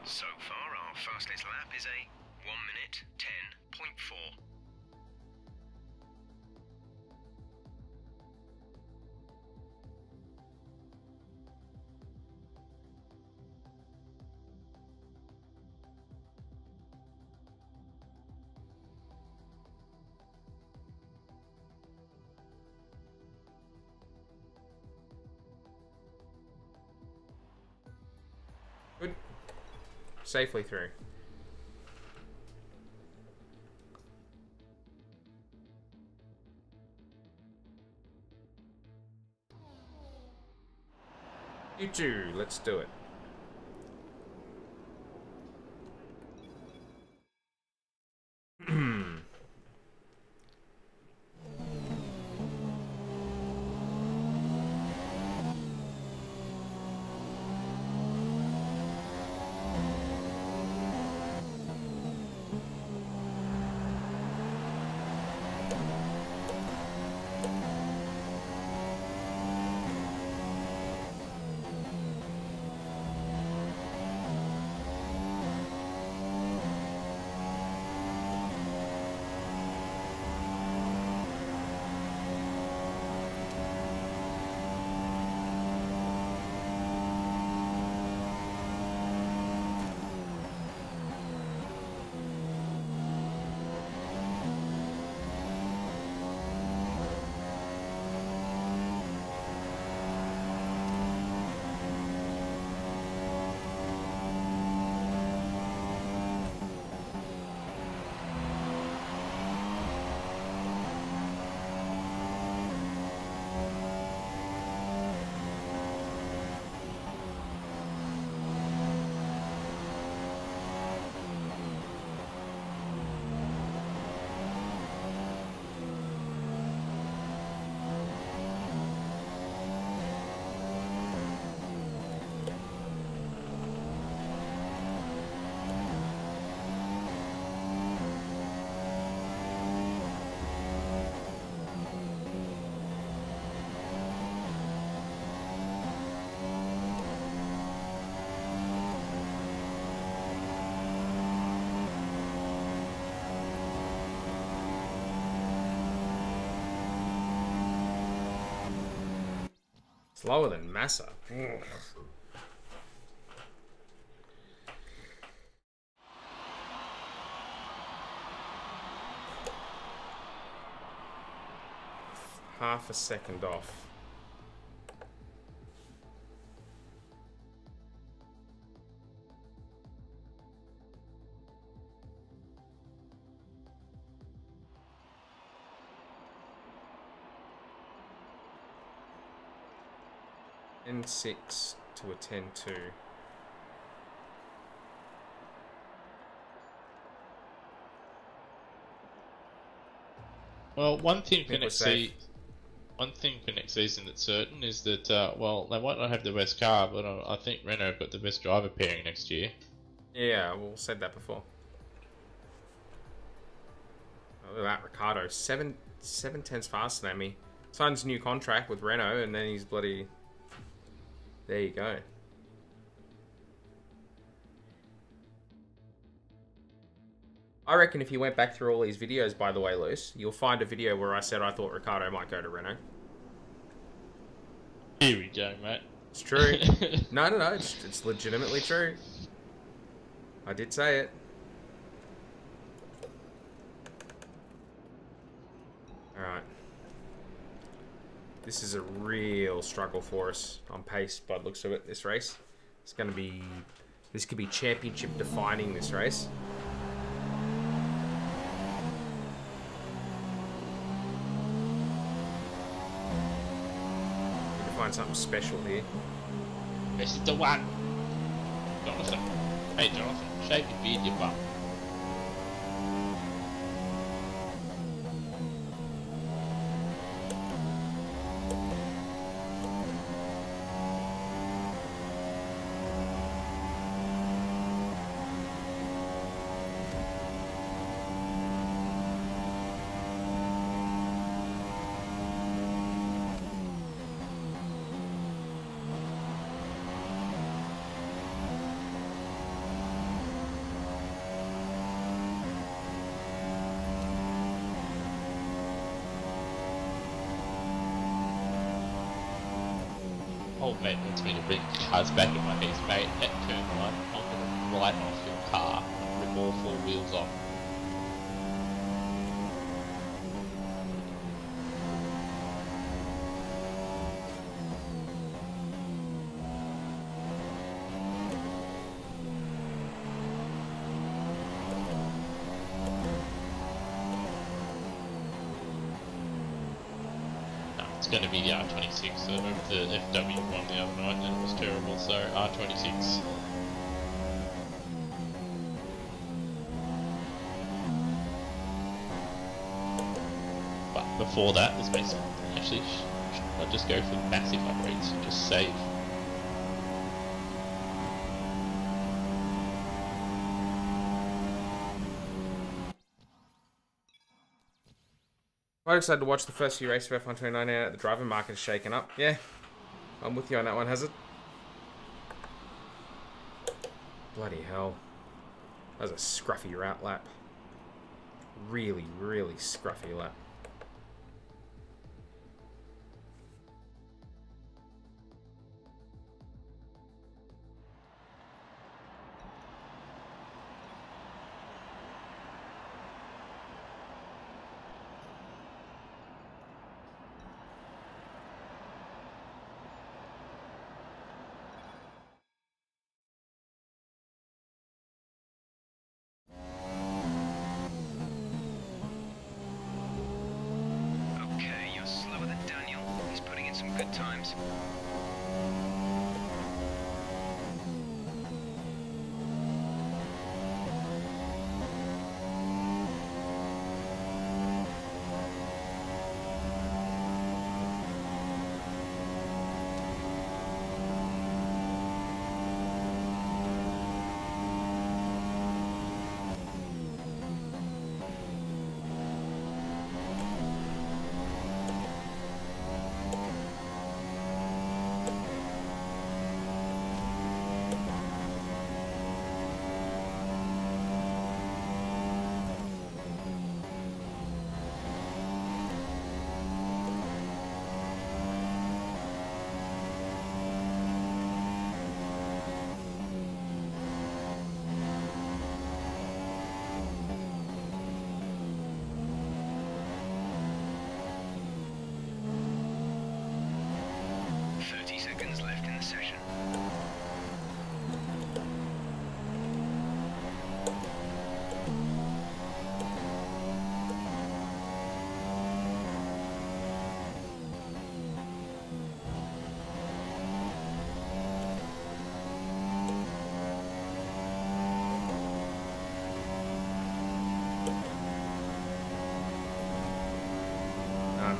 So far, our fastest lap is a 1 minute 10.4. Good. Safely through. You two, let's do it. Slower than Massa. Ugh. Half a second off. N6 to a 10-2. Well, one thing for next season that's certain is that well, they might not have the best car, but I think Renault have got the best driver pairing next year. Yeah, well, we said that before. Oh, look at that, Ricardo, 7/10 faster than me. Signs a new contract with Renault, and then he's bloody. There you go. I reckon if you went back through all these videos, by the way, Luce, you'll find a video where I said I thought Ricardo might go to Renault. Here we go, mate. It's true. No, it's legitimately true. I did say it. Alright. This is a real struggle for us on pace by the looks of it, this race. It's going to be... This could be championship defining, this race. Need to find something special here. This is the one. Jonathan. Hey, Jonathan. Shave your beard, you bum. Old mate wants me to bring cars back in my piece, mate. At turn one, I'm gonna right off your car and rip all four wheels off. It's going to be the R26, so the FW won the other night and it was terrible, so R26. But before that, this makes actually should just go for massive upgrades and just save. Quite excited to watch the first few races of F1 2019 now that the driving market is shaken up. Yeah, I'm with you on that one, Hazard. Bloody hell. That was a scruffy route lap. Really, really scruffy lap. Good times.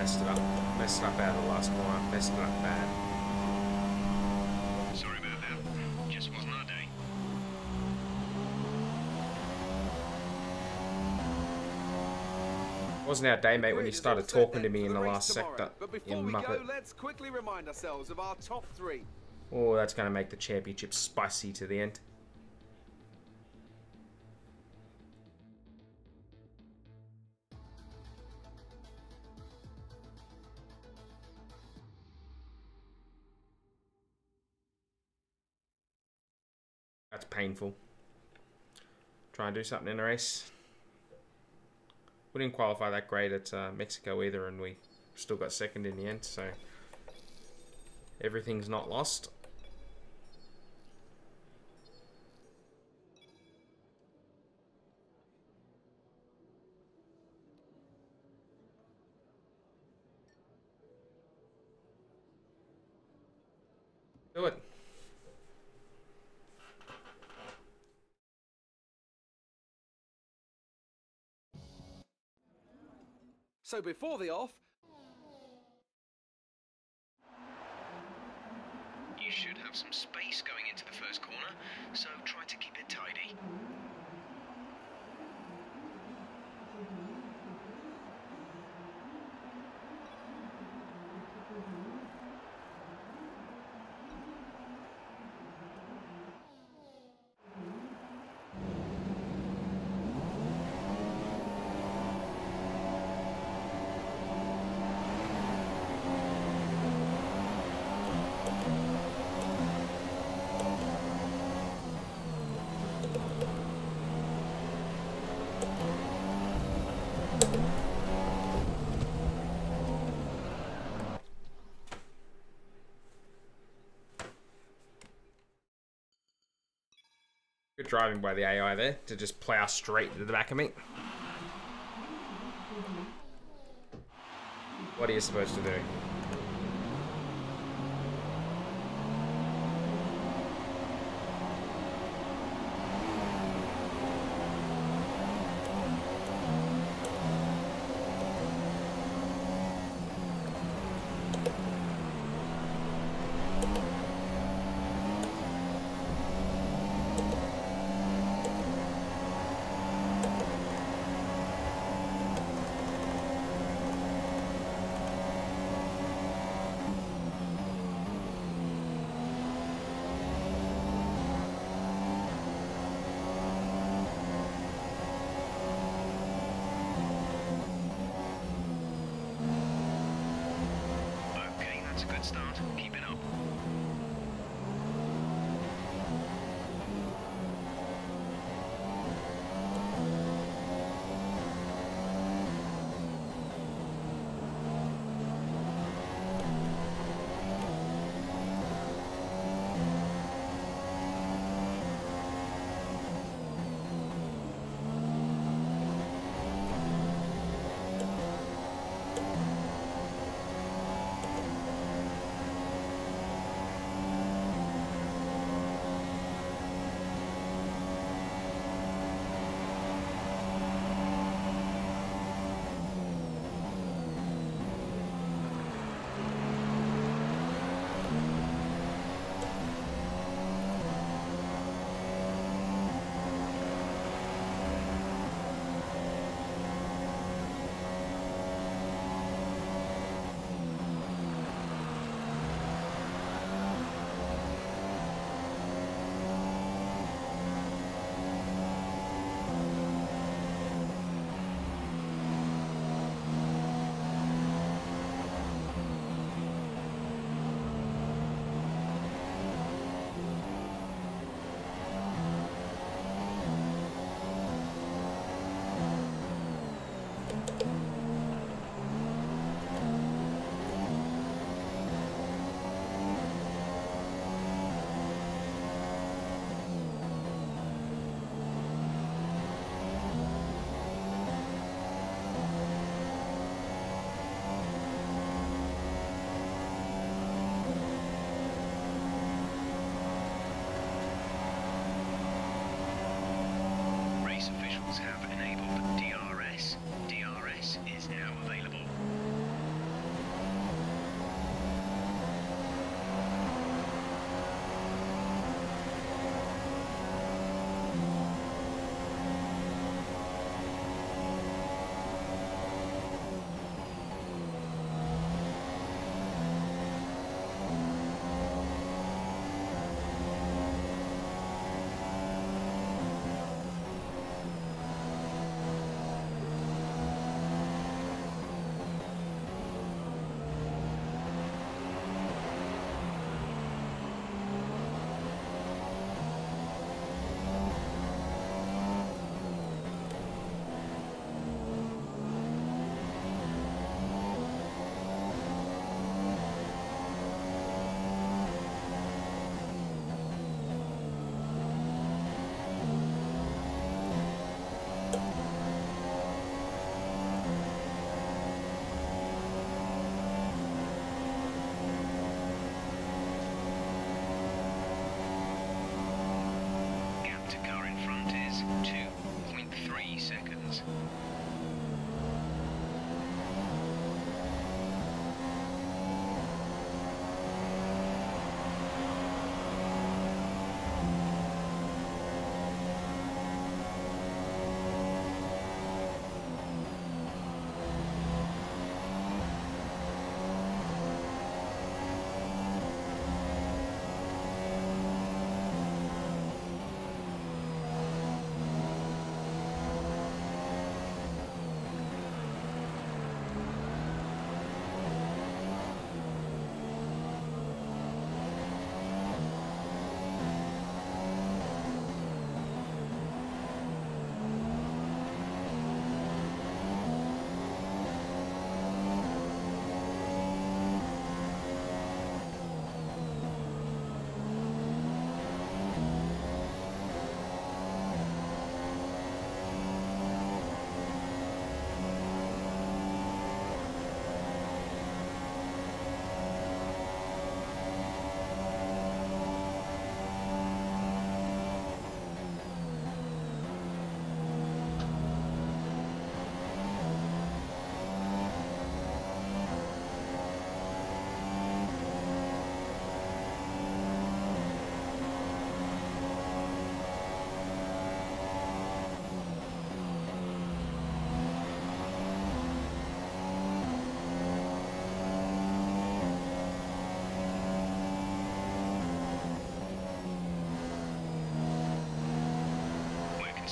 Messed it up. Messed it up out of the last corner. Messed it up bad. Sorry about that. Just wasn't our day. Wasn't our day, mate, when you started talking to me in the last sector. But You before we go, muppet. let's quickly remind ourselves of our top 3. Oh, that's going to make the championship spicy to the end. That's painful. Try and do something in a race. We didn't qualify that great at Mexico either, and we still got second in the end, so everything's not lost. Do it. So before the off, You should have some space going into the first corner, so try to keep it tidy. Good driving by the AI there to just plow straight into the back of me. What are you supposed to do? Okay, that's a good start. Keep it up.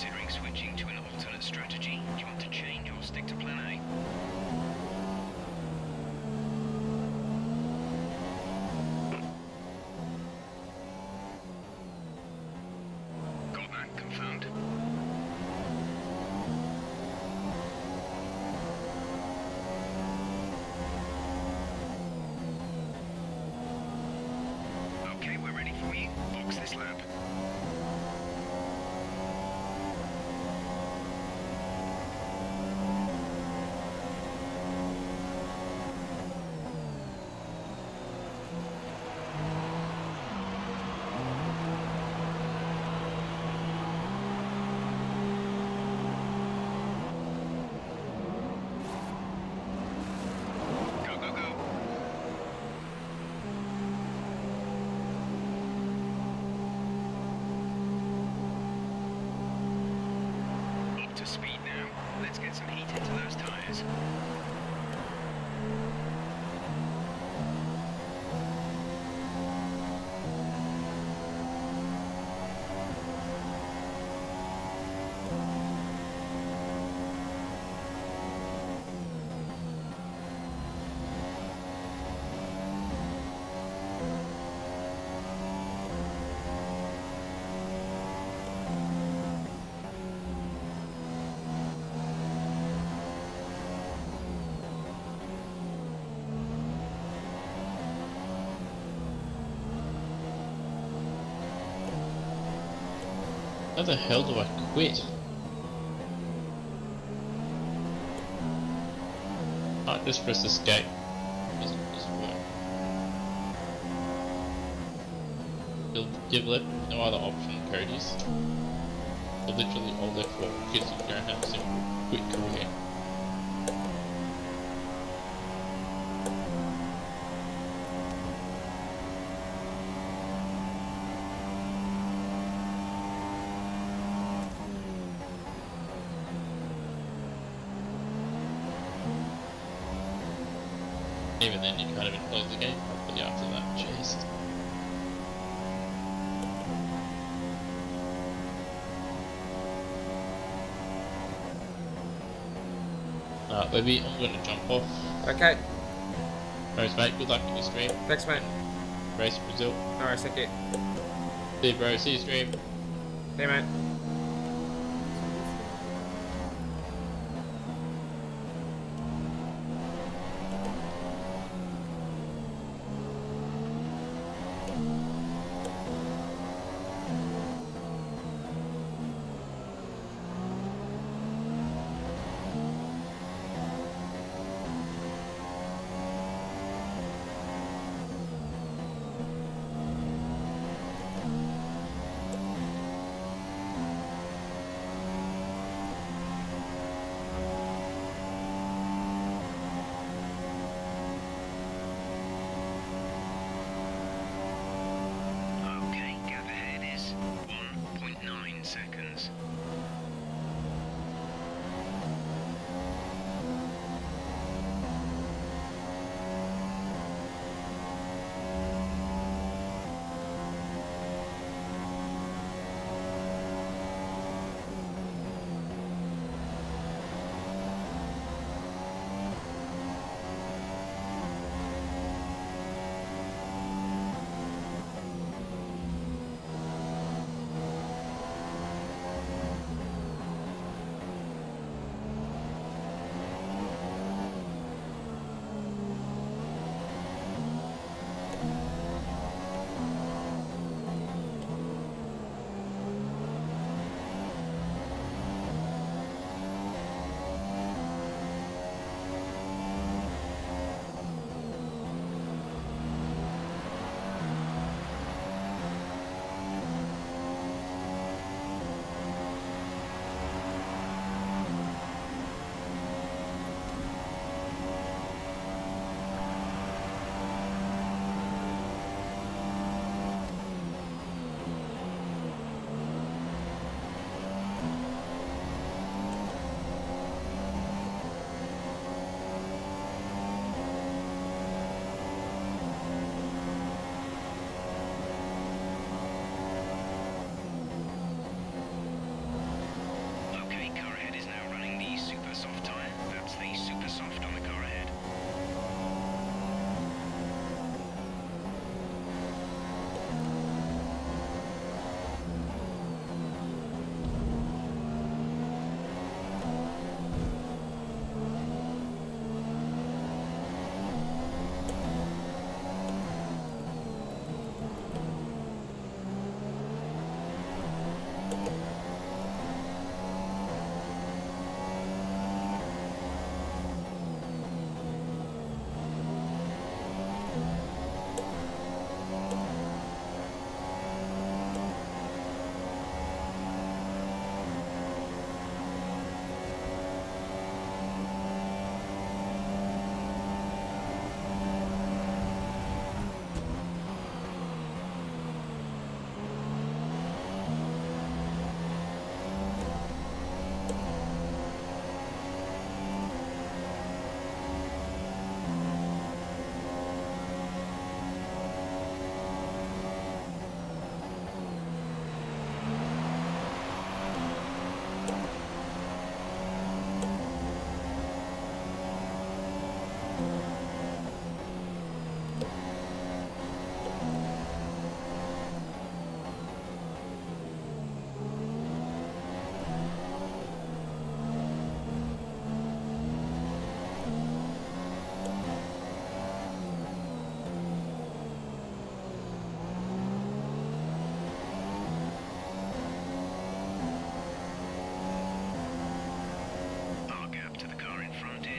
considering switching to an alternate strategy? Do you want to change or stick to plan A? Got that confirmed. Okay, we're ready for you. Box this lap. Go, go, go. Up to speed now. Let's get some heat into those tyres. How the hell do I quit? I just press escape. Doesn't work. You've left no other option, Cody's. You're literally all left for because you don't have a simple quit career. Even then, you can't even close the game properly after that. Jeez. Webby, I'm going to jump off. Okay. Rose, mate, good luck in your stream. Thanks, mate. Race Brazil. Alright, thank you. See you, bro. See you, stream. Hey, mate.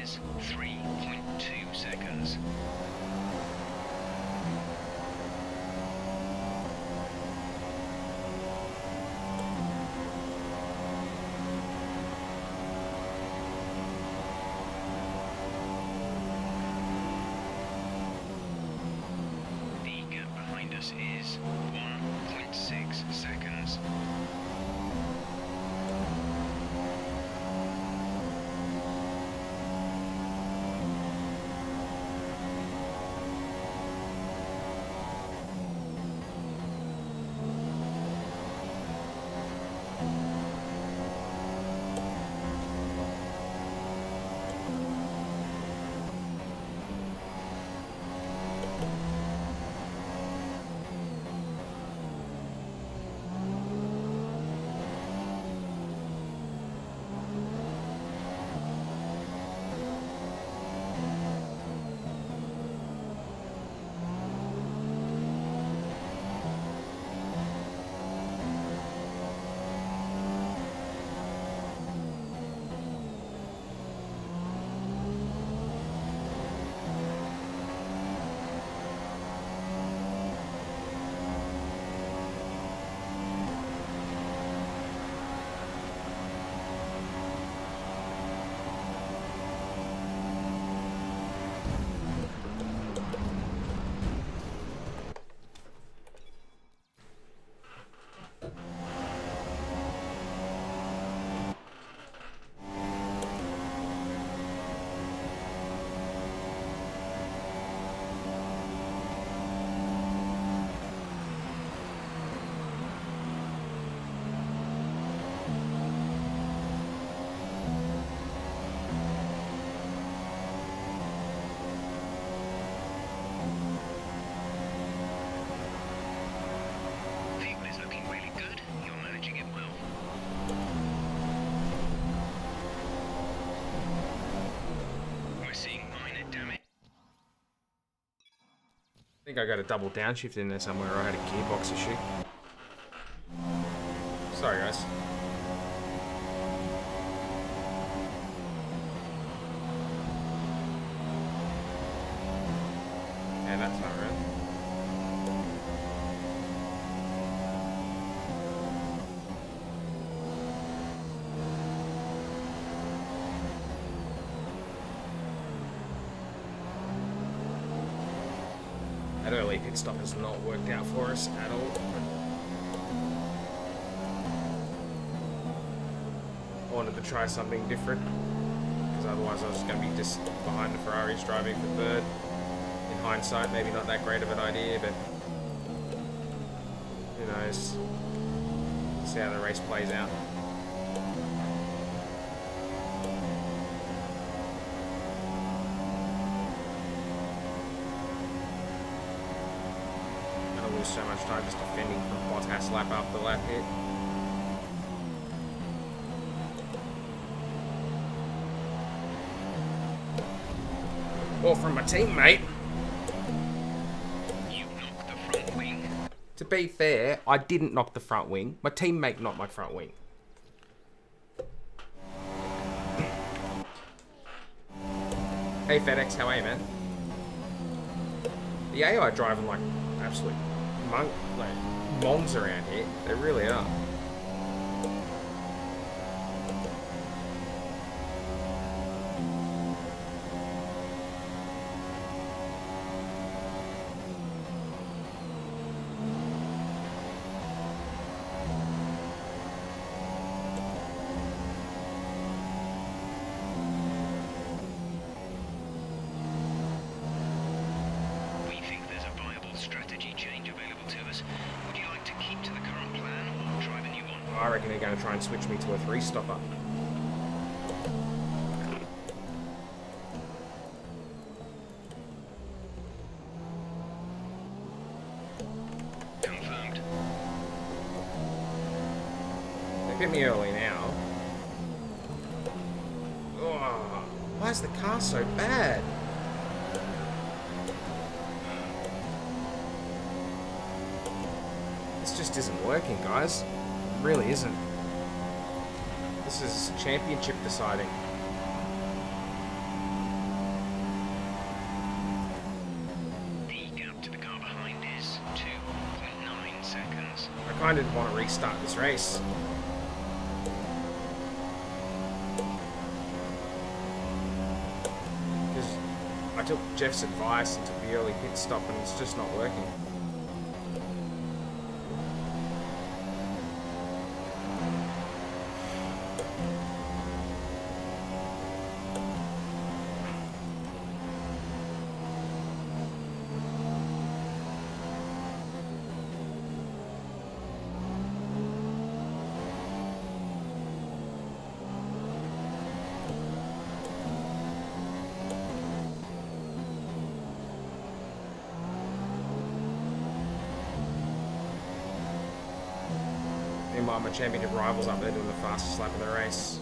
is 3.2 seconds. The gap behind us is 1.6 seconds. I think I got a double downshift in there somewhere, or I had a gearbox issue. Sorry, guys. Yeah, that's not real. That early pit stop has not worked out for us at all. I wanted to try something different, because otherwise I was going to be just behind the Ferraris driving for third. In hindsight, maybe not that great of an idea, but who knows. See how the race plays out. So much time just defending from Bottas lap after lap hit. Or from my teammate. You knocked the front wing. To be fair, I didn't knock the front wing. My teammate knocked my front wing. Hey FedEx, how are you, man? The AI driving like absolute mongs around here. They really are. I reckon they're going to try and switch me to a 3-stopper. Confirmed. They hit me early now. Oh, why is the car so bad? This just isn't working, guys. It really isn't. This is championship deciding. kind of want to restart this race. Because I took Jeff's advice and took the early pit stop and it's just not working. Meanwhile, my championship rivals up there doing the fastest lap of the race.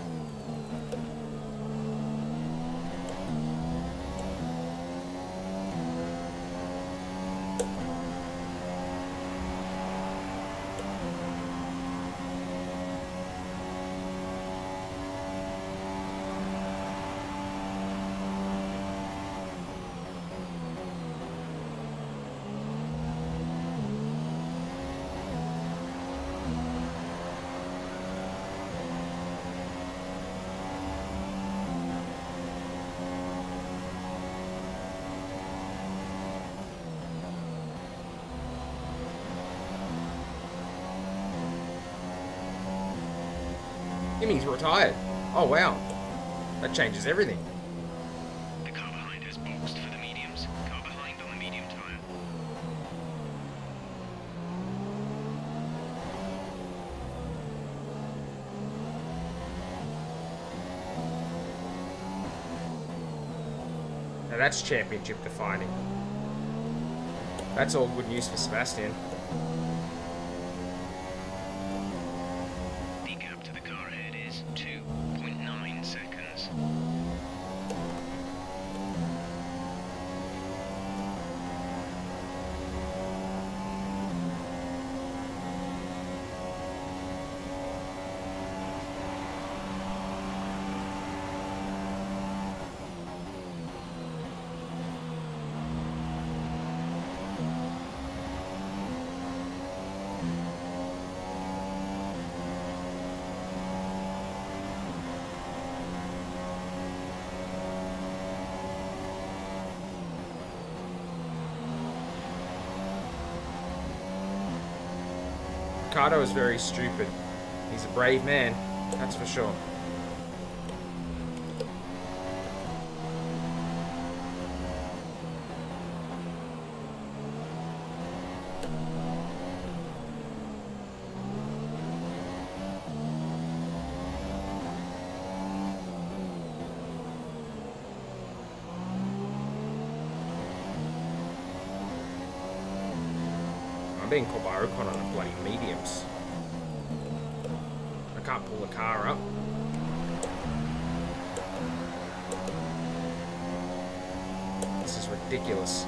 He's retired. Oh wow. That changes everything. The car behind has boxed for the mediums. Car behind on the medium tyre. Now that's championship defining. That's all good news for Sebastian. The gap to the car ahead is 2.9 seconds. Ricardo is very stupid. He's a brave man, that's for sure. I'm being caught by Ocon on the bloody mediums. I can't pull the car up. This is ridiculous.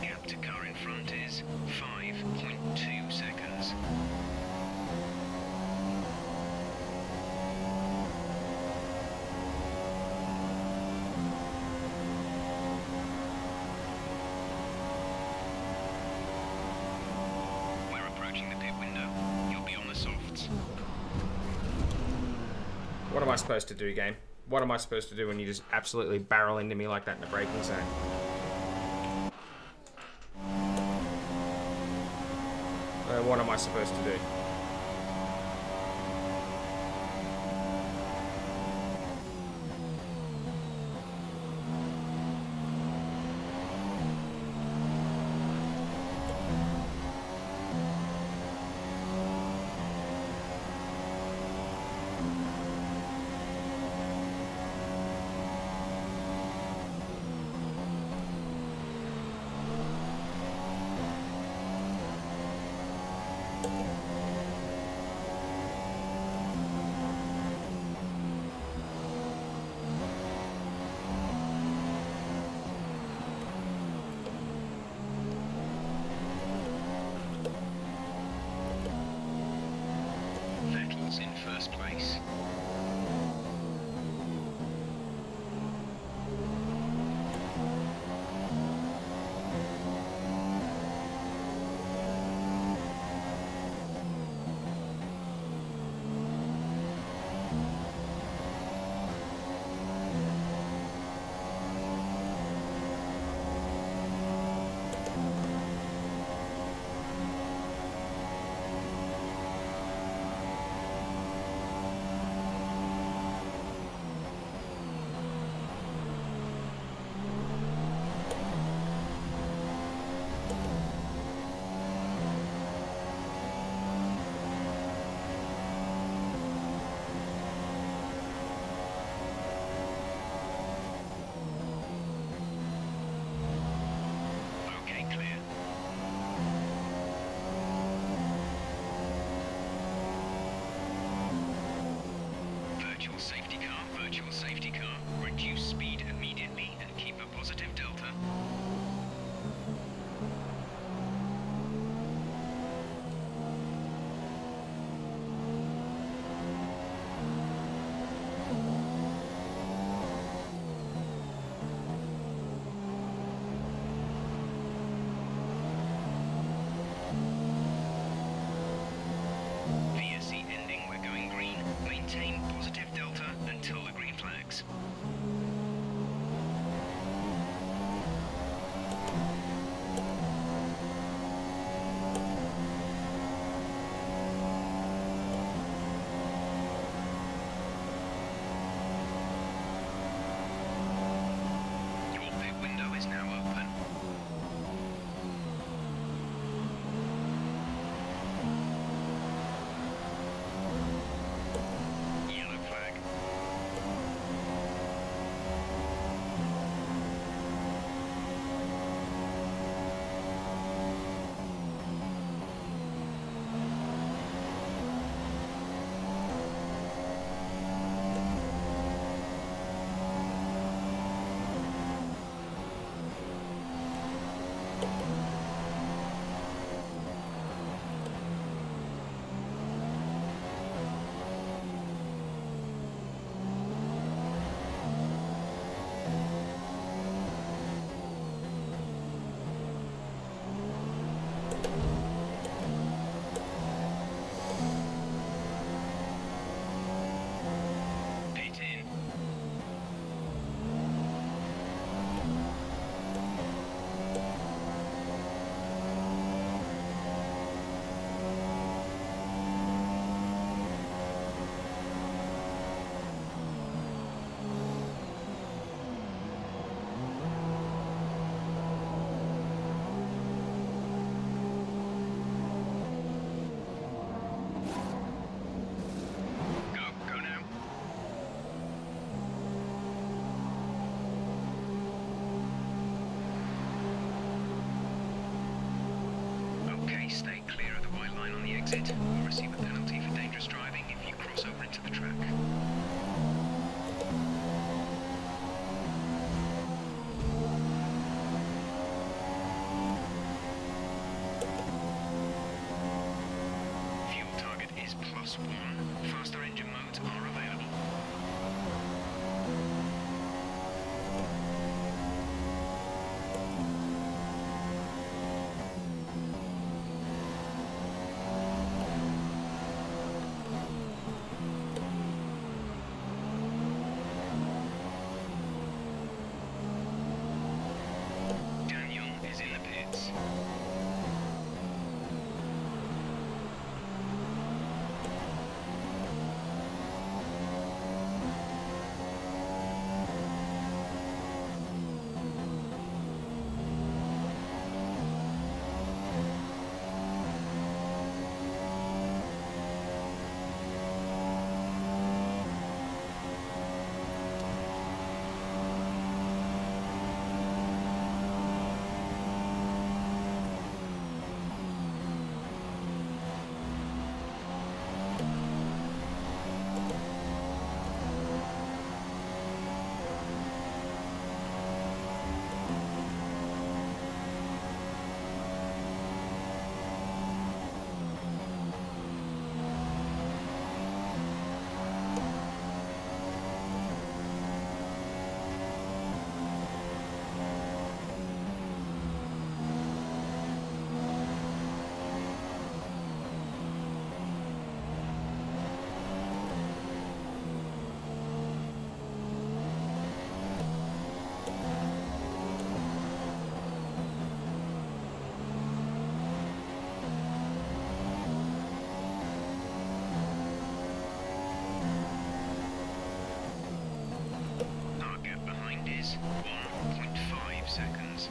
Gap to car in front is 5.2 seconds. We're approaching the pit window. You'll be on the softs. What am I supposed to do, game? What am I supposed to do when you just absolutely barrel into me like that in the braking zone? what am I supposed to do? In first place. Virtual safety car. Reduce speed immediately and keep a positive delta. VSC ending, we're going green. Maintain positive delta until the green flags. Your pit window is now open. Yellow flag. Pit in. Go now. Okay, stay clear of the white line on the exit. You'll receive a penalty for dangerous driving if you cross over into the track. Fuel target is +1. Faster engine modes are available. Daniel is in the pits. 1.5 seconds.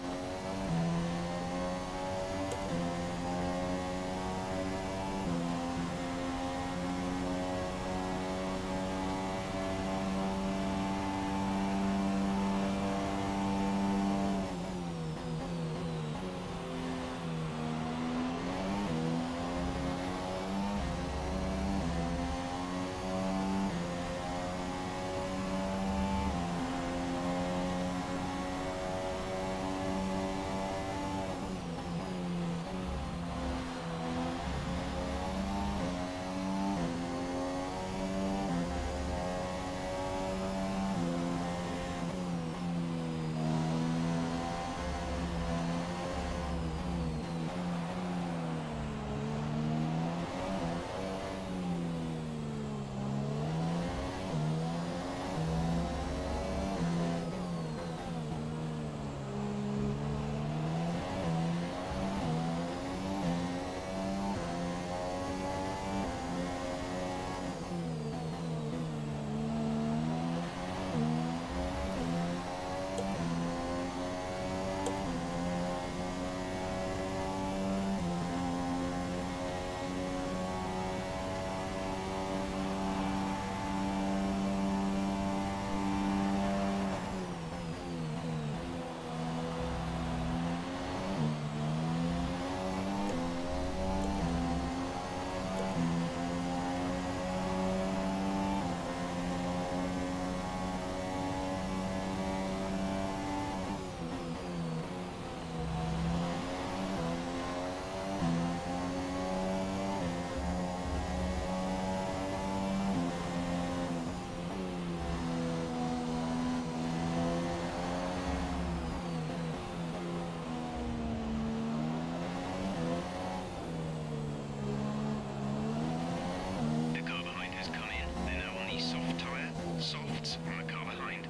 Softs on the car behind.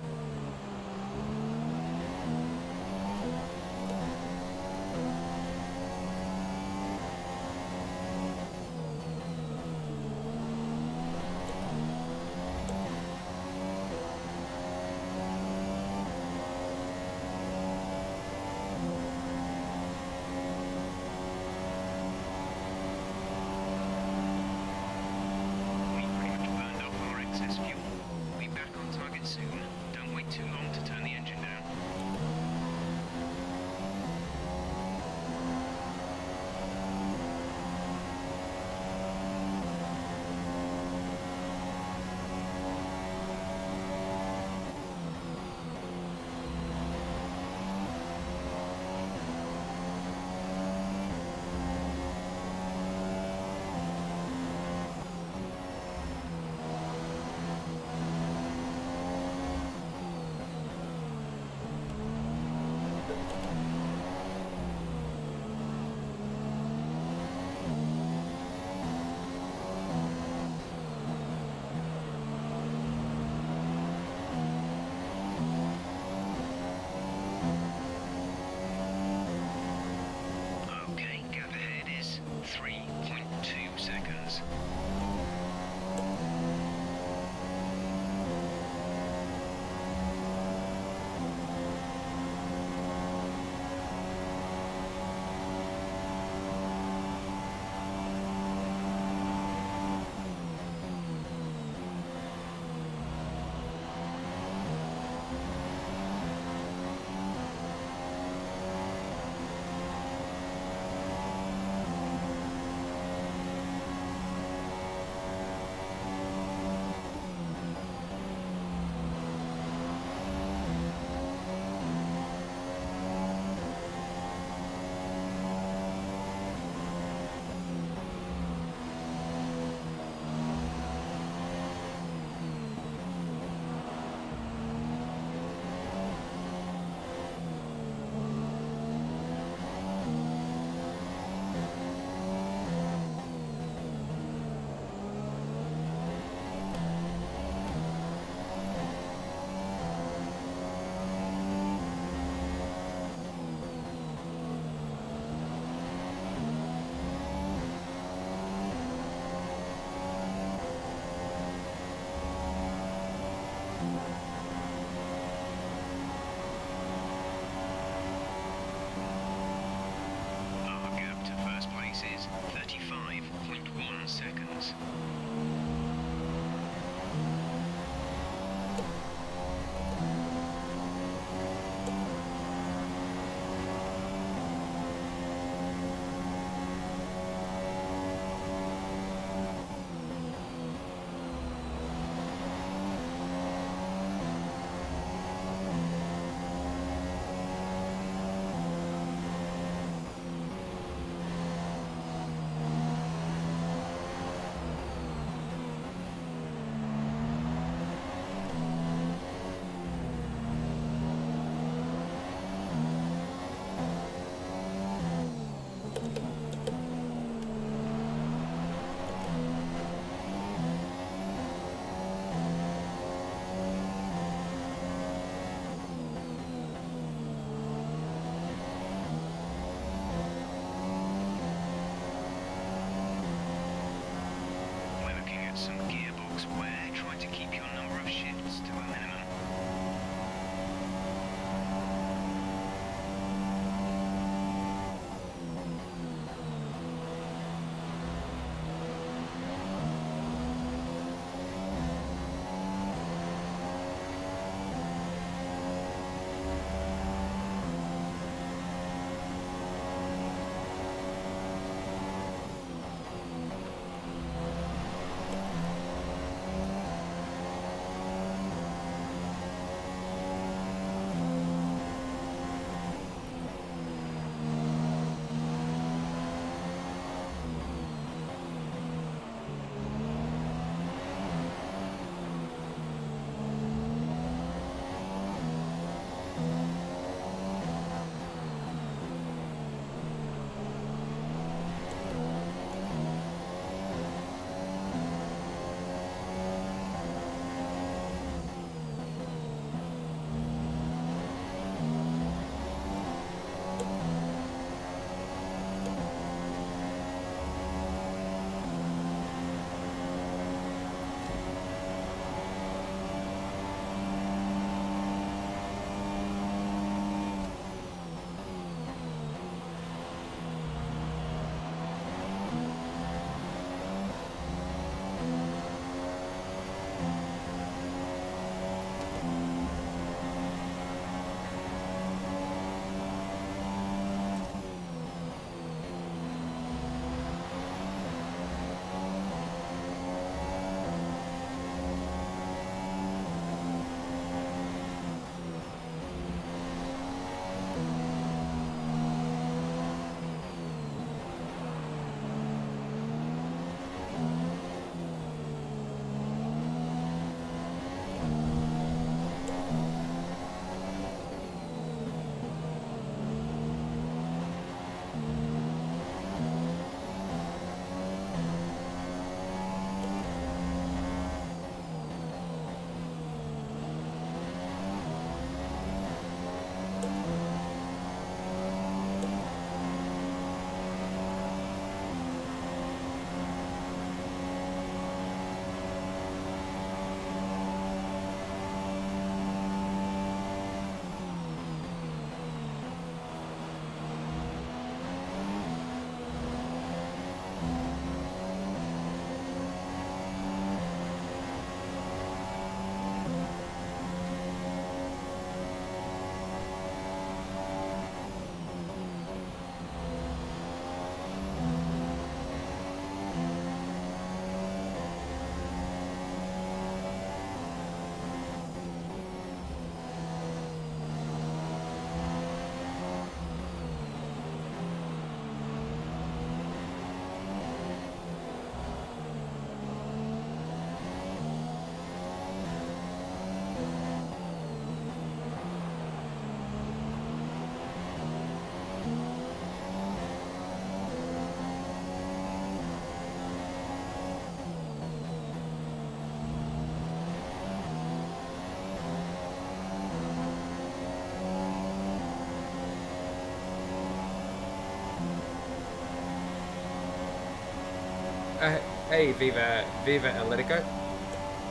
We pretty much burned up our excess fuel. We'll be back on target soon. Don't wait too long to turn the engine down. Hey, Viva Atletico.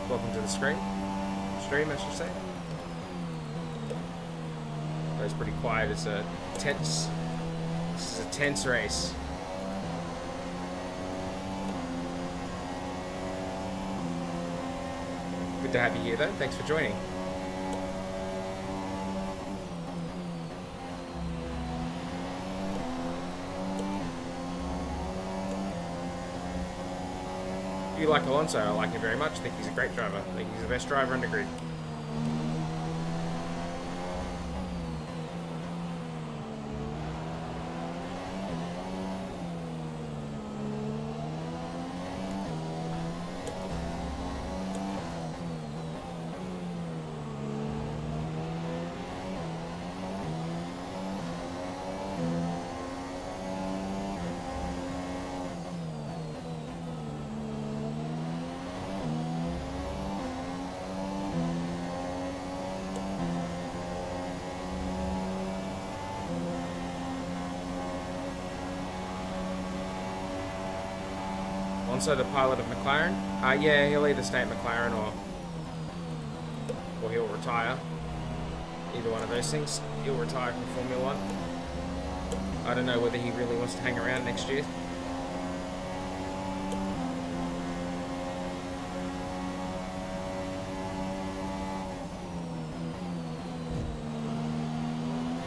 Welcome to the stream, I should say. It's pretty quiet. It's a tense. This is a tense race. Good to have you here, though. Thanks for joining. You like Alonso? I like him very much. I think he's a great driver. I think he's the best driver on the grid. Also the pilot of McLaren. Yeah, he'll either stay at McLaren or he'll retire. Either one of those things. He'll retire from Formula 1. I don't know whether he really wants to hang around next year.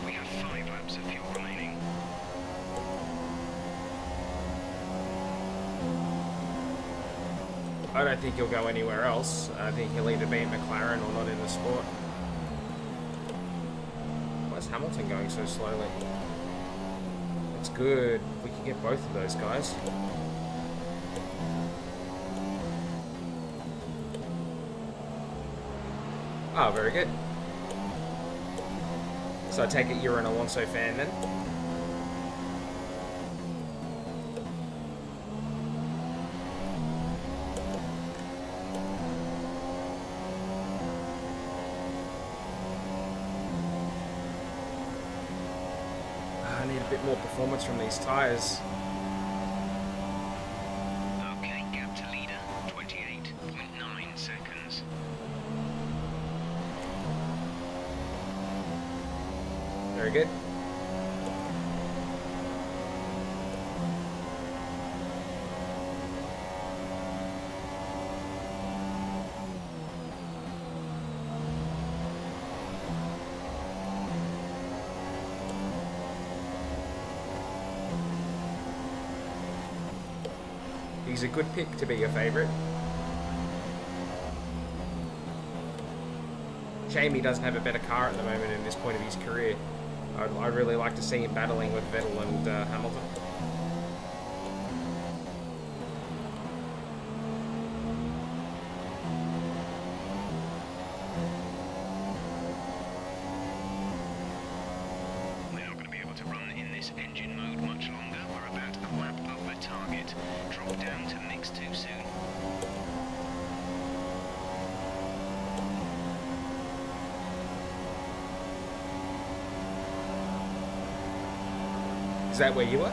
We have 5 laps of fuel remaining. I don't think he'll go anywhere else. I think he'll either be at McLaren or not in the sport. Why is Hamilton going so slowly? It's good. We can get both of those guys. Oh, very good. So I take it you're an Alonso fan then? Bit more performance from these tyres. Okay, gap to leader, 28.9 seconds. Very good. He's a good pick to be your favourite. Shame he doesn't have a better car at the moment in this point of his career. I'd really like to see him battling with Vettel and Hamilton. We're not going to be able to run in this engine mode much longer. We're about a lap over target. Drop down to mix too soon. Is that where you were?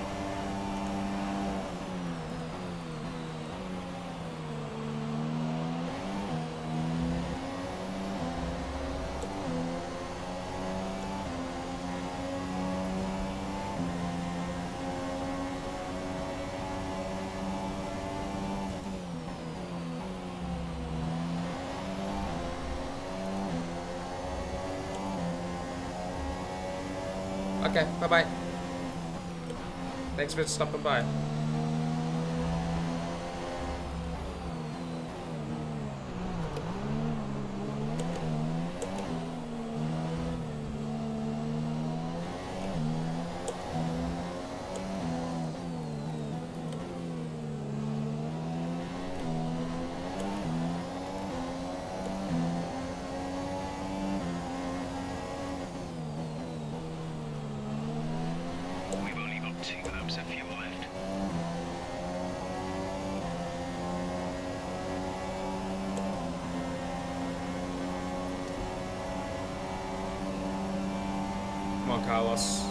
Okay, bye-bye. Thanks for stopping by. We've only got 2 laps of fuel left. Come on, Carlos.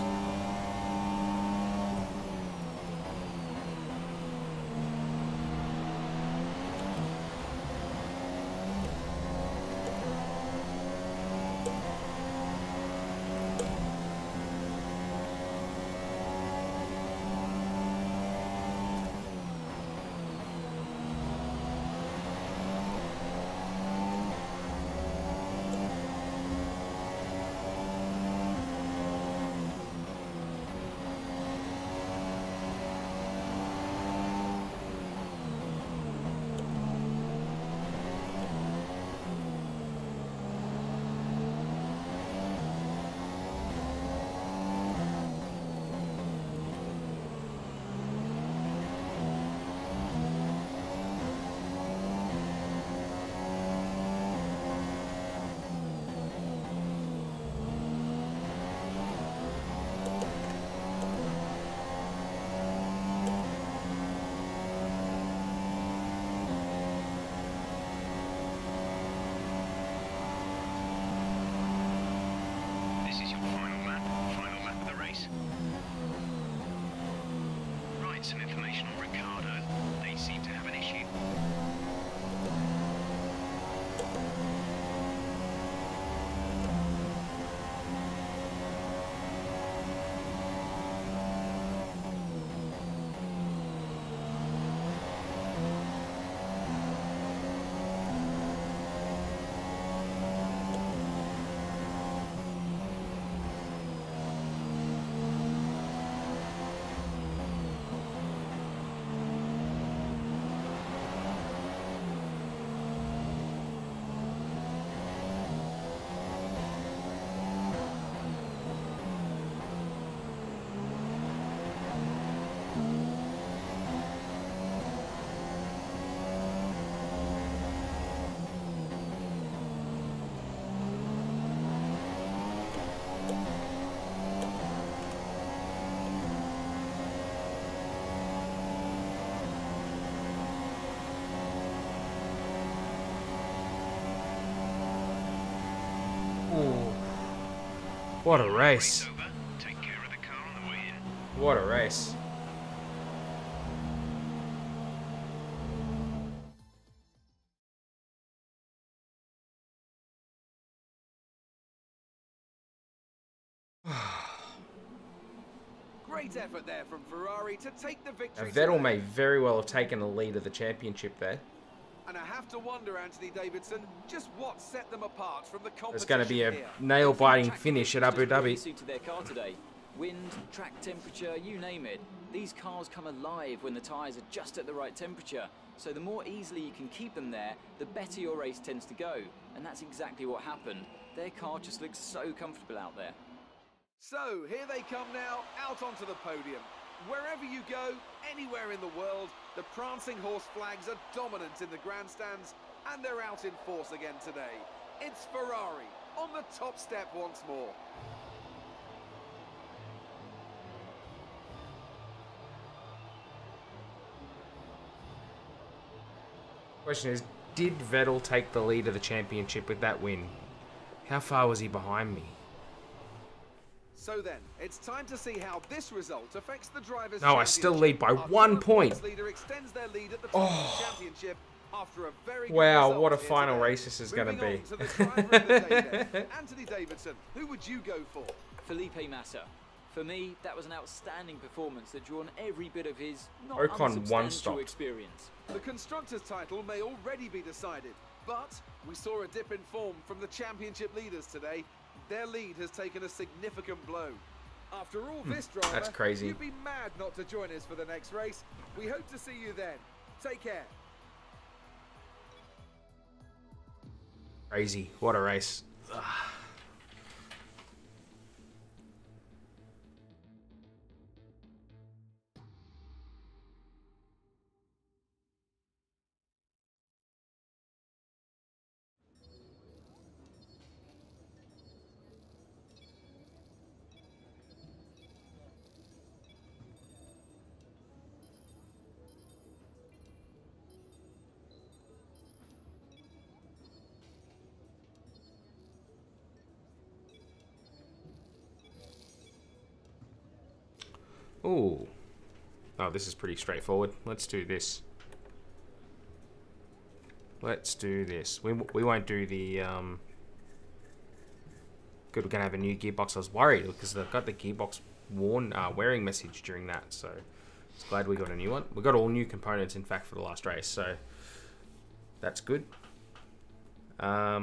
What a race. Take care of the car on the way in. What a race. Great effort there from Ferrari to take the Now, victory. Vettel may very well have taken the lead of the championship there. And I have to wonder, Anthony Davidson, just what set them apart from the competition. There's going to be a here. nail-biting finish at Abu Just really Dhabi. suited their car today. Wind, track temperature, you name it. These cars come alive when the tyres are just at the right temperature. So the more easily you can keep them there, the better your race tends to go. And that's exactly what happened. Their car just looks so comfortable out there. So, here they come now, out onto the podium. Wherever you go, anywhere in the world, the prancing horse flags are dominant in the grandstands, and they're out in force again today. It's Ferrari, on the top step once more. Question is, did Vettel take the lead of the championship with that win? How far was he behind me? So then, it's time to see how this result affects the drivers' No, I still lead by Our 1 current point. points leader extends their lead at the top of the championship after a very good Wow, result what a here final today. race this is going to Moving be. on to the driver of the day then. Anthony Davidson, who would you go for? Felipe Massa. For me, that was an outstanding performance that drew on every bit of his not Ocon one unsubstantial stopped. experience. The Constructors' title may already be decided, but we saw a dip in form from the championship leaders today. Their lead has taken a significant blow. After all this drama, That's crazy. you'd be mad not to join us for the next race. We hope to see you then. Take care. Crazy. What a race. Ugh. Ooh. Oh, this is pretty straightforward. Let's do this. Let's do this. We won't do the... Good, we're going to have a new gearbox. I was worried because they've got the gearbox wearing message during that. So, it's glad we got a new one. We got all new components, in fact, for the last race. So, that's good. Yeah,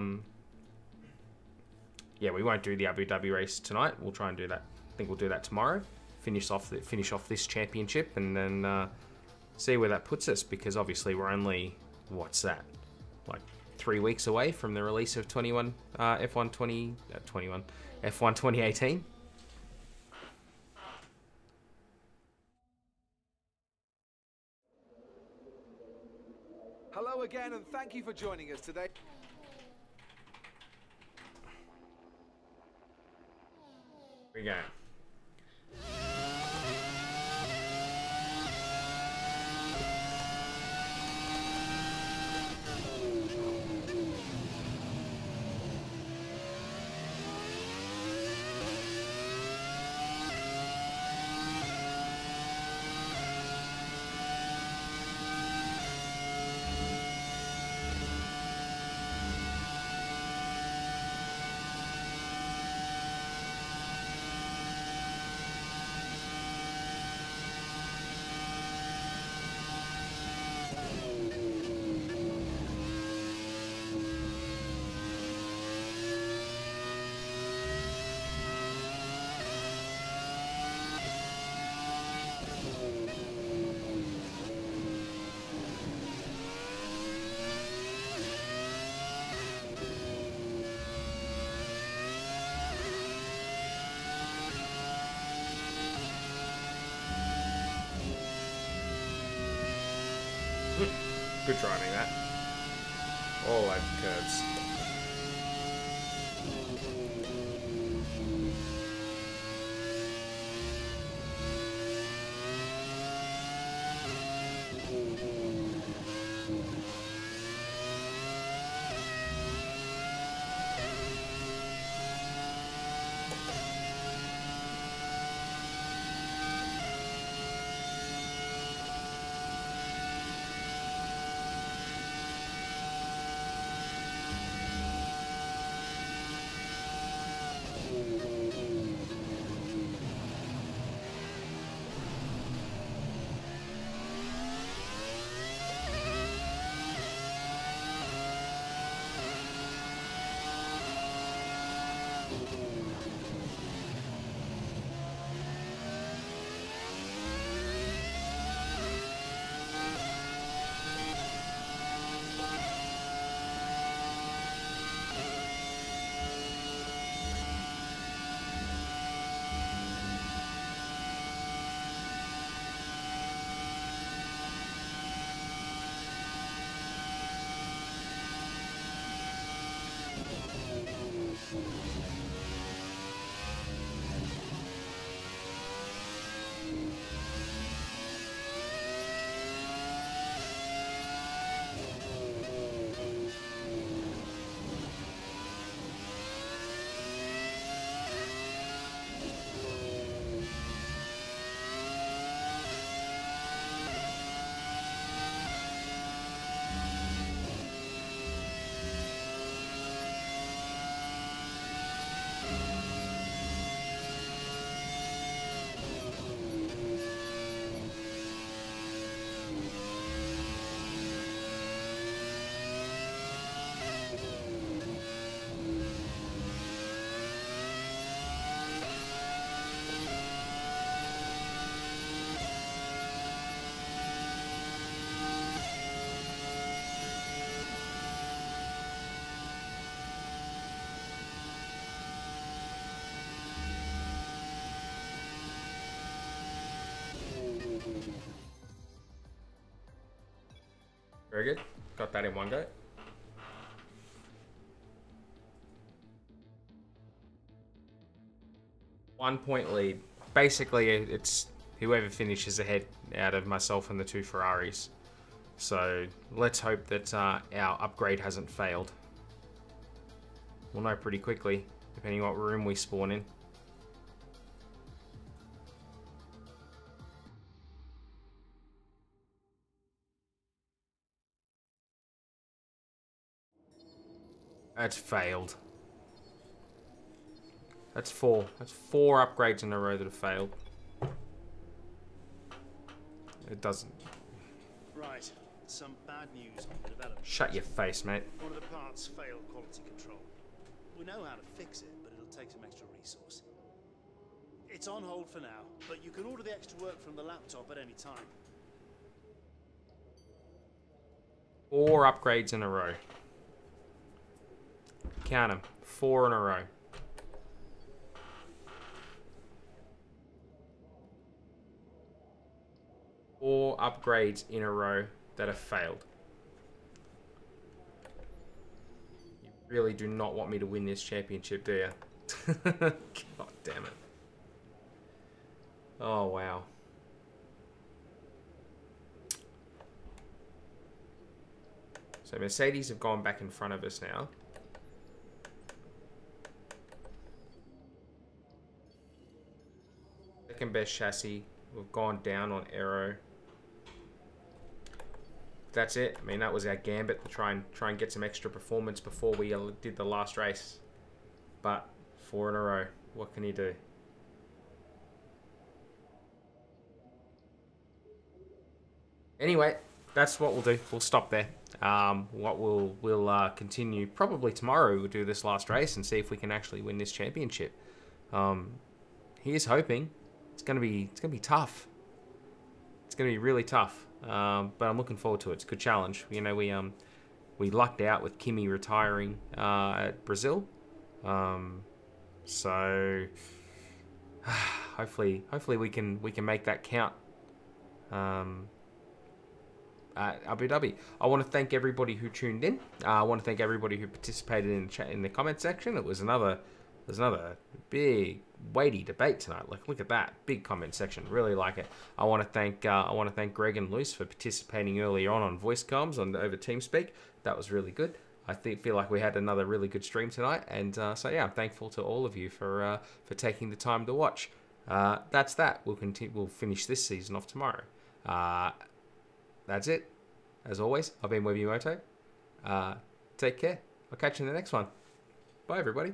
we won't do the Abu Dhabi race tonight. We'll try and do that. I think we'll do that tomorrow. Finish off this championship and then see where that puts us, because obviously we're only, what's that, like 3 weeks away from the release of F1 2018. Hello again, and thank you for joining us today. Here we go. Good driving that. All over curves. Very good. Got that in one go. One-point lead. Basically, it's whoever finishes ahead out of myself and the two Ferraris. So let's hope that our upgrade hasn't failed. We'll know pretty quickly, depending on what room we spawn in. That's failed. That's four. That's 4 upgrades in a row that have failed. It doesn't. Right. Some bad news on the development. Shut your face, mate. One of the parts failed quality control. We know how to fix it, but it'll take some extra resource. It's on hold for now, but you can order the extra work from the laptop at any time. 4 upgrades in a row. Count them. 4 in a row. Four upgrades in a row that have failed. You really do not want me to win this championship, do you? God damn it. Oh, wow. So Mercedes have gone back in front of us now. Second best chassis. We've gone down on aero. That's it. I mean, that was our gambit to try and get some extra performance before we did the last race. But 4 in a row. What can you do? Anyway, that's what we'll do. We'll stop there. What we'll continue probably tomorrow. We'll do this last race and see if we can actually win this championship. Here's hoping. It's gonna be tough. It's gonna be really tough. But I'm looking forward to it. It's a good challenge. You know, we lucked out with Kimi retiring at Brazil. So hopefully we can make that count. At Abu Dhabi. I want to thank everybody who tuned in. I want to thank everybody who participated in the chat in the comment section. There's another big weighty debate tonight. Like, look at that big comment section. Really like it. I want to thank Greg and Luce for participating early on voice comms over TeamSpeak. That was really good. I feel like we had another really good stream tonight, and so yeah, I'm thankful to all of you for taking the time to watch. That's that. We'll finish this season off tomorrow. That's it. As always, I've been Webby Moto. Take care. I'll catch you in the next one. Bye, everybody.